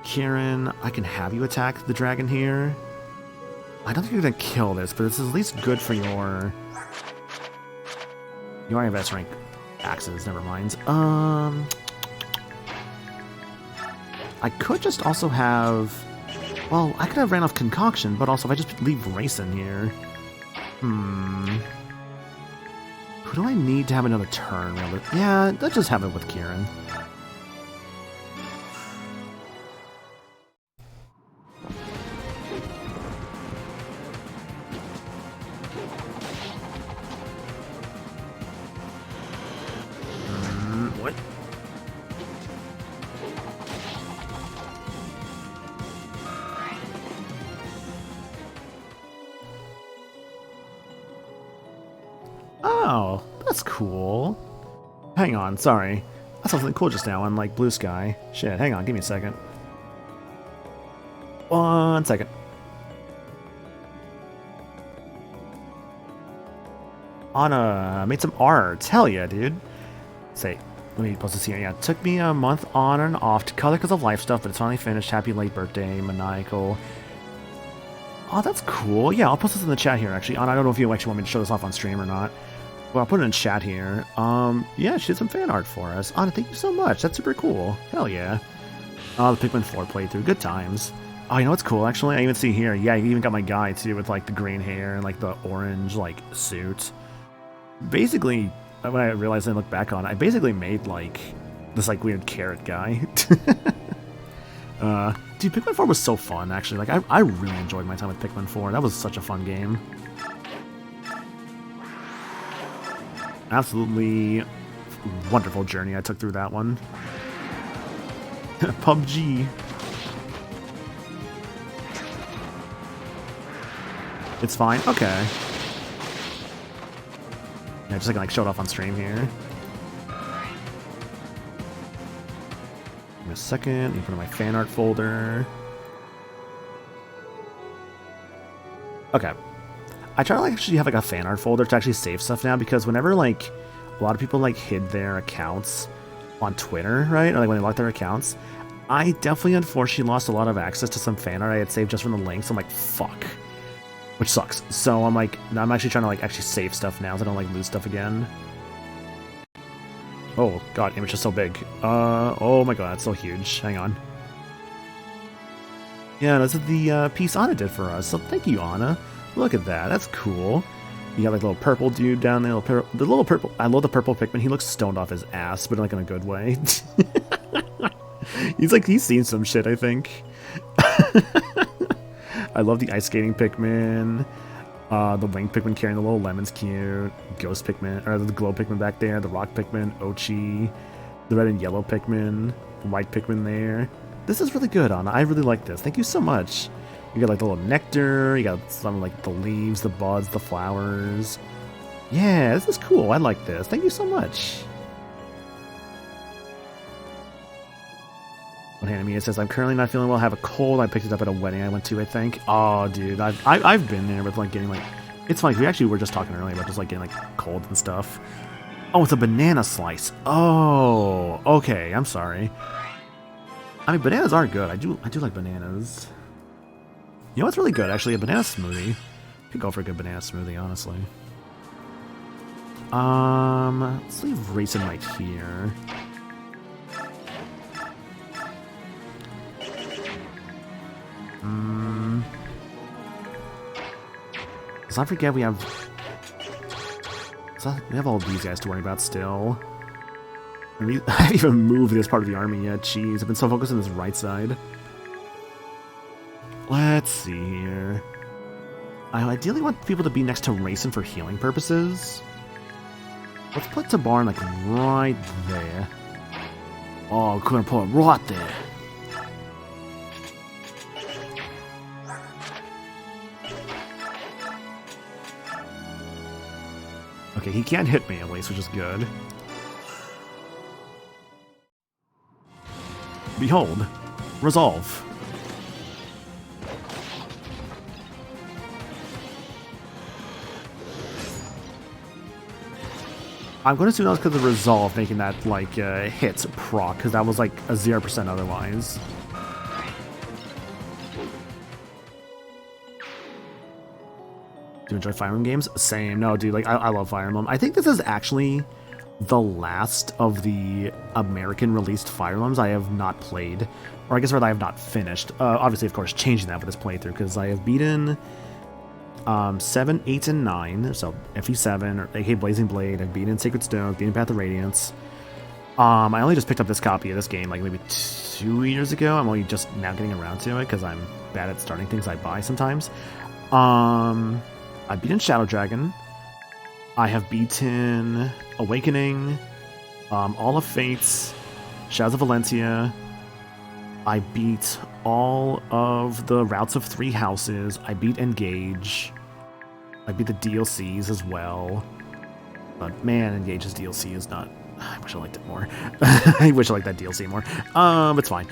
Kieran, I can have you attack the dragon here. I don't think you're gonna kill this, but this is at least good for your IFS rank axes, never mind. I could just also have... Well, I could have ran off Concoction, but also if I just leave Racing here... Who do I need to have another turn? Really? Yeah, let's just have it with Kieran. What? Oh, that's cool. Hang on, sorry. I saw something cool just now on, like, Blue Sky. Shit, hang on, give me a second. 1 second. Anna made some art. Hell yeah, dude. Say, let me post this here. Yeah, it took me a month on and off to color because of life stuff, but it's finally finished. Happy late birthday, Maniacal. Oh, that's cool. Yeah, I'll post this in the chat here, actually. Anna, I don't know if you actually want me to show this off on stream or not. Well, I'll put it in chat here. Yeah, she did some fan art for us. Anna, thank you so much. That's super cool. Hell yeah. Oh, the Pikmin 4 playthrough. Good times. Oh, you know what's cool, actually? I even see here. Yeah, you even got my guy, too, with, like, the green hair and, like, the orange, like, suit. Basically, when I realized and looked back on it, I basically made, like, this, like, weird carrot guy. Dude, Pikmin 4 was so fun, actually. Like, I really enjoyed my time with Pikmin 4. That was such a fun game. Absolutely wonderful journey I took through that one. PUBG. It's fine. Okay. Yeah, just like show it off on stream here. Give me a second. Let me put in my fan art folder. Okay. I try to like actually have like a fan art folder to actually save stuff now, because whenever like a lot of people like hid their accounts on Twitter, right? Or like when they locked their accounts, I definitely unfortunately lost a lot of access to some fan art I had saved just from the links. I'm like, fuck. Which sucks. So I'm like, I'm actually trying to like actually save stuff now so I don't like lose stuff again. Oh god, image is so big. Oh my god, it's so huge. Hang on. Yeah, this is the piece Anna did for us. So thank you, Anna. Look at that. That's cool. You got like a little purple dude down there. The little purple. I love the purple Pikmin. He looks stoned off his ass, but like in a good way. He's seen some shit, I think. I love the ice skating Pikmin. The winged Pikmin carrying the little lemon's cute. Ghost Pikmin, or the glow Pikmin back there. The rock Pikmin, Ochi. The red and yellow Pikmin. White Pikmin there. This is really good, Anna. I really like this. Thank you so much. You got like the little nectar. You got some like the leaves, the buds, the flowers. Yeah, this is cool. I like this. Thank you so much. Hanamia says, I'm currently not feeling well. I have a cold. I picked it up at a wedding I went to, I think. Oh, dude. I've been there with, like, getting, like... It's funny. We actually were just talking earlier about just, like, getting, like, colds and stuff. Oh, it's a banana slice. Oh, okay. I'm sorry. I mean, bananas are good. I do like bananas. You know what's really good, actually? A banana smoothie. Could go for a good banana smoothie, honestly. Let's leave racing right here. Let's not forget we have all these guys to worry about still. I haven't even moved this part of the army yet. Jeez, I've been so focused on this right side. Let's see here. I ideally want people to be next to Racing for healing purposes. Let's put Tabarn like right there. Oh, couldn't put it right there. Okay, he can't hit me at least, which is good. Behold, resolve. I'm going to assume that was because of resolve making that like hit proc, because that was like a 0% otherwise. Do you enjoy Fire Emblem games? Same. No, dude, like, I love Fire Emblem. I think this is actually the last of the American-released Fire Emblems I have not played. Or I guess rather I have not finished. Obviously, of course, changing that with this playthrough, because I have beaten 7, 8, and 9. So, FE7, or AK Blazing Blade. I've beaten Sacred Stone, beaten Path of Radiance. I only just picked up this copy of this game, like, maybe 2 years ago. I'm only just now getting around to it, because I'm bad at starting things I buy sometimes. I've beaten Shadow Dragon. I have beaten Awakening, all of Fates, Shadows of Valencia. I beat all of the Routes of Three Houses. I beat Engage. I beat the DLCs as well. But man, Engage's DLC is not... I wish I liked it more. I wish I liked that DLC more. It's fine.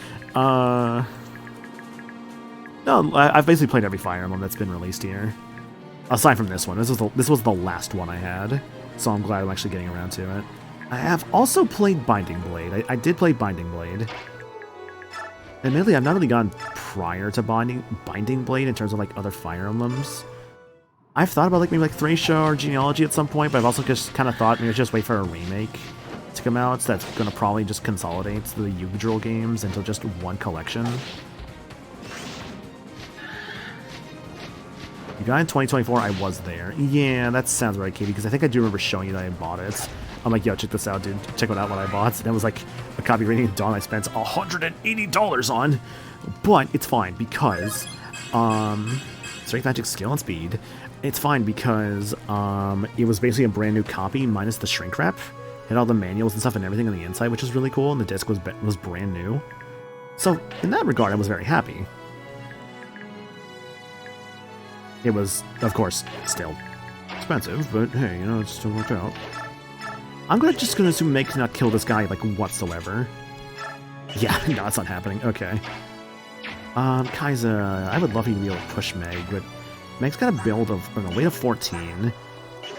No, I've basically played every Fire Emblem that's been released here. Aside from this one. This was the last one I had. So I'm glad I'm actually getting around to it. I have also played Binding Blade. I did play Binding Blade. Admittedly, I've not really gone prior to Binding Blade in terms of like other Fire Emblems. I've thought about like maybe like Thracia or Genealogy at some point, but I've also just kind of thought maybe just wait for a remake to come out. So that's going to probably just consolidate the Yggdrasil games into just one collection. You got in 2024, I was there. Yeah, that sounds right, Katie, because I think I do remember showing you that I bought it. I'm like, yo, check this out, dude. Check out what I bought. And it was like a copy Radiant Dawn I spent $180 on. But it's fine because Strength, Magic, Skill, and Speed. It's fine because it was basically a brand new copy minus the shrink wrap. Had all the manuals and stuff and everything on the inside, which was really cool, and the disc was brand new. So in that regard, I was very happy. It was, of course, still expensive, but hey, you know, it still worked out. I'm just gonna assume Meg cannot kill this guy, like, whatsoever. Yeah, no, that's not happening. Okay. Kaiser, I would love you to be able to push Meg, but Meg's got a build of, I don't know, weight of 14.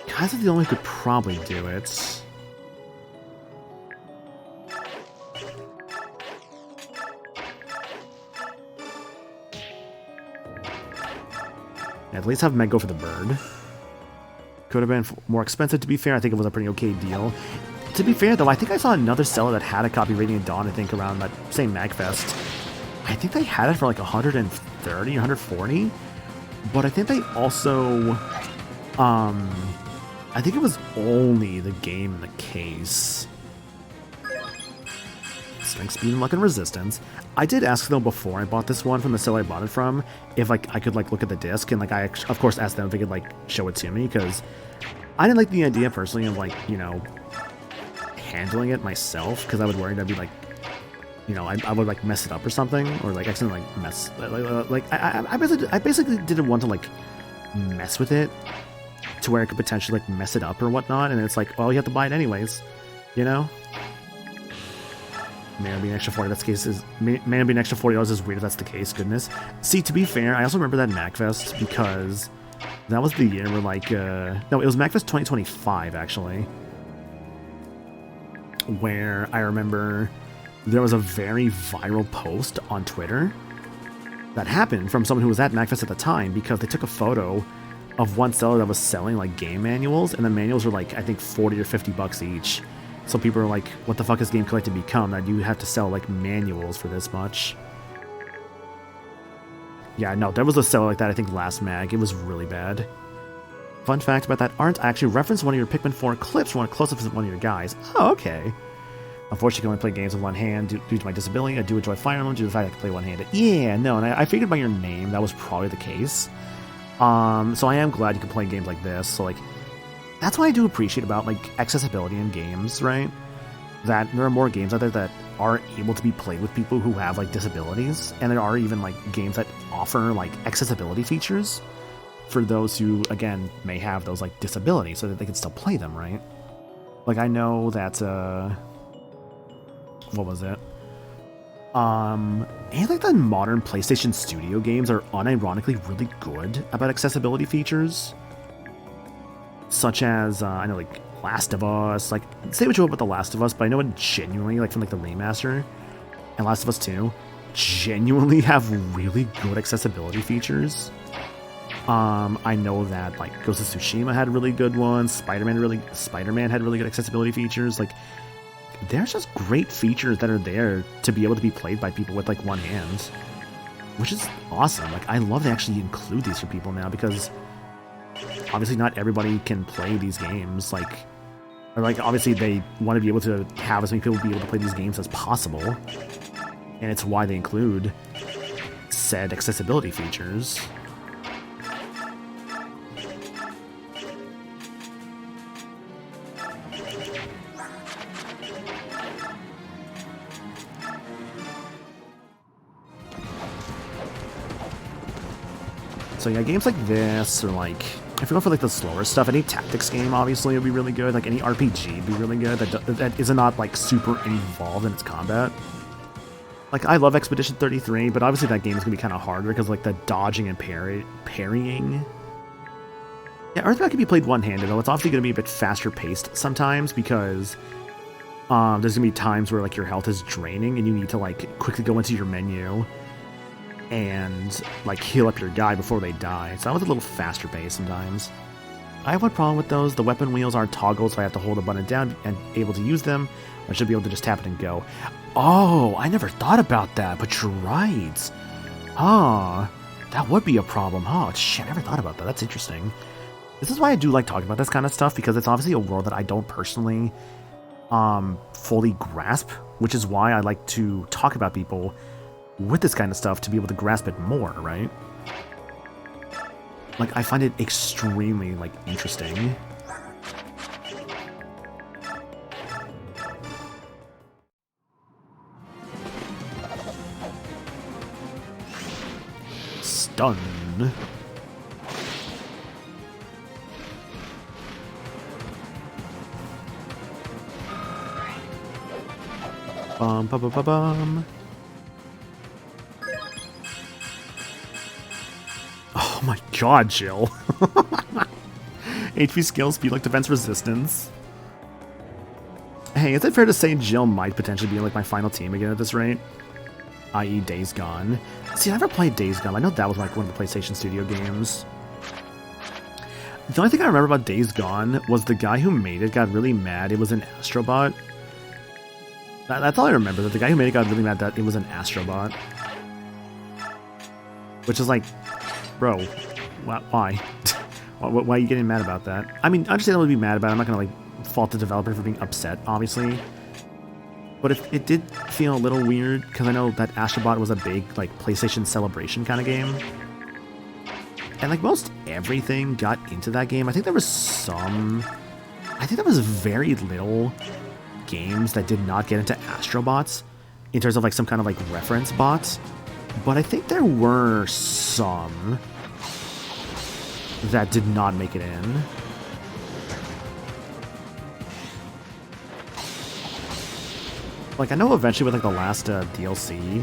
Kaiser's the only one who could probably do it. At least have Meg go for the bird. Could have been more expensive, to be fair. I think it was a pretty okay deal. To be fair, though, I think I saw another seller that had a copy Radiant Dawn, I think, around that same MagFest. I think they had it for like 130, 140. But I think they also I think it was only the game in the case. Strength, speed, and luck, and resistance. I did ask though before I bought this one from the seller I bought it from if like I could like look at the disc, and like I of course asked them if they could like show it to me, because I didn't like the idea personally of like, you know, handling it myself, because I would worry that'd be like, you know, I would like mess it up or something, or like accidentally like mess I basically didn't want to like mess with it to where it could potentially like mess it up or whatnot, and it's like, well, you have to buy it anyways, you know. May it be an extra $40. That's the case is may it be an extra $40 is weird if that's the case. Goodness. See, to be fair, I also remember that MacFest because that was the year where like no, it was MacFest 2025 actually, where I remember there was a very viral post on Twitter that happened from someone who was at MacFest at the time, because they took a photo of one seller that was selling like game manuals, and the manuals were like I think $40 or $50 each. So people are like, what the fuck has Game Collected become that you have to sell like manuals for this much? Yeah, no, there was a seller like that I think last mag. It was really bad. Fun fact about that art, I actually referenced one of your Pikmin 4 clips from one close-ups of one of your guys. Oh, okay. Unfortunately, I can only play games with one hand due to my disability. I do enjoy Fire Emblem due to the fact I can play one-handed. Yeah, no, and I figured by your name that was probably the case. So I am glad you can play games like this. So like, that's what I do appreciate about like accessibility in games, right? That there are more games out there that are able to be played with people who have like disabilities, and there are even like games that offer like accessibility features for those who, again, may have those like disabilities, so that they can still play them, right? Like I know that what was it? And like the modern PlayStation Studio games are unironically really good about accessibility features. Such as, I know, like, Last of Us, like, say what you want about The Last of Us, but I know it genuinely, like, from, like, the remaster, and Last of Us 2, genuinely have really good accessibility features. I know that, like, Ghost of Tsushima had really good ones, Spider-Man had really good accessibility features, like, there's just great features that are there to be able to be played by people with, like, one hand, which is awesome. Like, I love they actually include these for people now, because obviously not everybody can play these games, like, or like obviously they want to be able to have as many people be able to play these games as possible, and it's why they include said accessibility features. So yeah, games like this, or like, if you're going for like the slower stuff, any tactics game obviously would be really good. Like any RPG would be really good that is not like super involved in its combat. Like I love Expedition 33, but obviously that game is gonna be kind of harder because like the dodging and parrying. Yeah, Earthbound can be played one-handed though. It's obviously gonna be a bit faster paced sometimes because there's gonna be times where like your health is draining and you need to like quickly go into your menu and like heal up your guy before they die. So that was a little faster paced sometimes. I have one problem with those. The weapon wheels aren't toggled, so I have to hold a button down and able to use them. I should be able to just tap it and go. Oh, I never thought about that, but you're right. Ah, that would be a problem. Oh, shit, I never thought about that. That's interesting. This is why I do like talking about this kind of stuff, because it's obviously a world that I don't personally fully grasp, which is why I like to talk about people with this kind of stuff to be able to grasp it more, right? Like, I find it extremely, like, interesting. Stun. Bum, bum, bum, bum, bum. Oh my god, Jill. HP skill, speed, like defense, resistance. Hey, is it fair to say Jill might potentially be like my final team again at this rate? I.e. Days Gone. See, I never played Days Gone. I know that was like one of the PlayStation Studio games. The only thing I remember about Days Gone was the guy who made it got really mad it was an Astrobot. That's all I remember, that the guy who made it got really mad that it was an Astrobot. Which is like, bro, why? Why Why are you getting mad about that? I mean, understandably be mad about it. I'm not gonna like fault the developer for being upset, obviously. But it did feel a little weird because I know that Astrobot was a big like PlayStation Celebration kind of game, and like most everything got into that game. I think there was very little games that did not get into Astrobots in terms of like some kind of like reference bots, but I think there were some that did not make it in. Like, I know eventually with, like, the last DLC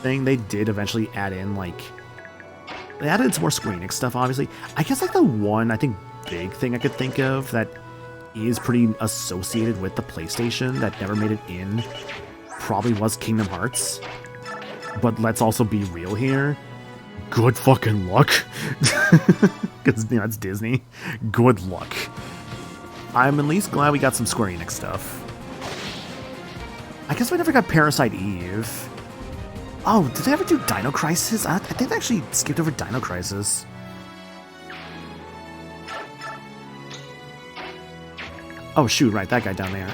thing, they did eventually add in, like... They added some more Square Enix stuff, obviously. I guess, like, the one, I think, big thing I could think of that is pretty associated with the PlayStation that never made it in probably was Kingdom Hearts. But let's also be real here. Good fucking luck. Because, you know, it's Disney. Good luck. I'm at least glad we got some Square Enix stuff. I guess we never got Parasite Eve. Oh, did they ever do Dino Crisis? I think they actually skipped over Dino Crisis. Oh, shoot, right, that guy down there.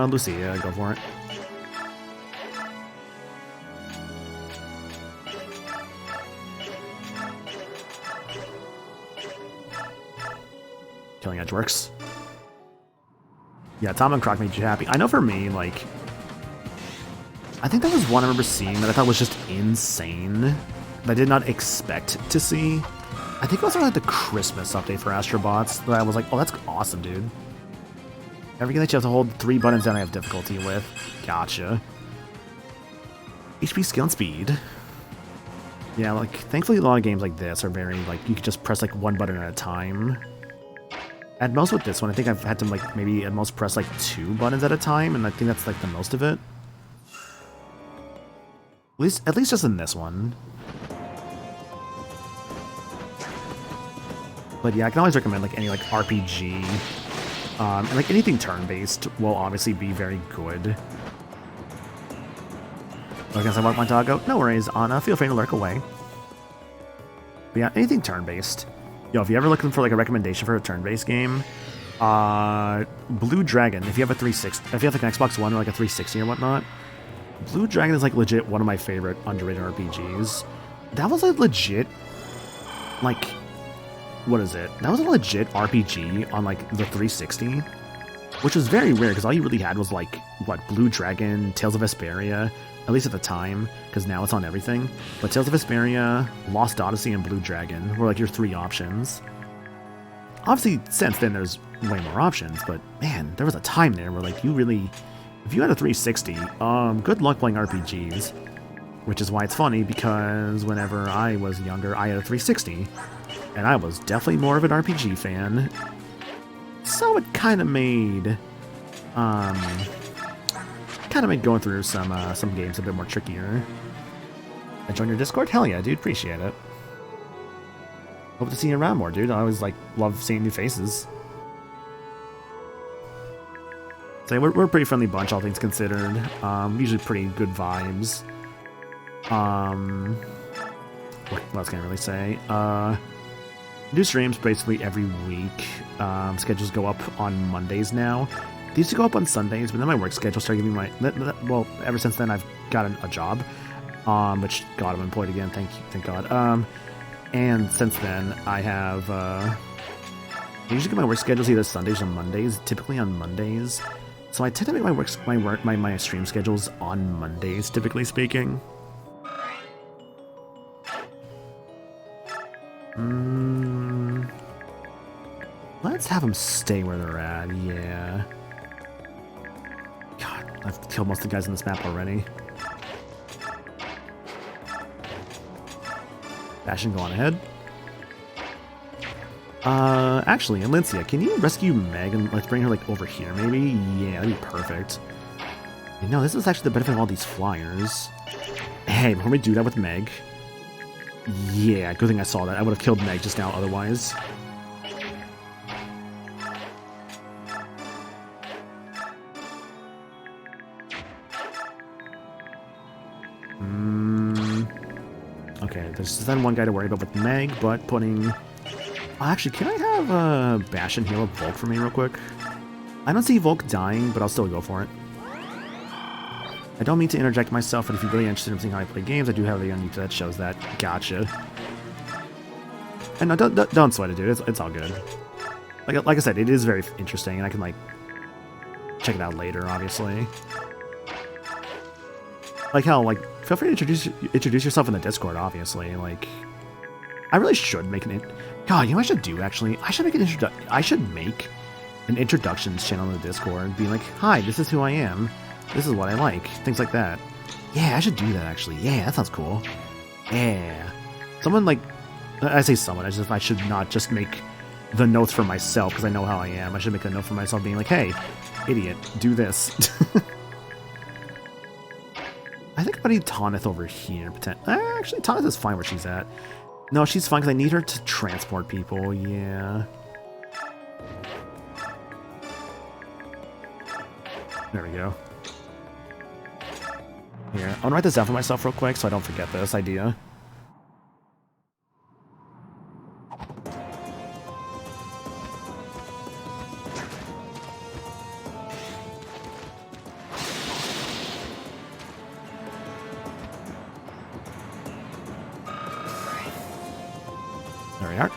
Lucia, go for it. Killing Edge works. Yeah, Tom and Croc made you happy. I know for me, like... I think there was one I remember seeing that I thought was just insane, that I did not expect to see. I think it was around like the Christmas update for Astrobots that I was like, oh, that's awesome, dude. Everything that you have to hold 3 buttons down I have difficulty with. Gotcha. HP, skill, and speed. Yeah, like, thankfully a lot of games like this are very, like, you can just press, like, 1 button at a time. At most with this one, I think I've had to, like, maybe at most press, like, 2 buttons at a time, and I think that's, like, the most of it. At least just in this one. But yeah, I can always recommend like any like RPG. And like anything turn-based will obviously be very good. I guess I want my dog out. No worries, Anna. Feel free to lurk away. But yeah, anything turn-based. Yo, if you're ever looking for like a recommendation for a turn-based game, Blue Dragon. If you have a 360, if you have like an Xbox One or like a 360 or whatnot. Blue Dragon is, like, legit one of my favorite underrated RPGs. That was a legit, like, what is it? That was a legit RPG on, like, the 360, which was very rare, because all you really had was, like, what, Blue Dragon, Tales of Vesperia, at least at the time, because now it's on everything. But Tales of Vesperia, Lost Odyssey, and Blue Dragon were, like, your 3 options. Obviously, since then, there's way more options, but, man, there was a time there where, like, you really... If you had a 360, good luck playing RPGs. Which is why it's funny, because whenever I was younger, I had a 360. And I was definitely more of an RPG fan. So it kind of made... going through some games a bit more trickier. I joined your Discord? Hell yeah, dude. Appreciate it. Hope to see you around more, dude. I always, like, love seeing new faces. So we're a pretty friendly bunch, all things considered. Usually pretty good vibes. What else can I really say? Do streams basically every week. Schedules go up on Mondays now. They used to go up on Sundays, but then my work schedule started giving me well, ever since then I've gotten a job. Which, God, I'm employed again, thank God. And since then, I have, I usually get my work schedules either Sundays or Mondays, typically on Mondays. So I tend to make my stream schedules on Mondays, typically speaking. Let's have them stay where they're at, yeah. God, I've killed most of the guys on this map already. Bastion, go on ahead. Actually, Alencia, can you rescue Meg and let's bring her, like, over here, maybe? Yeah, that'd be perfect. You know, this is actually the benefit of all these flyers. Hey, before we do that with Meg... Yeah, good thing I saw that. I would have killed Meg just now otherwise. Okay, there's then one guy to worry about with Meg, but putting Actually, can I have Bastion heal up Volk for me real quick? I don't see Volk dying, but I'll still go for it. I don't mean to interject myself, but if you're really interested in seeing how I play games, I do have a on YouTube that shows that. Gotcha. And no, don't sweat it, dude. It's all good. Like I said, it is very interesting, and I can, like, check it out later, obviously. Like, hell, like, feel free to introduce yourself in the Discord, obviously. Like, I really should make an... God, you know what I should do, actually? I should make an introductions channel in the Discord, being like, hi, this is who I am. This is what I like. Things like that. Yeah, I should do that, actually. Yeah, that sounds cool. Yeah. Someone, like... I say someone, I should not just make the notes for myself, because I know how I am. I should make a note for myself being like, hey, idiot, do this. I think I need Tonith over here. Actually, Tonith is fine where she's at. No, she's fine because I need her to transport people, yeah. There we go. Here, I'm gonna write this down for myself real quick so I don't forget this idea. There we are.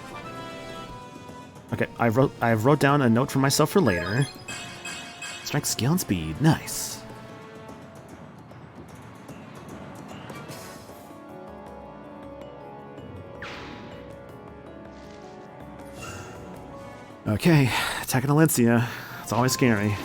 Okay, I wrote down a note for myself for later. Strength, skill, and speed. Nice. Okay, attacking Alencia. It's always scary.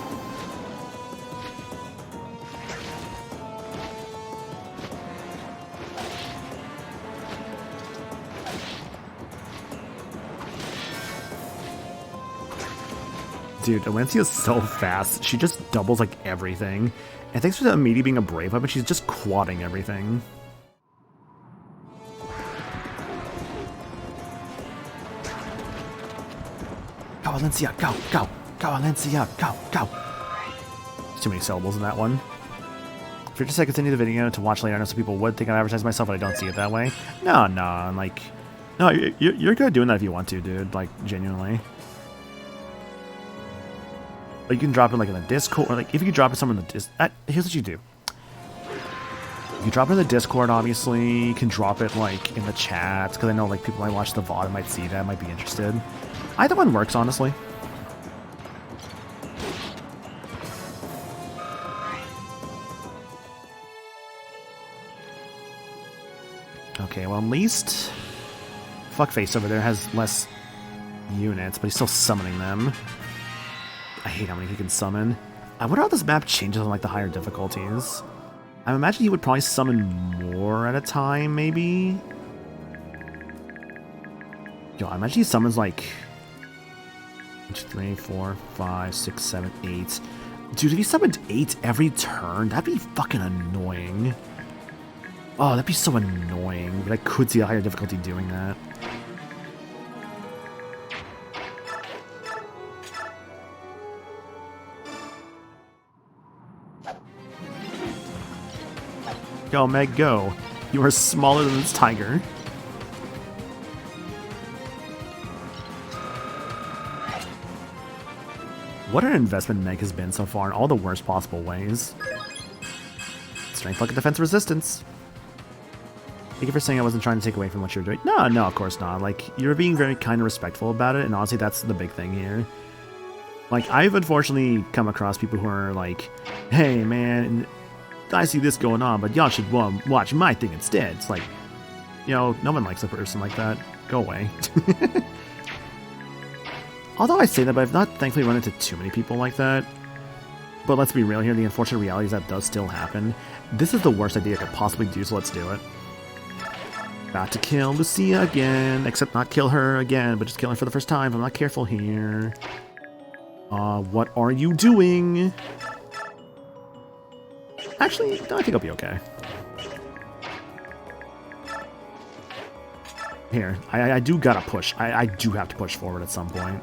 Dude, Alencia's so fast. She just doubles, like, everything. And thanks for the immediate being a brave weapon, she's just quadding everything. Go, Alencia, go, go, go, Alencia, go, go. There's too many syllables in that one. If you're just to continue the video to watch later, I know some people would think I advertise myself, but I don't see it that way. No, I'm like... No, you're good at doing that if you want to, dude. Like, genuinely. But you can drop it, like, in the Discord, or, like, if you can drop it somewhere in the Discord... here's what you do. You can drop it in the Discord, obviously. You can drop it, like, in the chats, because I know, like, people might watch the VOD might see that, might be interested. Either one works, honestly. Okay, well, at least... Fuckface over there has less units, but he's still summoning them. I hate how many he can summon. I wonder how this map changes on, like, the higher difficulties. I imagine he would probably summon more at a time, maybe? Yo, I imagine he summons, like... 3, 4, 5, 6, 7, 8. Dude, if he summoned 8 every turn, that'd be fucking annoying. Oh, that'd be so annoying. But I could see a higher difficulty doing that. Go, Meg, go. You are smaller than this tiger. What an investment Meg has been so far in all the worst possible ways. Strength, luck, and defense resistance. Thank you for saying I wasn't trying to take away from what you're doing. No, of course not. Like, you're being very kind and respectful about it, and honestly, that's the big thing here. Like, I've unfortunately come across people who are like, hey, man... I see this going on, but y'all should watch my thing instead. It's like, you know, no one likes a person like that. Go away. Although I say that, but I've not thankfully run into too many people like that. But let's be real here, the unfortunate reality is that does still happen. This is the worst idea I could possibly do, so let's do it. About to kill Lucia again, except not kill her again, but just kill her for the first time if I'm not careful here. What are you doing? Actually, no, I think I'll be okay. Here, I do gotta push. I do have to push forward at some point.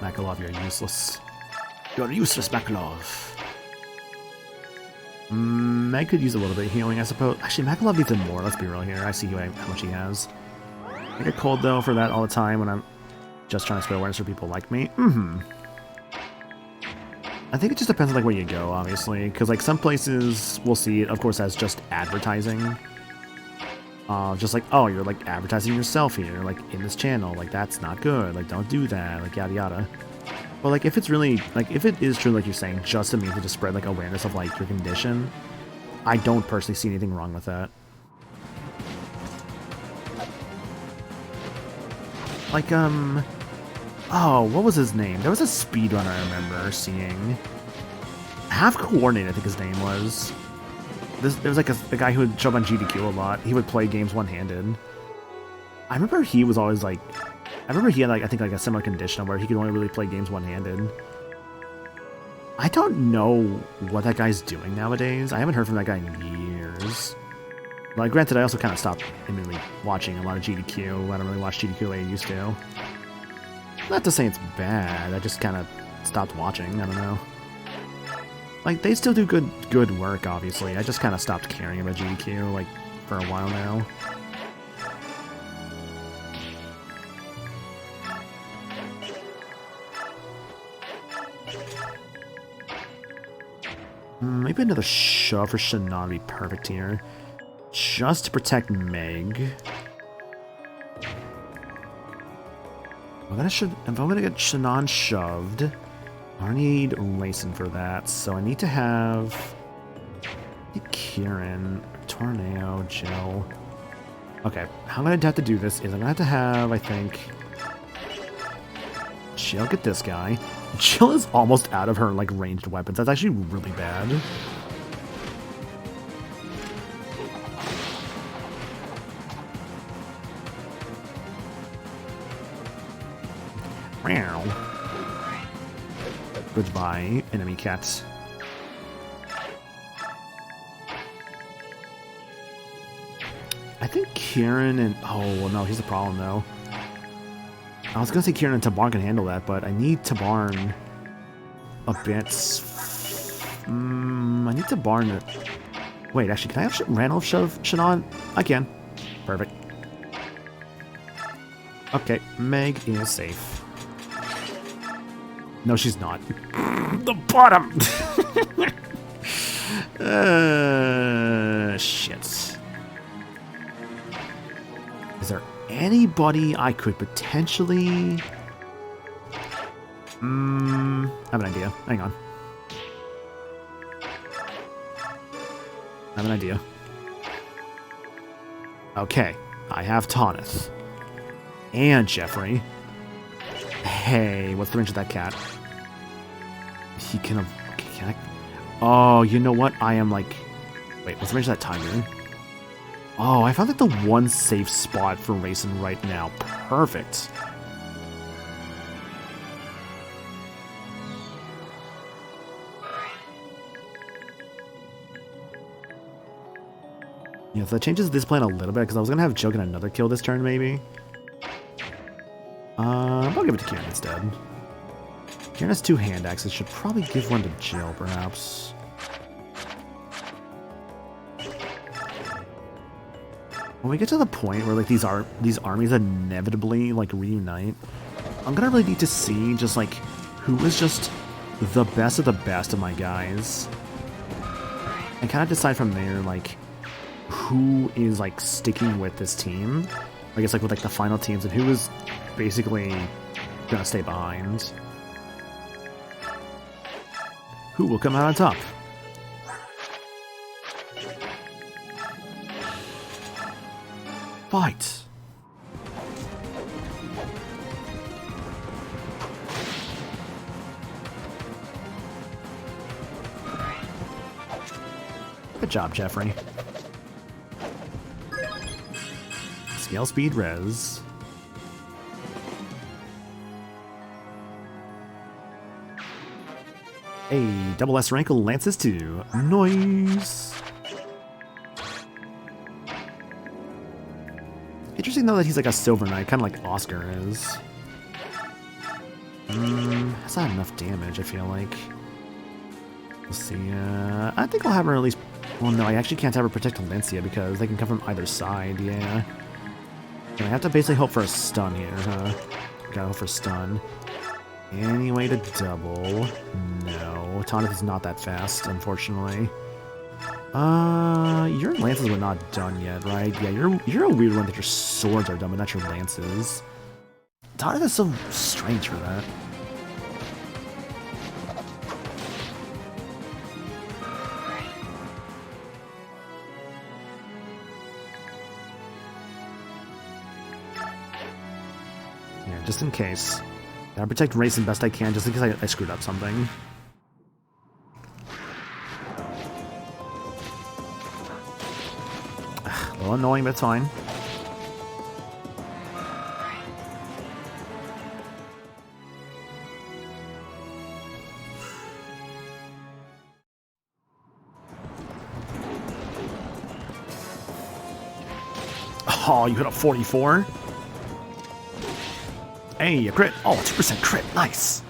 Makalov, you're useless. You're useless, Makalov. Meg could use a little bit of healing, I suppose. Actually, Makalov needs it more, let's be real here. I see how much he has. I get cold, though, for that all the time when I'm just trying to spread awareness for people like me. I think it just depends on like where you go, obviously. Because like some places we'll see it, of course, as just advertising. Just like, oh, you're like advertising yourself here, like in this channel. Like, that's not good. Like, don't do that. Like, yada yada. But like if it's really, like if it is true like you're saying, just a means to spread like awareness of like your condition, I don't personally see anything wrong with that. Like, oh, what was his name? There was a speedrunner I remember seeing. Half Coordinated, I think his name was. There was like a guy who would show up on GDQ a lot. He would play games one-handed. I remember he was always like, I remember he had like, I think like a similar condition where he could only really play games one-handed. I don't know what that guy's doing nowadays. I haven't heard from that guy in years. Like, granted, I also kind of stopped immediately watching a lot of GDQ. I don't really watch GDQ like I used to. Not to say it's bad, I just kind of stopped watching, I don't know. Like, they still do good work, obviously. I just kind of stopped caring about GDQ, like, for a while now. Maybe another shove for Shannon would be perfect here. Just to protect Meg. If I'm gonna get Shannon shoved, I need Rayson for that, so I need to have Kieran, Tornado, Jill. Okay, how I'm gonna have to do this is I'm gonna have to have, I think, Jill get this guy. Jill is almost out of her like ranged weapons. That's actually really bad. Meow. Goodbye, enemy cats. I think Kieran and... Oh, well, no, here's the problem, though. I was gonna say Kieran and Tabarn can handle that, but I need Tabarn a bit... I need Tabarn to... Wait, actually, can I have Randall shove Shannon? I can. Perfect. Okay, Meg is safe. No, she's not. The bottom! Shit. Is there anybody I could potentially... I have an idea. Hang on. I have an idea. Okay. I have Tonith. And Jeffrey. Hey, what's the range of that cat? He can have... Okay, can I... Oh, you know what? I am like... Wait, what's the range of that tiger? Oh, I found like the one safe spot for Rayson right now. Perfect. Yeah, so that changes this plan a little bit, because I was going to have Joe get another kill this turn, maybe. I'll give it to Kieran instead. Kieran has 2 hand axes. Should probably give one to Jill, perhaps. When we get to the point where like these armies inevitably like reunite, I'm gonna really need to see just like who is just the best of the best of my guys, and kind of decide from there like who is like sticking with this team. I guess like with like the final teams, and who is basically gonna stay behind. Who will come out on top? Fight! Good job, Jeffrey. Scale speed res. A double S rankle lances too. Nice. Interesting though that he's like a silver knight, kind of like Oscar is. That's not enough damage, I feel like. We'll see. I think I'll have her at least... Well, no, I actually can't have her protect Valencia because they can come from either side, yeah. I have to basically hope for a stun here, huh? Gotta hope for stun. Any way to double? No. Tonic is not that fast, unfortunately. Your lances were not done yet, right? Yeah, you're a weird one that your swords are done, but not your lances. Tonic is so strange for that. Yeah, just in case. Gotta protect Racing best I can, just in case I screwed up something. A little annoying, but it's fine. Oh, you hit a 44? Hey, a crit. Oh, 2% crit. Nice.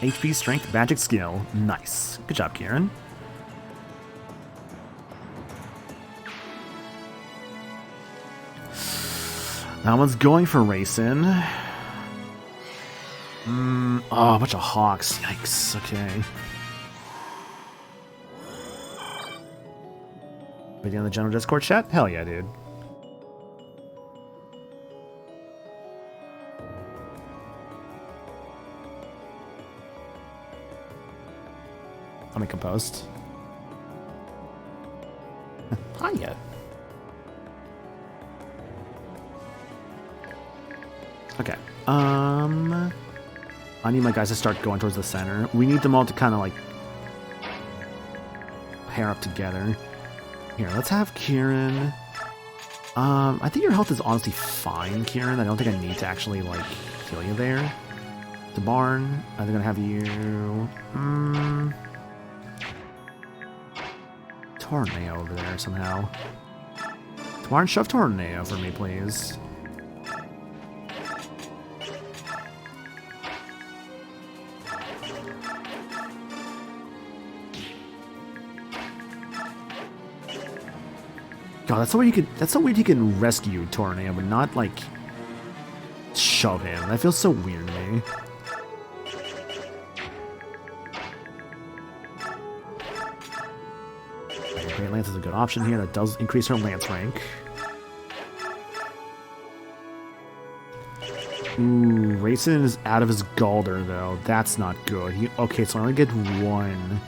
HP, strength, magic skill. Nice. Good job, Kieran. That one's going for racing. Oh, a bunch of hawks. Yikes. Okay. Video in the general Discord chat? Hell yeah, dude. Let me compost. Hi yet. Okay. I need my guys to start going towards the center. We need them all to kind of like pair up together. Here, let's have Kieran. I think your health is honestly fine, Kieran. I don't think I need to actually like heal you there. The barn. I'm gonna have you. Tornado over there somehow. Tomorrow, shove Tornado for me, please. God, that's so weird. That's so weird. He can rescue Tornado, but not like shove him. That feels so weird to me. Great Lance is a good option here. That does increase her Lance rank. Ooh, Racing is out of his Galder though. That's not good. Okay, so I only get one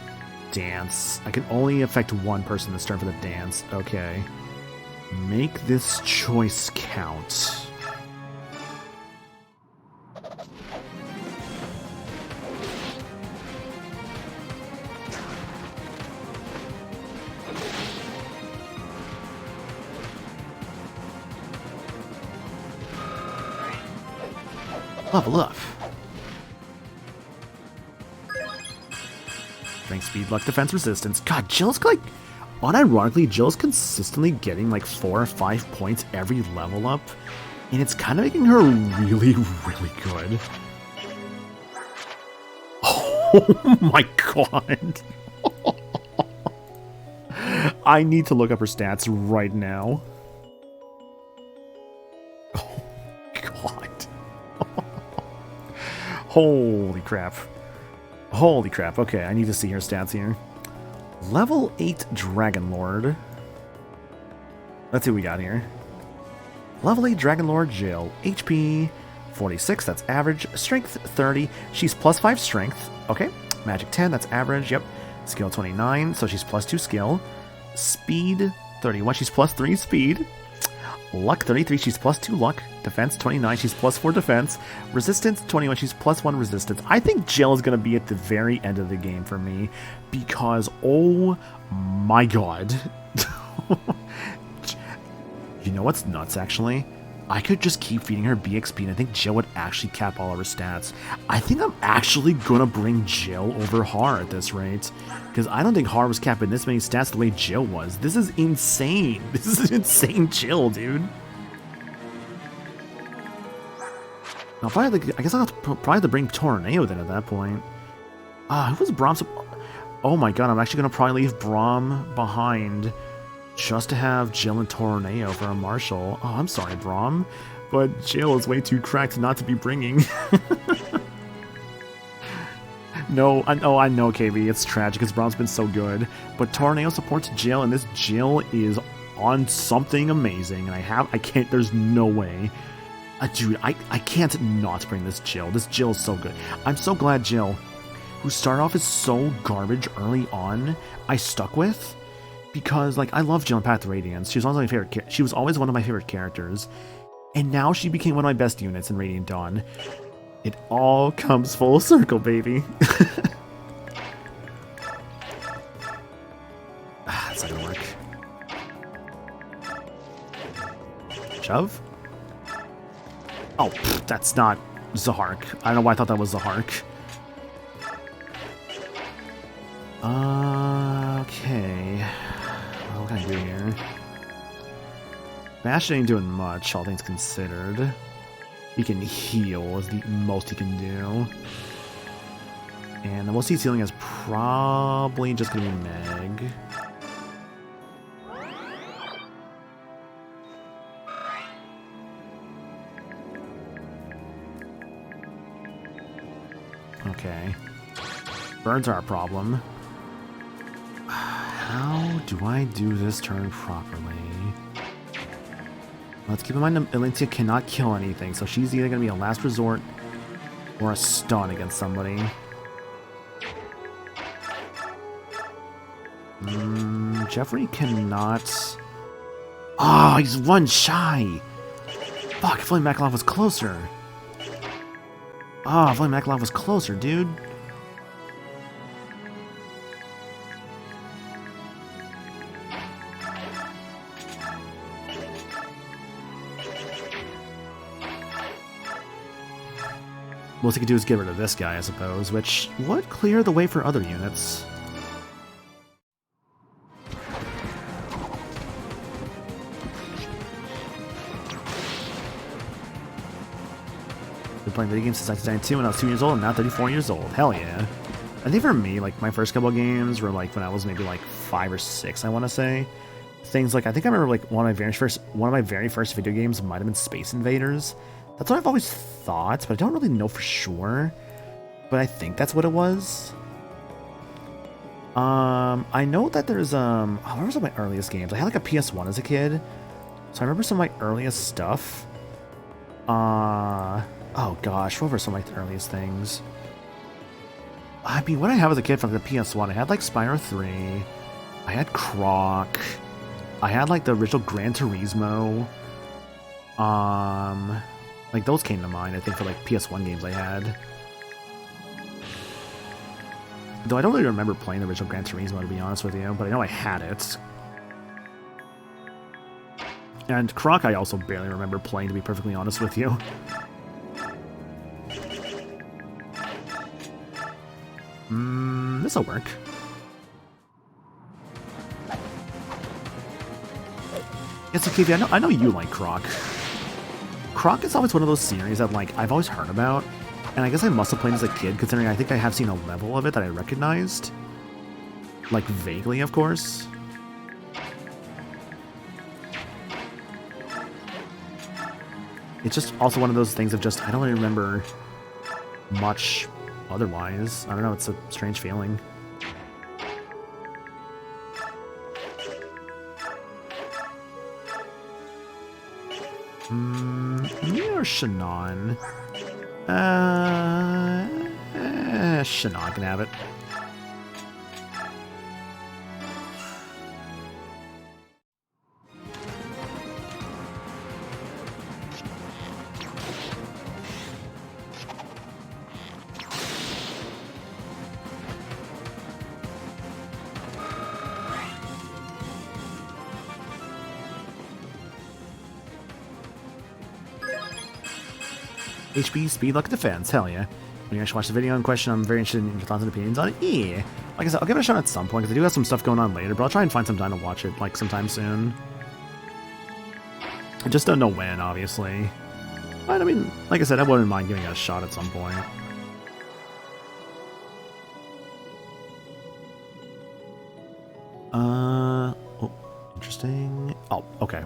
dance. I can only affect one person this turn for the dance. Okay. Make this choice count. Level up. Strength, speed, luck, defense, resistance. God, Jill's like... Unironically, Jill's consistently getting like 4 or 5 points every level up. And it's kind of making her really, really good. Oh my god. I need to look up her stats right now. Oh god. Holy crap. Holy crap. Okay, I need to see her stats here. Level 8 Dragon Lord. Let's see what we got here. Level 8 Dragon Lord Jill. HP 46, that's average. Strength 30. She's plus 5 strength. Okay. Magic 10, that's average. Yep. Skill 29, so she's plus 2 skill. Speed 31, she's plus 3 speed. Luck 33, she's plus 2 luck. Defense 29, she's plus 4 defense. Resistance 21, she's plus 1 resistance. I think Jill is going to be at the very end of the game for me because, oh my god. You know what's nuts, actually? I could just keep feeding her BXP, and I think Jill would actually cap all of her stats. I think I'm actually gonna bring Jill over Har at this rate, because I don't think Har was capping this many stats the way Jill was. This is insane. This is an insane Jill, dude. Now, if I guess I'll probably have to bring Tornado then at that point. Who was Brahms? Oh my god, I'm actually gonna probably leave Braum behind just to have Jill and Tornado for a Marshal. Oh, I'm sorry, Braum, but Jill is way too cracked not to be bringing. No, I know, KB, it's tragic because Braum's been so good, but Tornado supports Jill, and this Jill is on something amazing, and I can't, there's no way. Dude, I can't not bring this Jill. This Jill is so good. I'm so glad Jill, who started off as so garbage early on, I stuck with. Because, like, I love Jill in Path to Radiance. She was always one of my favorite characters. And now she became one of my best units in Radiant Dawn. It all comes full circle, baby. That's not gonna work. Shove? Oh, that's not Zahark. I don't know why I thought that was Zahark. Okay. What can I do here? Bash ain't doing much, all things considered. He can heal is the most he can do. And the most he's healing is probably just gonna be Meg. Okay. Birds are a problem. How do I do this turn properly? Let's keep in mind that Elentia cannot kill anything, so she's either going to be a last resort or a stun against somebody. Jeffrey cannot... Oh, he's one shy! Fuck, if only Makalov was closer. Oh, if only Makalov was closer, dude. Most he could do is get rid of this guy, I suppose, which would clear the way for other units. Been playing video games since 1992 when I was 2 years old, and now 34 years old. Hell yeah. I think for me, like, my first couple of games were, like, when I was maybe, like, 5 or 6, I want to say. Things like, I think I remember, like, one of my very first video games might have been Space Invaders. That's what I've always thought, but I don't really know for sure. But I think that's what it was. I know that there's, what were some of my earliest games? I had, like, a PS1 as a kid. So I remember some of my earliest stuff. Oh gosh, what were some of my earliest things? I mean, what I have as a kid from the PS1, I had, like, Spyro 3. I had Croc. I had, like, the original Gran Turismo. Like, those came to mind, I think, for, like, PS1 games I had. Though I don't really remember playing the original Gran Turismo, to be honest with you, but I know I had it. And Croc I also barely remember playing, to be perfectly honest with you. This'll work. Yes, okay, I know you like Croc. Croc is always one of those series that, like, I've always heard about, and I guess I must have played as a kid, considering I think I have seen a level of it that I recognized. Like, vaguely, of course. It's just also one of those things of just, I don't really remember much otherwise. I don't know, it's a strange feeling. Me or Shannon? Shannon can have it. HP, speed, luck, defense. Hell yeah. When you actually watch the video in question, I'm very interested in your thoughts and opinions on it. Yeah. Like I said, I'll give it a shot at some point, because I do have some stuff going on later, but I'll try and find some time to watch it, like, sometime soon. I just don't know when, obviously. But, I mean, like I said, I wouldn't mind giving it a shot at some point. Oh, interesting. Oh, okay.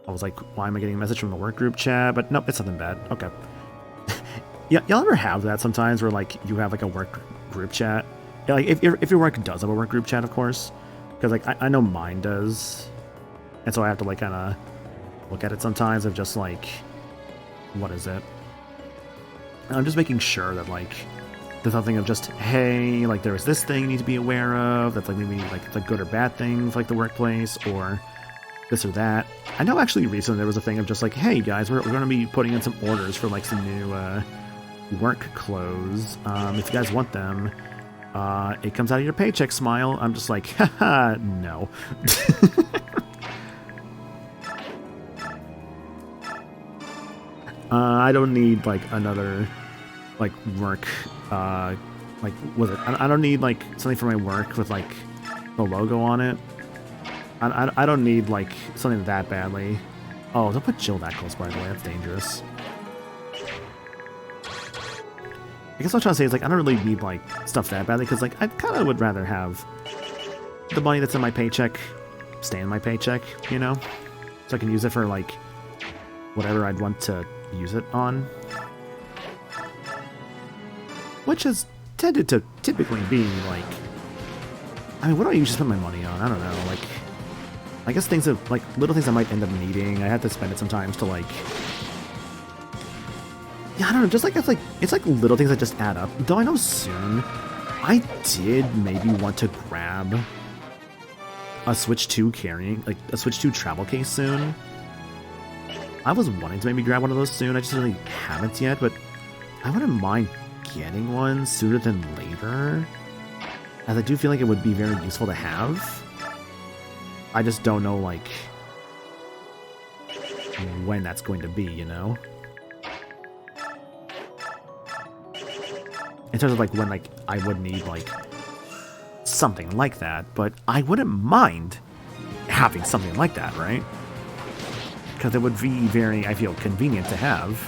I was like, why am I getting a message from the work group chat? But nope, it's nothing bad. Okay. Yeah, y'all ever have that sometimes where, like, you have, like, a work group chat? Yeah, like, if your work does have a work group chat, of course. Because, like, I know mine does. And so I have to, like, kind of look at it sometimes of just, like, what is it? And I'm just making sure that, like, there's nothing of just, hey, like, there's this thing you need to be aware of that's, like, maybe, like, the good or bad thing for, like, the workplace, or this or that. I know actually recently there was a thing of just, like, hey, guys, we're going to be putting in some orders for, like, some new, work clothes. If you guys want them, it comes out of your paycheck, smile. I'm just like, haha, no. I don't need, like, another, like, work, like, was it? I don't need, like, something for my work with, like, the logo on it. I don't need, like, something that badly. Oh, don't put Jill that close, by the way. That's dangerous. I guess what I'm trying to say is, like, I don't really need, like, stuff that badly, because, like, I kind of would rather have the money that's in my paycheck stay in my paycheck, you know? So I can use it for, like, whatever I'd want to use it on. Which has tended to typically be, like... I mean, what do I usually spend my money on? I don't know, like... I guess things that, like, little things I might end up needing. I have to spend it sometimes to, like... Yeah, I don't know, just like, it's like little things that just add up. Though I know soon, I did maybe want to grab a Switch 2 carrying, like, a Switch 2 travel case soon. I was wanting to maybe grab one of those soon, I just really haven't yet, but I wouldn't mind getting one sooner than later, as I do feel like it would be very useful to have. I just don't know, like, when that's going to be, you know? In terms of, like, when, like, I would need, like, something like that, but I wouldn't mind having something like that, right? Because it would be very, I feel, convenient to have.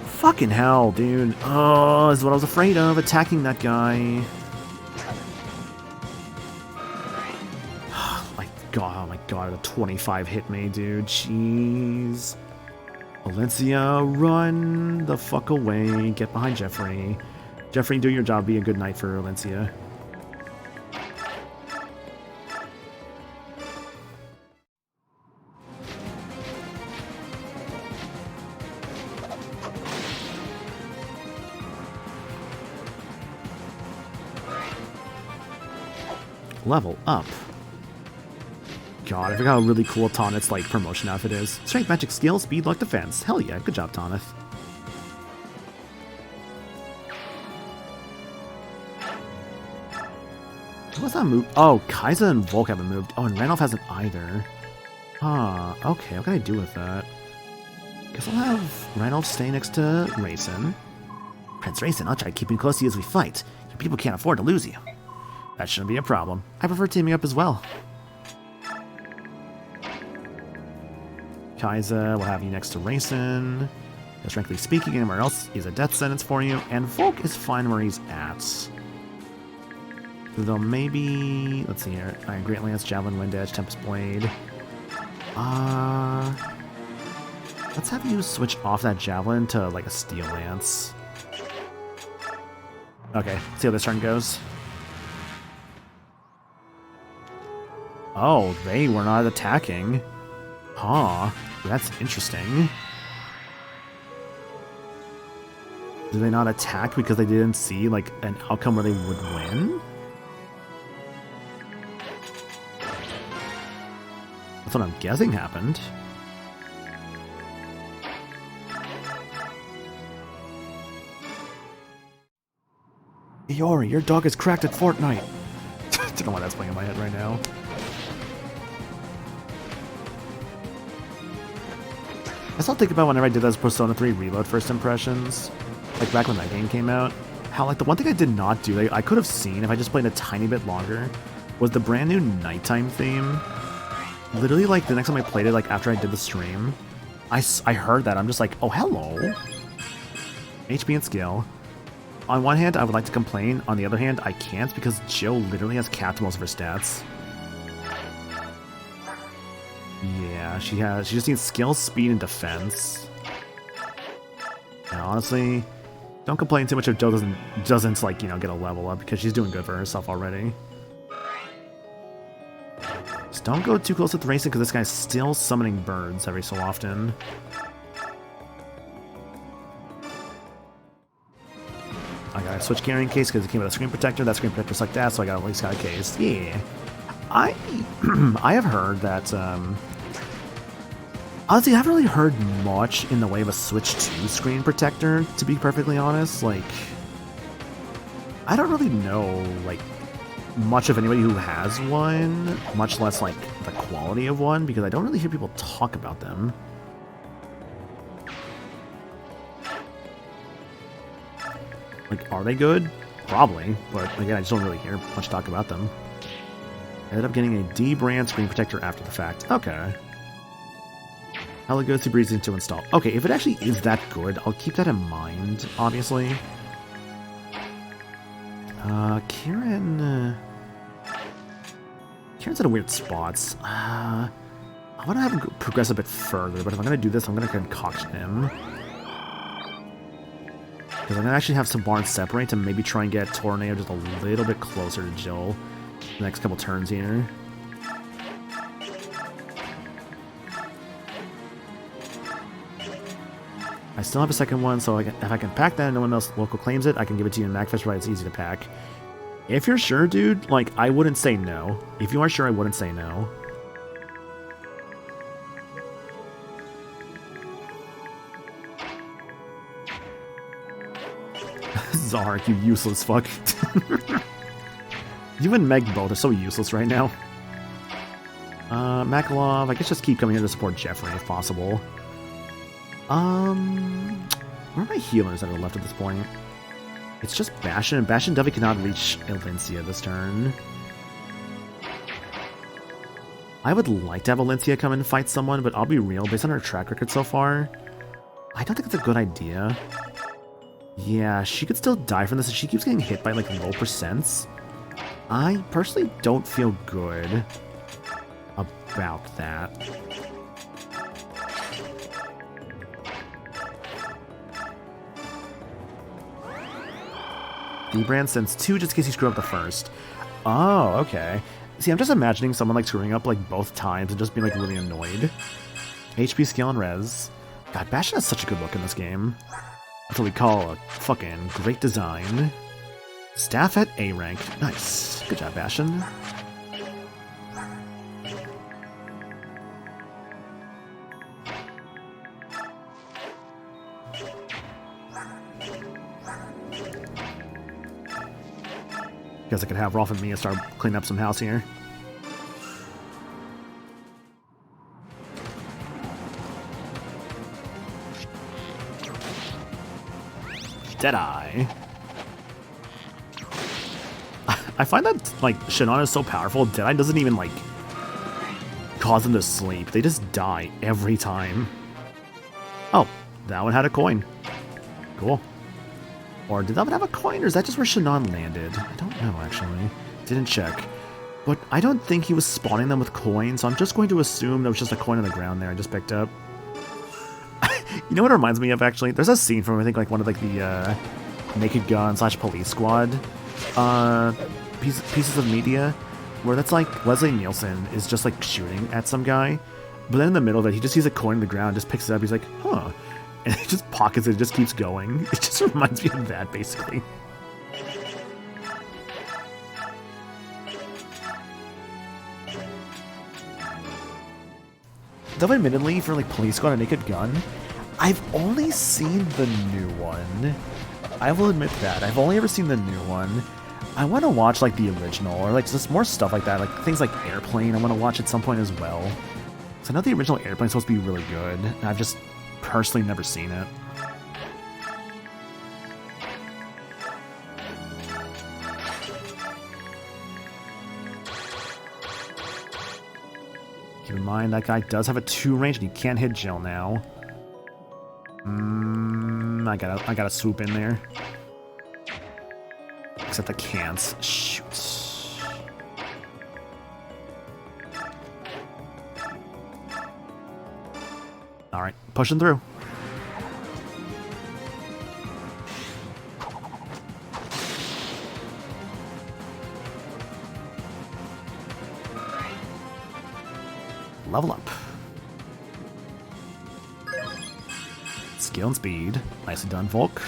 Fucking hell, dude. Oh, this is what I was afraid of, attacking that guy. Oh my god, the 25 hit me, dude. Jeez. Valencia, run the fuck away. Get behind Jeffrey. Jeffrey, do your job. Be a good knight for Valencia. Level up. God, I forgot how really cool Tonith's, like, promotion outfit is. Strength, magic, skill, speed, luck, defense. Hell yeah, good job, Tonith. What's that move? Oh, Kaiza and Volk haven't moved. Oh, and Randolph hasn't either. Huh, okay, what can I do with that? Guess I'll have Randolph stay next to Raisin. Prince Raisin, I'll try keeping close to you as we fight. Your people can't afford to lose you. That shouldn't be a problem. I prefer teaming up as well. Kaiza will have you next to Raisin. Because frankly speaking, anywhere else is a death sentence for you. And Volk is fine where he's at. Though maybe... Let's see here. Iron Great Lance, Javelin, Wind Edge, Tempest Blade. Let's have you switch off that Javelin to, like, a Steel Lance. Okay, see how this turn goes. Oh, they were not attacking. Huh, that's interesting. Did they not attack because they didn't see, like, an outcome where they would win? That's what I'm guessing happened. Iori, your dog is cracked at Fortnite. I don't know why that's playing in my head right now. I still think about whenever I did those Persona 3 Reload first impressions, like back when that game came out, how like the one thing I did not do, like, I could have seen if I just played a tiny bit longer, was the brand new nighttime theme. Literally, like, the next time I played it, like, after I did the stream, I heard that. I'm just like, oh, hello. HP and skill. On one hand, I would like to complain. On the other hand, I can't because Jill literally has capped most of her stats. Yeah, she just needs skill, speed, and defense. And honestly, don't complain too much if Jill doesn't like, you know, get a level up because she's doing good for herself already. Just don't go too close with racing because this guy's still summoning birds every so often. I gotta switch carrying case because it came with a screen protector. That screen protector sucked ass, so I got at least got a case. Yeah. I have heard that, honestly, I haven't really heard much in the way of a Switch 2 screen protector, to be perfectly honest. Like, I don't really know, like, much of anybody who has one, much less, like, the quality of one, because I don't really hear people talk about them. Like, are they good? Probably, but again, I just don't really hear much talk about them. I ended up getting a D brand screen protector after the fact. Okay. Hella good, super easy to install. Okay, if it actually is that good, I'll keep that in mind, obviously. Kieran's in a weird spots. I want to have him progress a bit further, but if I'm going to do this, I'm going to concoct him. Because I'm going to actually have some barns separate and maybe try and get Tornado just a little bit closer to Jill the next couple turns here. I still have a second one, so if I can pack that and no one else local claims it, I can give it to you in Macfish, right? It's easy to pack. If you're sure, dude, like, I wouldn't say no. If you are sure, I wouldn't say no. Zark, you useless fuck. You and Meg both are so useless right now. Makalov, I guess just keep coming here to support Jeffrey if possible. Where are my healers that are left at this point? It's just Bastion, and Bastion definitely cannot reach Elincia this turn. I would like to have Elincia come and fight someone, but I'll be real, based on her track record so far, I don't think it's a good idea. Yeah, she could still die from this, and she keeps getting hit by, like, low percents. I personally don't feel good about that. D-Brand sends 2 just in case you screw up the first. Oh, okay. See, I'm just imagining someone, like, screwing up, like, both times and just being, like, really annoyed. HP, skill, and res. God, Bastion has such a good look in this game. That's what we call a fucking great design. Staff at A rank. Nice. Good job, Bastion. Guess I could have Rolf and Mia start cleaning up some house here. Deadeye. I find that, like, Shannon is so powerful, Deadeye doesn't even, like, cause them to sleep. They just die every time. Oh, that one had a coin. Cool. Or did that one have a coin, or is that just where Shannon landed? I don't know, actually. Didn't check. But I don't think he was spawning them with coins, so I'm just going to assume there was just a coin on the ground there I just picked up. You know what it reminds me of, actually? There's a scene from, I think, like, one of, like, the, Naked Gun / Police Squad, pieces of media, where that's, like, Leslie Nielsen is just, like, shooting at some guy, but then in the middle of it, he just sees a coin on the ground, just picks it up, he's like, huh, and he just pockets it, just keeps going. It just reminds me of that, basically. Though admittedly, for, like, Police Squad and Naked Gun, I've only seen the new one. I will admit that. I've only ever seen the new one. I want to watch, like, the original, or, like, just more stuff like that. Like, things like Airplane I want to watch at some point as well. So I know the original Airplane's supposed to be really good, and I've just personally never seen it. Keep in mind that guy does have a 2 range and he can't hit Jill now. I gotta swoop in there. Except I can't. Shoot. Alright, pushing through. Level up. Skill and speed. Nicely done, Volk.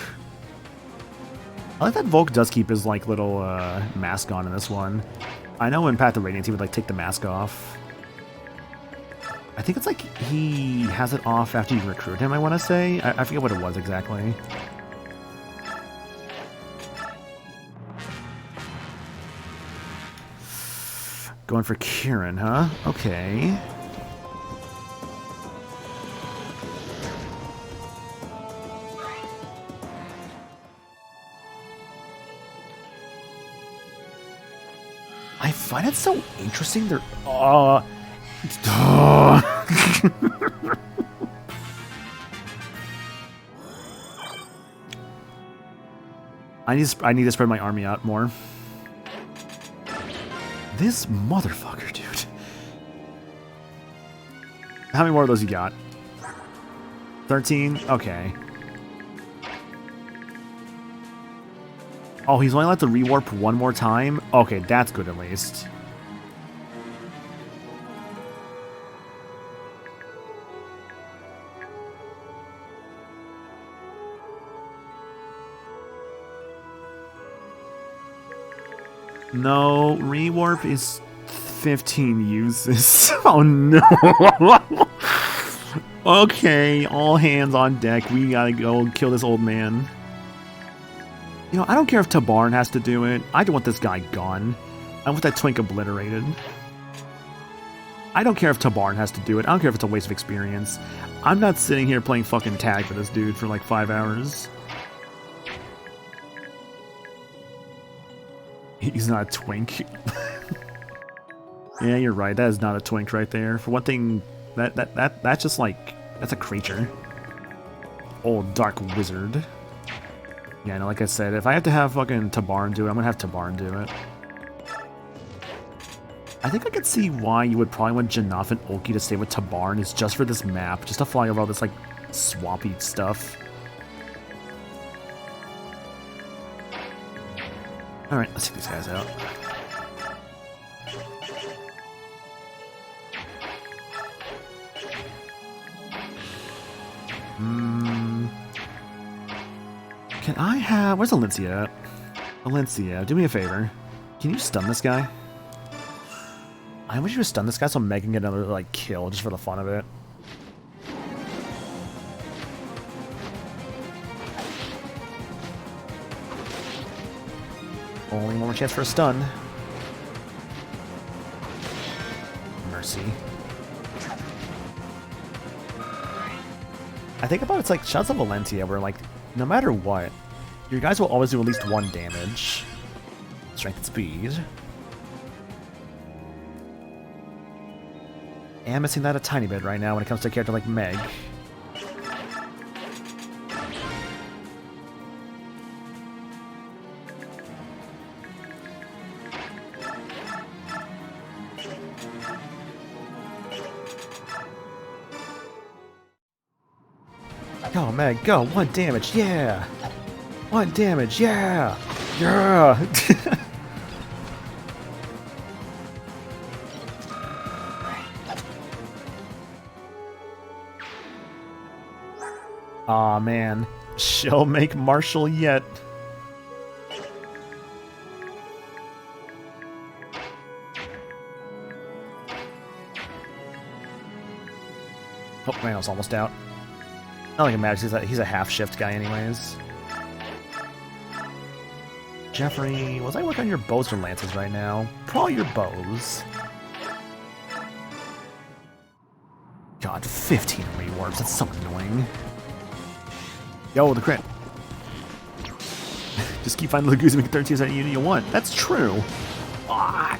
I like that Volk does keep his like little mask on in this one. I know in Path of Radiance he would like take the mask off. I think it's like he has it off after you recruit him, I want to say. I forget what it was exactly. Going for Kieran, huh? Okay. I find it so interesting. They're I need to spread my army out more. This motherfucker, dude. How many more of those you got? 13? Okay. Oh, he's only allowed to rewarp one more time? Okay, that's good at least. No, rewarp is 15 uses. Oh no. Okay, all hands on deck. We gotta go kill this old man. You know, I don't care if Tabarn has to do it. I don't want this guy gone. I want that twink obliterated. I don't care if Tabarn has to do it. I don't care if it's a waste of experience. I'm not sitting here playing fucking tag for this dude for like 5 hours. He's not a twink. Yeah, you're right. That is not a twink right there. For one thing, that's just like, that's a creature. Old dark wizard. Yeah, no, like I said, if I have to have fucking Tabarn do it, I'm gonna have Tabarn do it. I think I could see why you would probably want Janaf and Ulki to stay with Tabarn is just for this map, just to fly over all this like swampy stuff. Alright, let's take these guys out. Can I have... Where's Valencia at? Valencia, do me a favor. Can you stun this guy? I wish you would stun this guy so Meg can get another, like, kill just for the fun of it. Only one more chance for a stun. Mercy. I think about it's like shots of Valencia where like no matter what, your guys will always do at least 1 damage. Strength and speed. Am missing that a tiny bit right now when it comes to a character like Meg. Go, Meg, go! 1 damage, yeah! 1 damage, yeah! Yeah! Aw, man. She'll make Marshall yet. Oh, man, I was almost out. Not like it matters, he's a half-shift guy anyways. Jeffrey, was I working on your bows or lances right now? Probably your bows. god, 15 rewarps. That's so annoying. Yo, the crit. Just keep finding Lagoos and make 13% unit you want. That's true. Ah.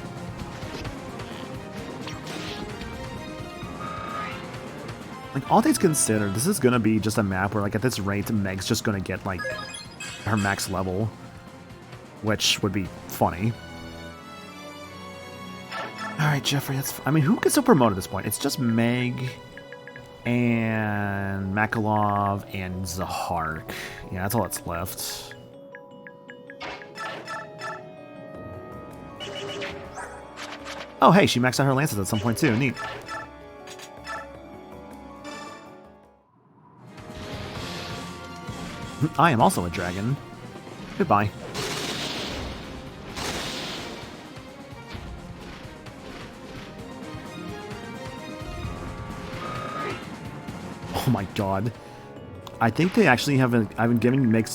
Like, all things considered, this is gonna be just a map where, like, at this rate, Meg's just gonna get, like, her max level. Which would be funny. Alright, Jeffrey, I mean, who gets so promoted at this point? It's just Meg and Makalov and Zahark. Yeah, that's all that's left. Oh, hey, she maxed out her lances at some point too. Neat. I am also a dragon. Goodbye. Oh my god. I think they actually haven't. I've been giving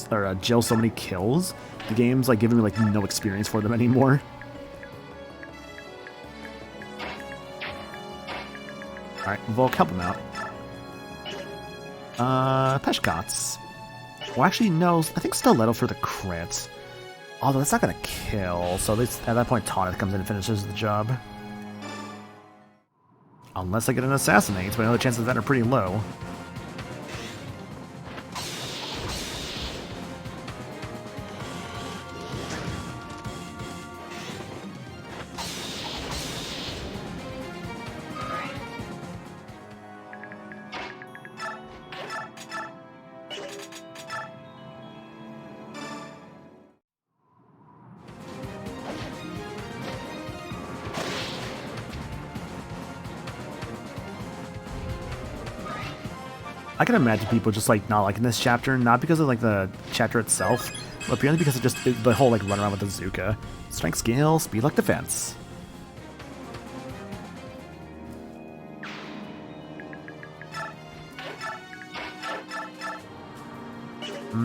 Jill so many kills. The game's like giving me like no experience for them anymore. Alright, Volk, help him out. Peshkots. Well, actually, no. I think Stiletto for the crit. Although that's not gonna kill, so at that point, Taunt comes in and finishes the job. Unless I get an Assassinate, but I know the chances of that are pretty low. I can imagine people just like not liking this chapter, not because of like the chapter itself, but purely because of just the whole like run around with the Zuka. Strength, skill, speed, luck, defense. I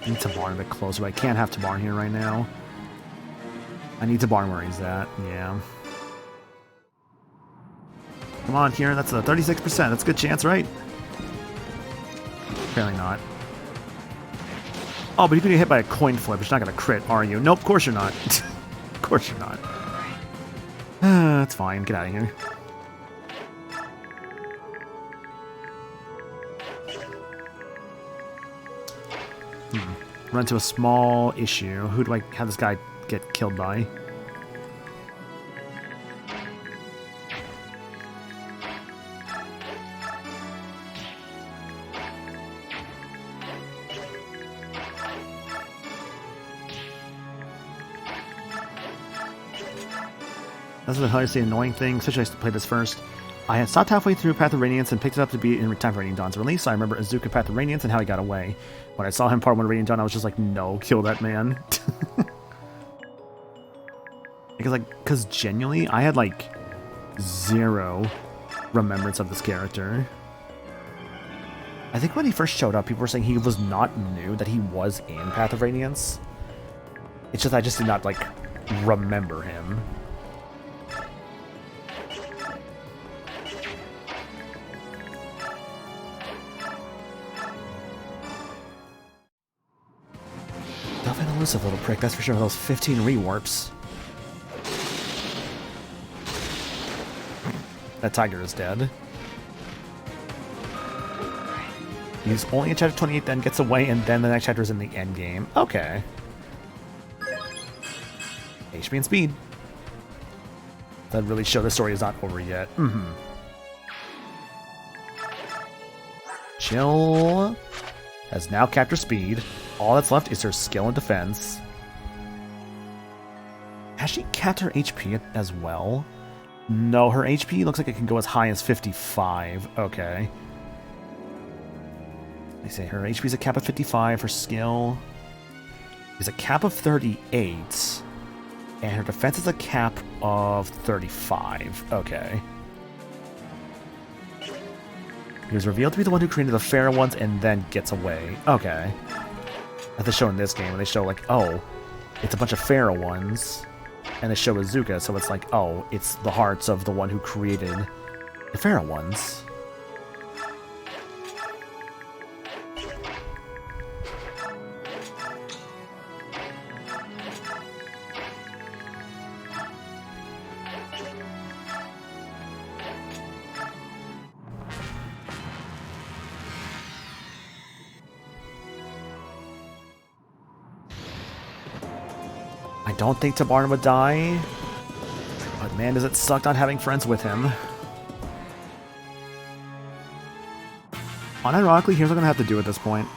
need Tabarn a bit closer, but I can't have Tabarn here right now. I need Tabarn where he's at, yeah. Come on, Kieran, that's a 36%. That's a good chance, right? Apparently not. Oh, but you can get hit by a coin flip. It's not going to crit, are you? Nope, of course you're not. Of course you're not. That's fine. Get out of here. Run into a small issue. Who do I have this guy get killed by? That's the hilariously annoying thing, especially I used to play this first. I had stopped halfway through Path of Radiance and picked it up to be in time for Radiant Dawn's release, so I remember Azuka Path of Radiance and how he got away. When I saw him part 1 of Radiant Dawn, I was just like, no, kill that man. Because genuinely, I had like 0 remembrance of this character. I think when he first showed up, people were saying he was not new, that he was in Path of Radiance. It's just I just did not like remember him. Definitely an elusive little prick, that's for sure. Those 15 rewarps. That tiger is dead. He's only in chapter 28, then gets away, and then the next chapter is in the end game. Okay. HP and speed. That really show the story is not over yet. Jill has now capped her speed. All that's left is her skill and defense. Has she capped her HP as well? No, her HP looks like it can go as high as 55. Okay. They say her HP is a cap of 55. Her skill is a cap of 38. And her defense is a cap of 35. Okay. He was revealed to be the one who created the Pharaoh ones and then gets away. Okay. As they show in this game, when they show like, oh, it's a bunch of Pharaoh ones. And they show Azuka, so it's like, oh, it's the hearts of the one who created the Pharaoh ones. I don't think Tabarn would die, but man, does it suck not having friends with him. Unironically, here's what I'm gonna have to do at this point.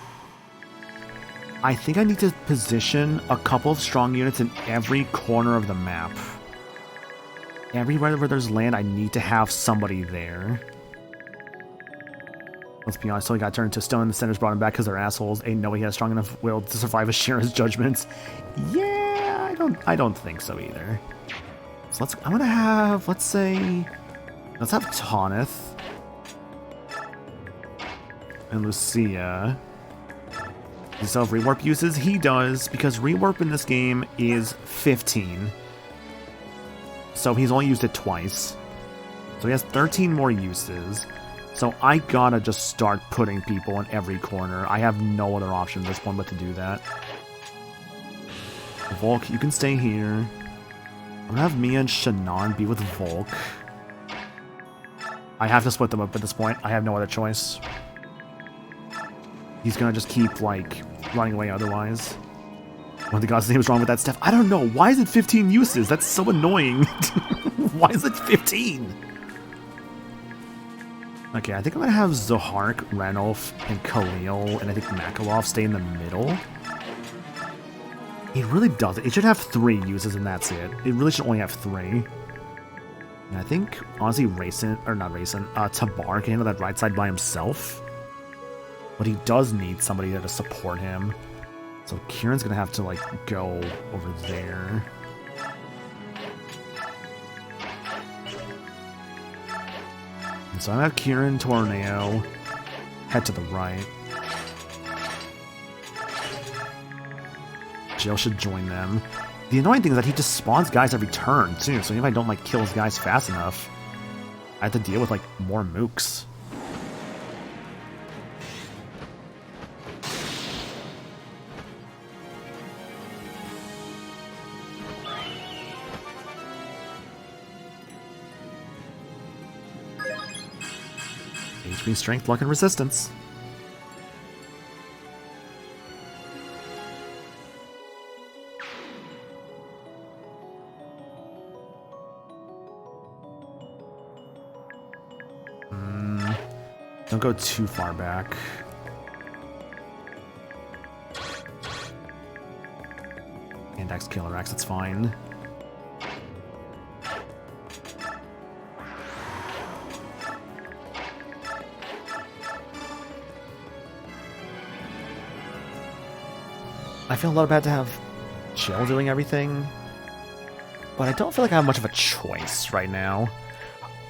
I think I need to position a couple of strong units in every corner of the map. Everywhere where there's land, I need to have somebody there. Let's be honest, so he got turned into stone and the Senators brought him back because they're assholes. Ain't no way he has strong enough will to survive Ashira's judgments. Yeah, I don't think so either. So I'm gonna have, let's have Tanith and Lucia. Does he have rewarp uses? He does, because rewarp in this game is 15. So he's only used it twice. So he has 13 more uses. So I gotta just start putting people in every corner. I have no other option at this point but to do that. Volk, you can stay here. I'm gonna have Mia and Shannon be with Volk. I have to split them up at this point. I have no other choice. He's gonna just keep, like, running away otherwise. What the god's name is wrong with that stuff? I don't know. Why is it 15 uses? That's so annoying. Why is it 15? Okay, I think I'm gonna have Zohark, Ranulf, and Khalil, and I think Makalov stay in the middle. It really doesn't. It should have 3 uses and that's it. It really should only have 3. And I think, honestly, Tabar can handle that right side by himself. But he does need somebody there to support him. So Kieran's gonna have to, like, go over there. And so I'm gonna have Kieran, Torneo, head to the right. Jill should join them. The annoying thing is that he just spawns guys every turn, too, so even if I don't, like, kill his guys fast enough, I have to deal with, like, more mooks. HP, strength, luck, and resistance. Don't go too far back. Index Killer X, that's fine. I feel a little bad to have Jill doing everything, but I don't feel like I have much of a choice right now.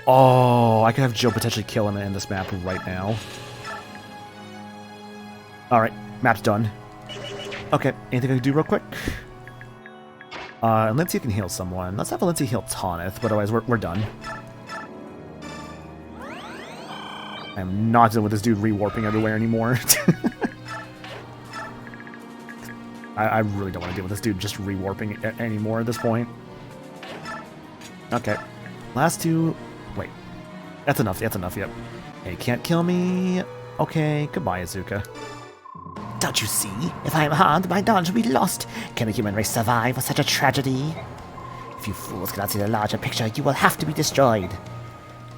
Oh, I could have Jill potentially kill him in this map right now. Alright, map's done. Okay, anything I can do real quick? And Lindsay can heal someone. Let's have Lindsay heal Tanith, but otherwise we're done. I'm not dealing with this dude rewarping everywhere anymore. I really don't want to deal with this dude just rewarping anymore at this point. Okay. Last two... Wait. That's enough, yep. Hey, can't kill me. Okay, goodbye, Azuka. Don't you see? If I am harmed, my knowledge will be lost. Can the human race survive with such a tragedy? If you fools cannot see the larger picture, you will have to be destroyed.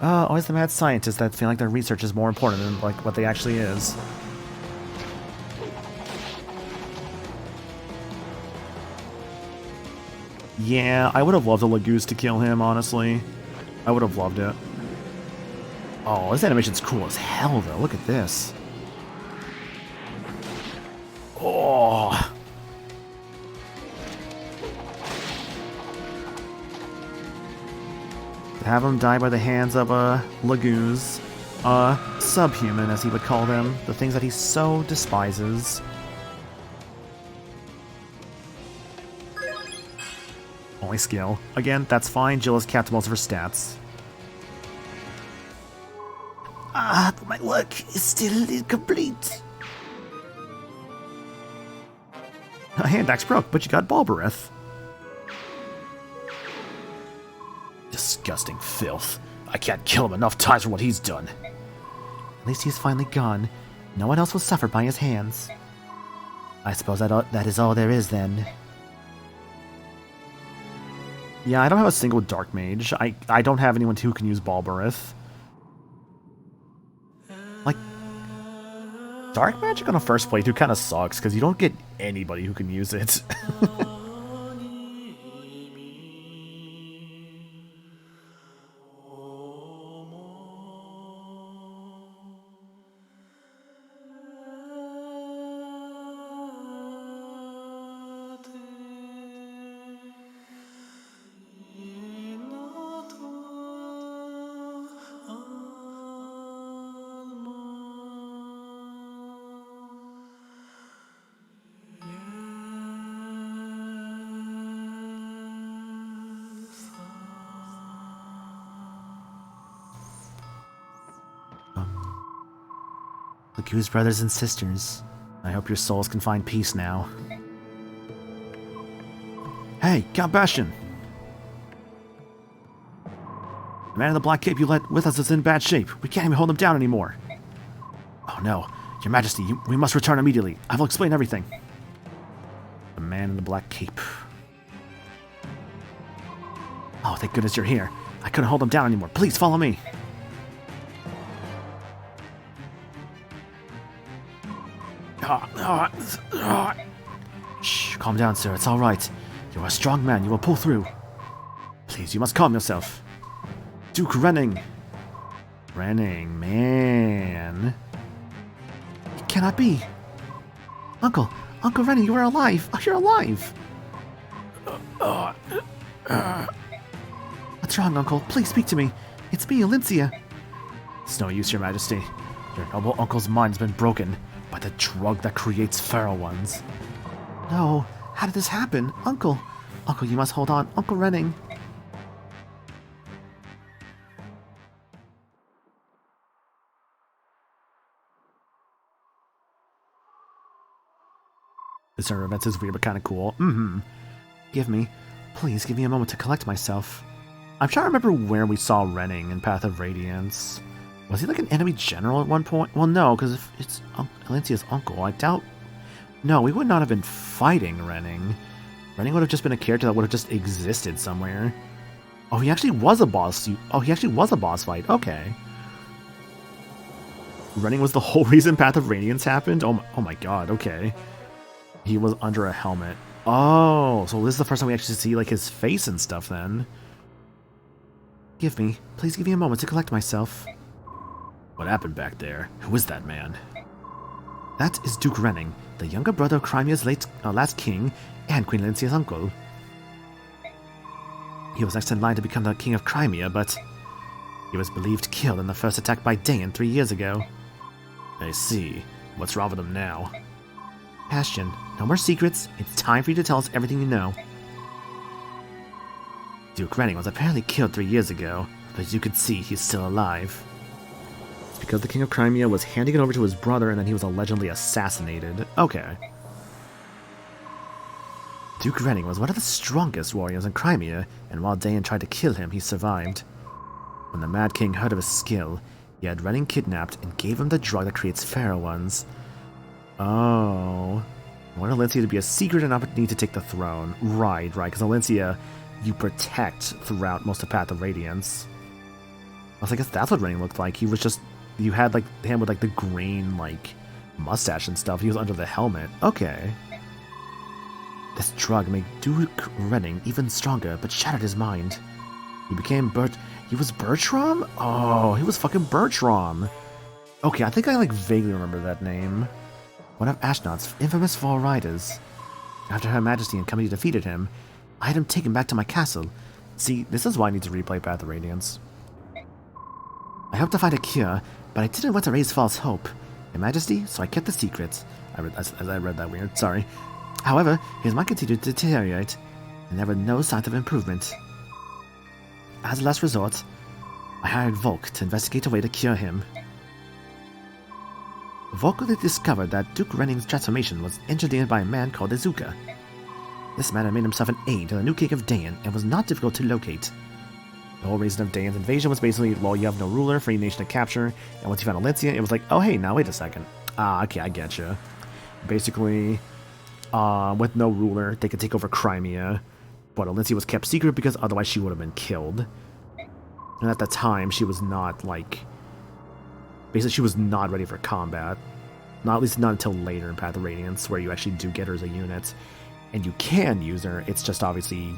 Always the mad scientists that feel like their research is more important than, like, what they actually is. Yeah, I would have loved a Lagoose to kill him, honestly. I would have loved it. Oh, this animation's cool as hell, though. Look at this. Oh. To have him die by the hands of a Lagoose. Subhuman, as he would call them. The things that he so despises. Only skill. Again, that's fine. Jill has capped most of her stats. My work is still incomplete. A hand axe broke, but you got ball breath. Disgusting filth. I can't kill him enough times for what he's done. At least he's finally gone. No one else was suffered by his hands. I suppose that is all there is then. Yeah, I don't have a single Dark Mage. I don't have anyone who can use Balberith. Like, Dark Magic on a first playthrough kind of sucks, because you don't get anybody who can use it. Lagu's brothers and sisters. I hope your souls can find peace now. Hey, Count Bastion! The man in the black cape you let with us is in bad shape. We can't even hold him down anymore. Oh no, Your Majesty, we must return immediately. I will explain everything. The man in the black cape. Oh, thank goodness you're here. I couldn't hold him down anymore. Please follow me. Shh, calm down, sir. It's all right. You're a strong man. You will pull through. Please, you must calm yourself. Duke Renning. Renning, man. It cannot be. Uncle Renning, you are alive. Oh, you're alive. What's wrong, Uncle? Please speak to me. It's me, Alincia. It's no use, Your Majesty. Your noble uncle's mind has been broken by the drug that creates feral ones. No, how did this happen? Uncle, you must hold on. Uncle Renning. This turn of events is weird but kind of cool. Please give me a moment to collect myself. I'm trying to remember where we saw Renning in Path of Radiance. Was he like an enemy general at one point? Well, no, because if it's Alincia's uncle, I doubt... No, we would not have been fighting Renning. Renning would have just been a character that would have just existed somewhere. Oh, he actually was a boss. Oh, he actually was a boss fight. Okay. Renning was the whole reason Path of Radiance happened? Oh my god, okay. He was under a helmet. Oh, so this is the first time we actually see like his face and stuff then. Please give me a moment to collect myself. What happened back there? Who is that man? That is Duke Renning, the younger brother of Crimea's last king and Queen Alincia's uncle. He was next in line to become the king of Crimea, but he was believed killed in the first attack by Dain 3 years ago. I see. What's wrong with him now? Bastion, no more secrets. It's time for you to tell us everything you know. Duke Renning was apparently killed 3 years ago, but as you can see, he's still alive. It's because the King of Crimea was handing it over to his brother and then he was allegedly assassinated. Okay. Duke Renning was one of the strongest warriors in Crimea, and while Dain tried to kill him, he survived. When the Mad King heard of his skill, he had Renning kidnapped and gave him the drug that creates feral ones. Oh. I wanted Alincia to be a secret and not need to take the throne. Right, because Alincia, you protect throughout most of Path of Radiance. I guess that's what Renning looked like. He was just, you had like him with like the green like mustache and stuff. He was under the helmet. Okay. This drug made Duke Renning even stronger, but shattered his mind. He became he was Bertram? Oh, he was fucking Bertram. Okay, I think I like vaguely remember that name. One of Ashnod's infamous fall riders. After Her Majesty and company defeated him, I had him taken back to my castle. See, this is why I need to replay Path of Radiance. I hoped to find a cure, but I didn't want to raise false hope. Your Majesty, so I kept the secret. I read that weird, sorry. However, his mind continued to deteriorate. and there were no signs of improvement. As a last resort, I hired Volk to investigate a way to cure him. Volk quickly discovered that Duke Renning's transformation was engineered by a man called Izuka. This man had made himself an aide to the new king of Dayan and was not difficult to locate. The whole reason of Dayan's invasion was basically, well, you have no ruler, free nation to capture, and once you found Alencia, it was like, oh hey, now wait a second. Ah, okay, I getcha. Basically, with no ruler, they could take over Crimea, but Alencia was kept secret because otherwise she would have been killed. And at the time, she was not, like... Basically, she was not ready for combat. Not at least not until later in Path of Radiance, where you actually do get her as a unit. And you can use her, it's just obviously...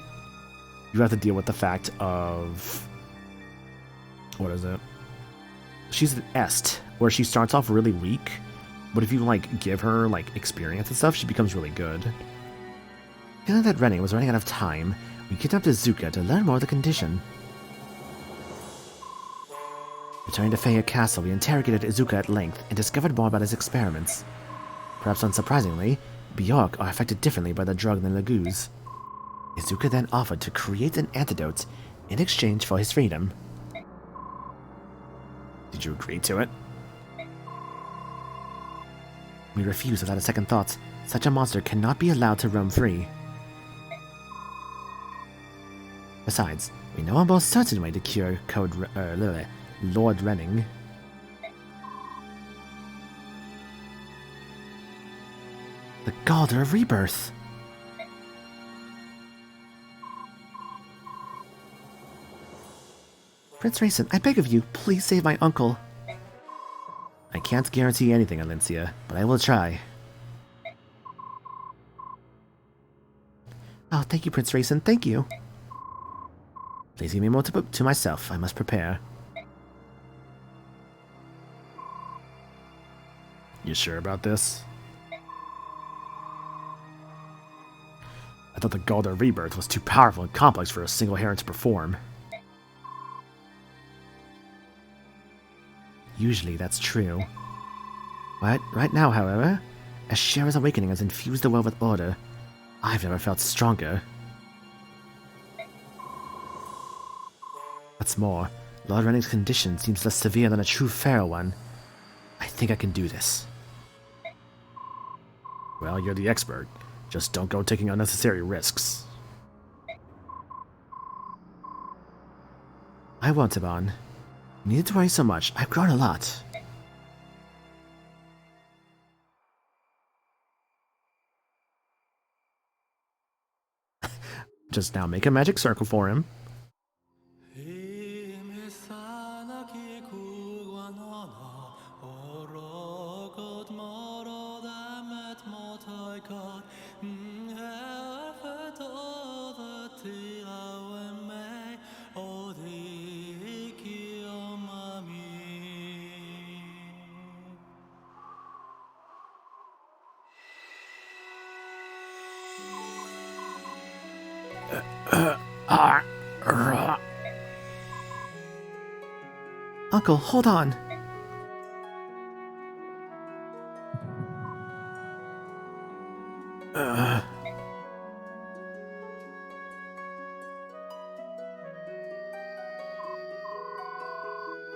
You have to deal with the fact of... What is it? She's an Est, where she starts off really weak, but if you, like, give her, like, experience and stuff, she becomes really good. Feeling that Renning was running out of time, we kidnapped Izuka to learn more of the condition. Returning to Feia Castle, we interrogated Izuka at length and discovered more about his experiments. Perhaps unsurprisingly, Bjork are affected differently by the drug than Laguz. Izuka then offered to create an antidote in exchange for his freedom. Did you agree to it? We refused without a second thought. Such a monster cannot be allowed to roam free. Besides, we know a more certain way to cure Lord Renning. The Galder of Rebirth. Prince Raisin, I beg of you, please save my uncle. I can't guarantee anything, Alencia, but I will try. Oh, thank you, Prince Raisin, thank you. Please give me more to myself. I must prepare. You sure about this? I thought the Galder Rebirth was too powerful and complex for a single Heron to perform. Usually that's true. Right now, however, as Shera's awakening has infused the world with order, I've never felt stronger. What's more, Lord Renning's condition seems less severe than a true Pharaoh one. I think I can do this. Well, you're the expert. Just don't go taking unnecessary risks. I won't, Taban. You needn't worry so much. I've grown a lot. Just now make a magic circle for him. Uncle, hold on.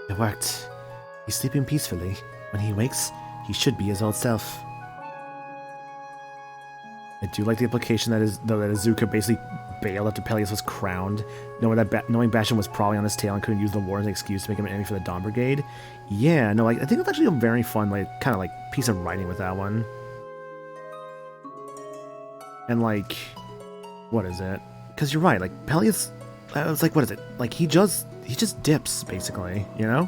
It worked. He's sleeping peacefully. When he wakes, he should be his old self. I do like the implication that Izuka basically bailed after Peleus was crowned, knowing Bastion was probably on his tail and couldn't use the war as an excuse to make him an enemy for the Dawn Brigade. Yeah, no, like I think it's actually a very fun, kind of piece of writing with that one. And what is it? Because you're right, Peleus, I was like, what is it? He just dips basically, you know?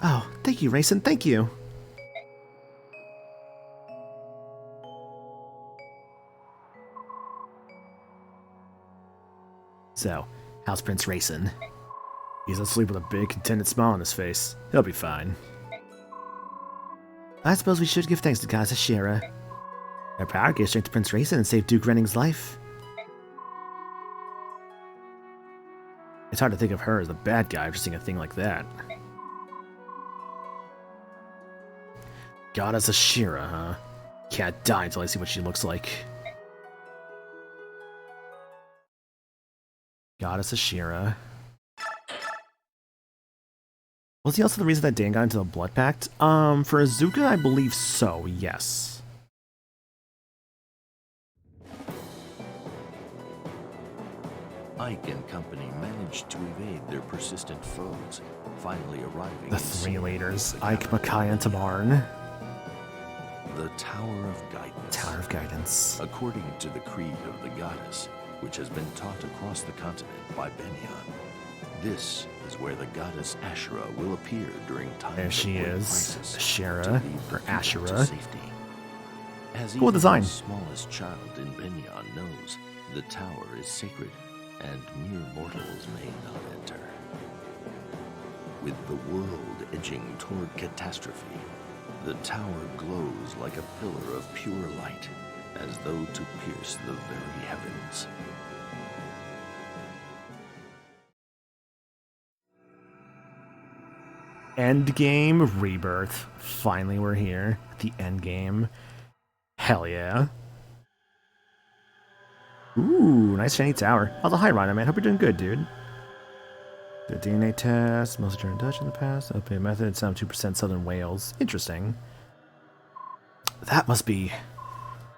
Oh, thank you, Raisin, thank you. So, how's Prince Raisin? He's asleep with a big, contented smile on his face. He'll be fine. I suppose we should give thanks to Gaza Shira. Her power gave strength to Prince Raisin and saved Duke Renning's life. It's hard to think of her as the bad guy for seeing a thing like that. Goddess Ashira, huh? Can't die until I see what she looks like. Goddess Ashira. Was he also the reason that Dan got into the Blood Pact? For Azuka, I believe so, yes. Ike and company managed to evade their persistent foes, finally arriving The in three safe leaders, with the Ike, capital. Makai, and Tabarn. The Tower of Guidance. Tower of Guidance. According to the creed of the goddess, which has been taught across the continent by Benyon, this is where the goddess Ashura will appear during times There she of great is, crisis to Ashura, lead or the people to Ashura. safety. As Cool even design. the smallest child in Benyon knows, the tower is sacred, and mere mortals may not enter. With the world edging toward catastrophe, the tower glows like a pillar of pure light, as though to pierce the very heavens. Endgame Rebirth. Finally, we're here. The endgame. Hell yeah. Ooh, nice shiny tower. How's the high Rhino, man? Hope you're doing good, dude. The DNA test. Most German Dutch in the past. Opiate method. Some 2% Southern Wales. Interesting. That must be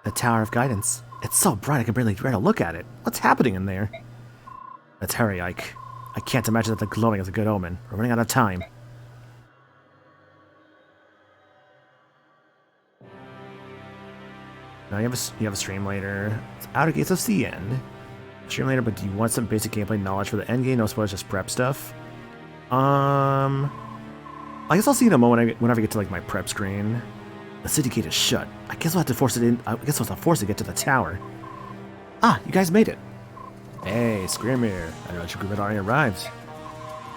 the Tower of Guidance. It's so bright I can barely bear to look at it. What's happening in there? Let's hurry, Ike. I can't imagine that the glowing is a good omen. We're running out of time. Now you have a stream later. It's Outer Gates of CN. Stream later, but do you want some basic gameplay knowledge for the end game? No spoilers, just prep stuff. I guess I'll see in a moment whenever I get to like my prep screen. The city gate is shut. I guess we'll have to force it in. I guess we'll have to force it to get to the tower. Ah, you guys made it. Hey, Screamer. I know that your group had already arrived.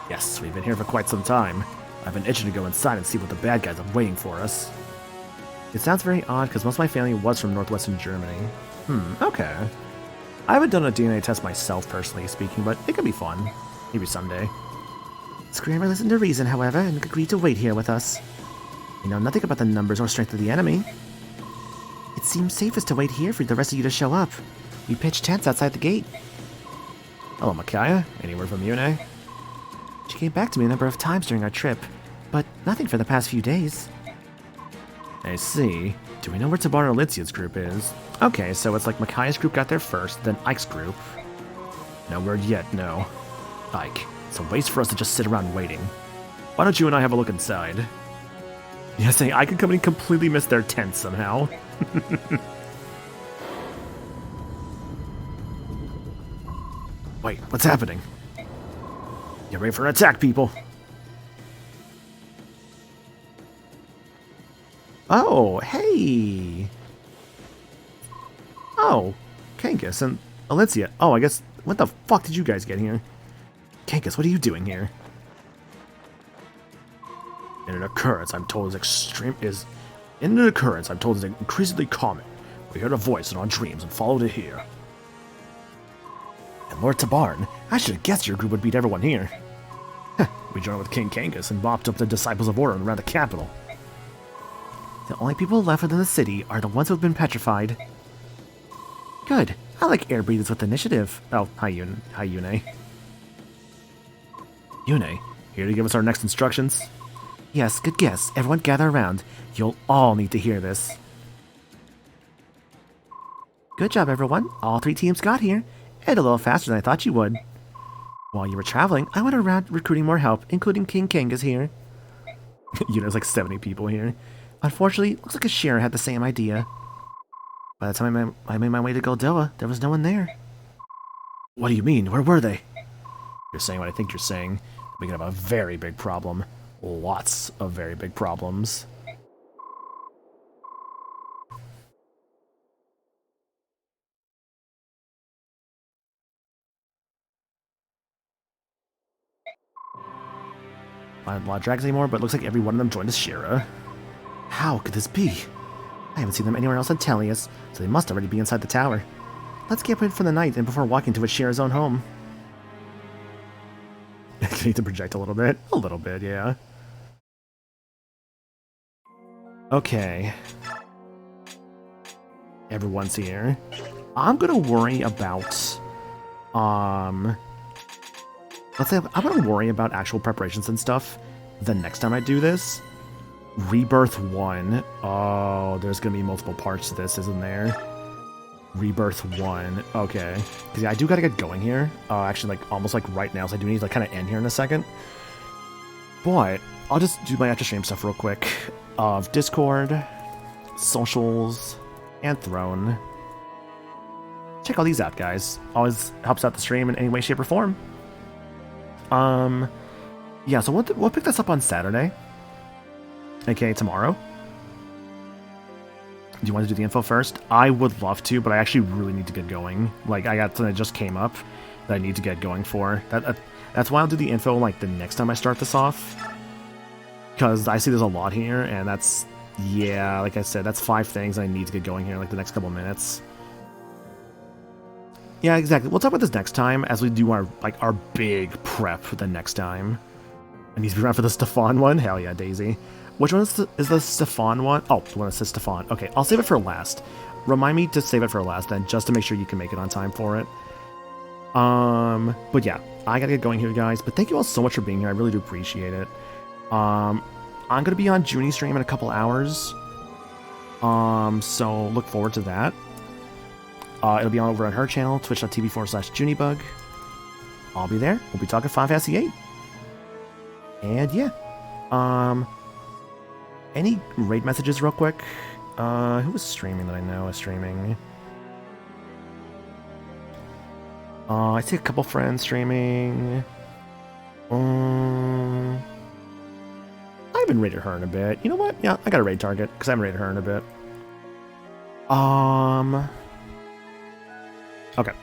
Yes, we've been here for quite some time. I've been itching to go inside and see what the bad guys are waiting for us. It sounds very odd because most of my family was from northwestern Germany. Okay. I haven't done a DNA test myself, personally speaking, but it could be fun. Maybe someday. Screamer listened to reason, however, and agreed to wait here with us. We know nothing about the numbers or strength of the enemy. It seems safest to wait here for the rest of you to show up. We pitched tents outside the gate. Hello, Micaiah. Any word from Yune? She came back to me a number of times during our trip, but nothing for the past few days. I see. Do we know where Tabarn Litzia's group is? Okay, so it's like Micaiah's group got there first, then Ike's group. No word yet, no. Ike, it's a waste for us to just sit around waiting. Why don't you and I have a look inside? You're saying Ike and company completely missed their tent somehow? Wait, what's happening? Get ready for an attack, people! Oh, hey! Oh, Kankus and Alicia. Oh, I guess, what the fuck did you guys get here? Kankus, what are you doing here? In an occurrence I'm told is increasingly common. We heard a voice in our dreams and followed it here. And Lord Tabarn, I should have guessed your group would beat everyone here. We joined with King Kankus and mopped up the Disciples of Order around the capital. The only people left within the city are the ones who have been petrified. Good. I like air breathers with initiative. Oh, hi, Yune. Yune, here to give us our next instructions? Yes, good guess. Everyone gather around. You'll all need to hear this. Good job, everyone. All three teams got here. And a little faster than I thought you would. While you were traveling, I went around recruiting more help, including King Kangas here. There's like 70 people here. Unfortunately, looks like Ashira had the same idea. By the time I made my way to Goldoa, there was no one there. What do you mean? Where were they? You're saying what I think you're saying. We could have a very big problem. Lots of very big problems. I don't have a lot of dragons anymore, but it looks like every one of them joined Ashira. How could this be? I haven't seen them anywhere else on Tellius, so they must already be inside the tower. Let's get in for the night and before walking to Ashira's own home. I need to project a little bit. A little bit, yeah. Okay. Everyone's here. I'm gonna worry about, let's say I'm gonna worry about actual preparations and stuff the next time I do this. Rebirth 1. Oh, there's gonna be multiple parts to this, isn't there? Rebirth 1. Okay. Because yeah, I do gotta get going here. Actually, like, almost like right now, so I do need to like, kind of end here in a second. But I'll just do my after stream stuff real quick. Of Discord, socials, and Throne. Check all these out, guys. Always helps out the stream in any way, shape, or form. Yeah, so we'll pick this up on Saturday. AKA tomorrow. Do you want to do the info first? I would love to, but I actually really need to get going. Like, I got something that just came up that I need to get going for. That's why I'll do the info, like, the next time I start this off. Because I see there's a lot here, and that's... Yeah, like I said, that's 5 things I need to get going here in, like, the next couple minutes. Yeah, exactly. We'll talk about this next time as we do our big prep for the next time. I need to be around for the Stefan one? Hell yeah, Daisy. Which one is the Stefan one? Oh, the one that says Stefan. Okay, I'll save it for last. Remind me to save it for last then, just to make sure you can make it on time for it. But yeah, I gotta get going here, guys. But thank you all so much for being here. I really do appreciate it. I'm gonna be on Junie's stream in a couple hours. So look forward to that. It'll be on over on her channel, twitch.tv/Juniebug. I'll be there. We'll be talking 5SE8. And yeah. Any raid messages real quick? Who was streaming that I know is streaming? I see a couple friends streaming. I haven't raided her in a bit. You know what? Yeah, I got a raid target, because I haven't raided her in a bit. Okay.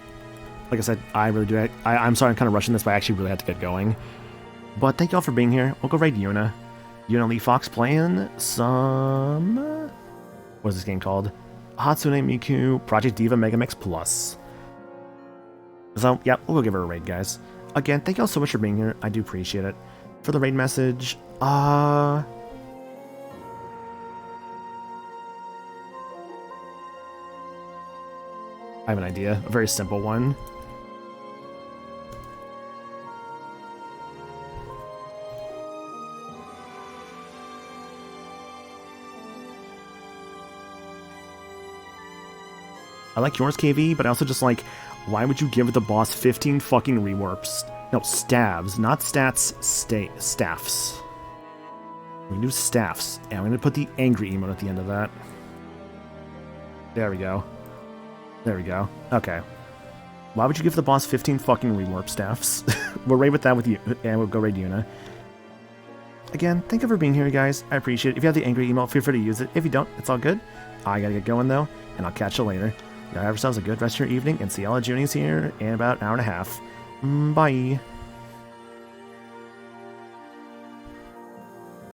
Like I said, I really do. I'm sorry I'm kind of rushing this, but I actually really have to get going. But thank y'all for being here. We'll go raid Yuna. Yuna Lee Fox playing some... What is this game called? Hatsune Miku Project Diva Megamix Plus. So, yeah, we'll go give her a raid, guys. Again, thank y'all so much for being here. I do appreciate it. For the raid message, I have an idea. A very simple one. I like yours, KV, but I also just like, why would you give the boss 15 fucking rewarps? No, stabs, not stats, staffs. We do staffs, and I'm gonna put the angry emote at the end of that. There we go. There we go. Okay. Why would you give the boss 15 fucking rewarp staffs? We'll raid with that with you, and we'll go raid Yuna. Again, thank you for being here, guys. I appreciate it. If you have the angry emote, feel free to use it. If you don't, it's all good. I gotta get going, though, and I'll catch you later. Y'all have yourselves a good rest of your evening, and see all the Junies here in about an hour and a half. Bye.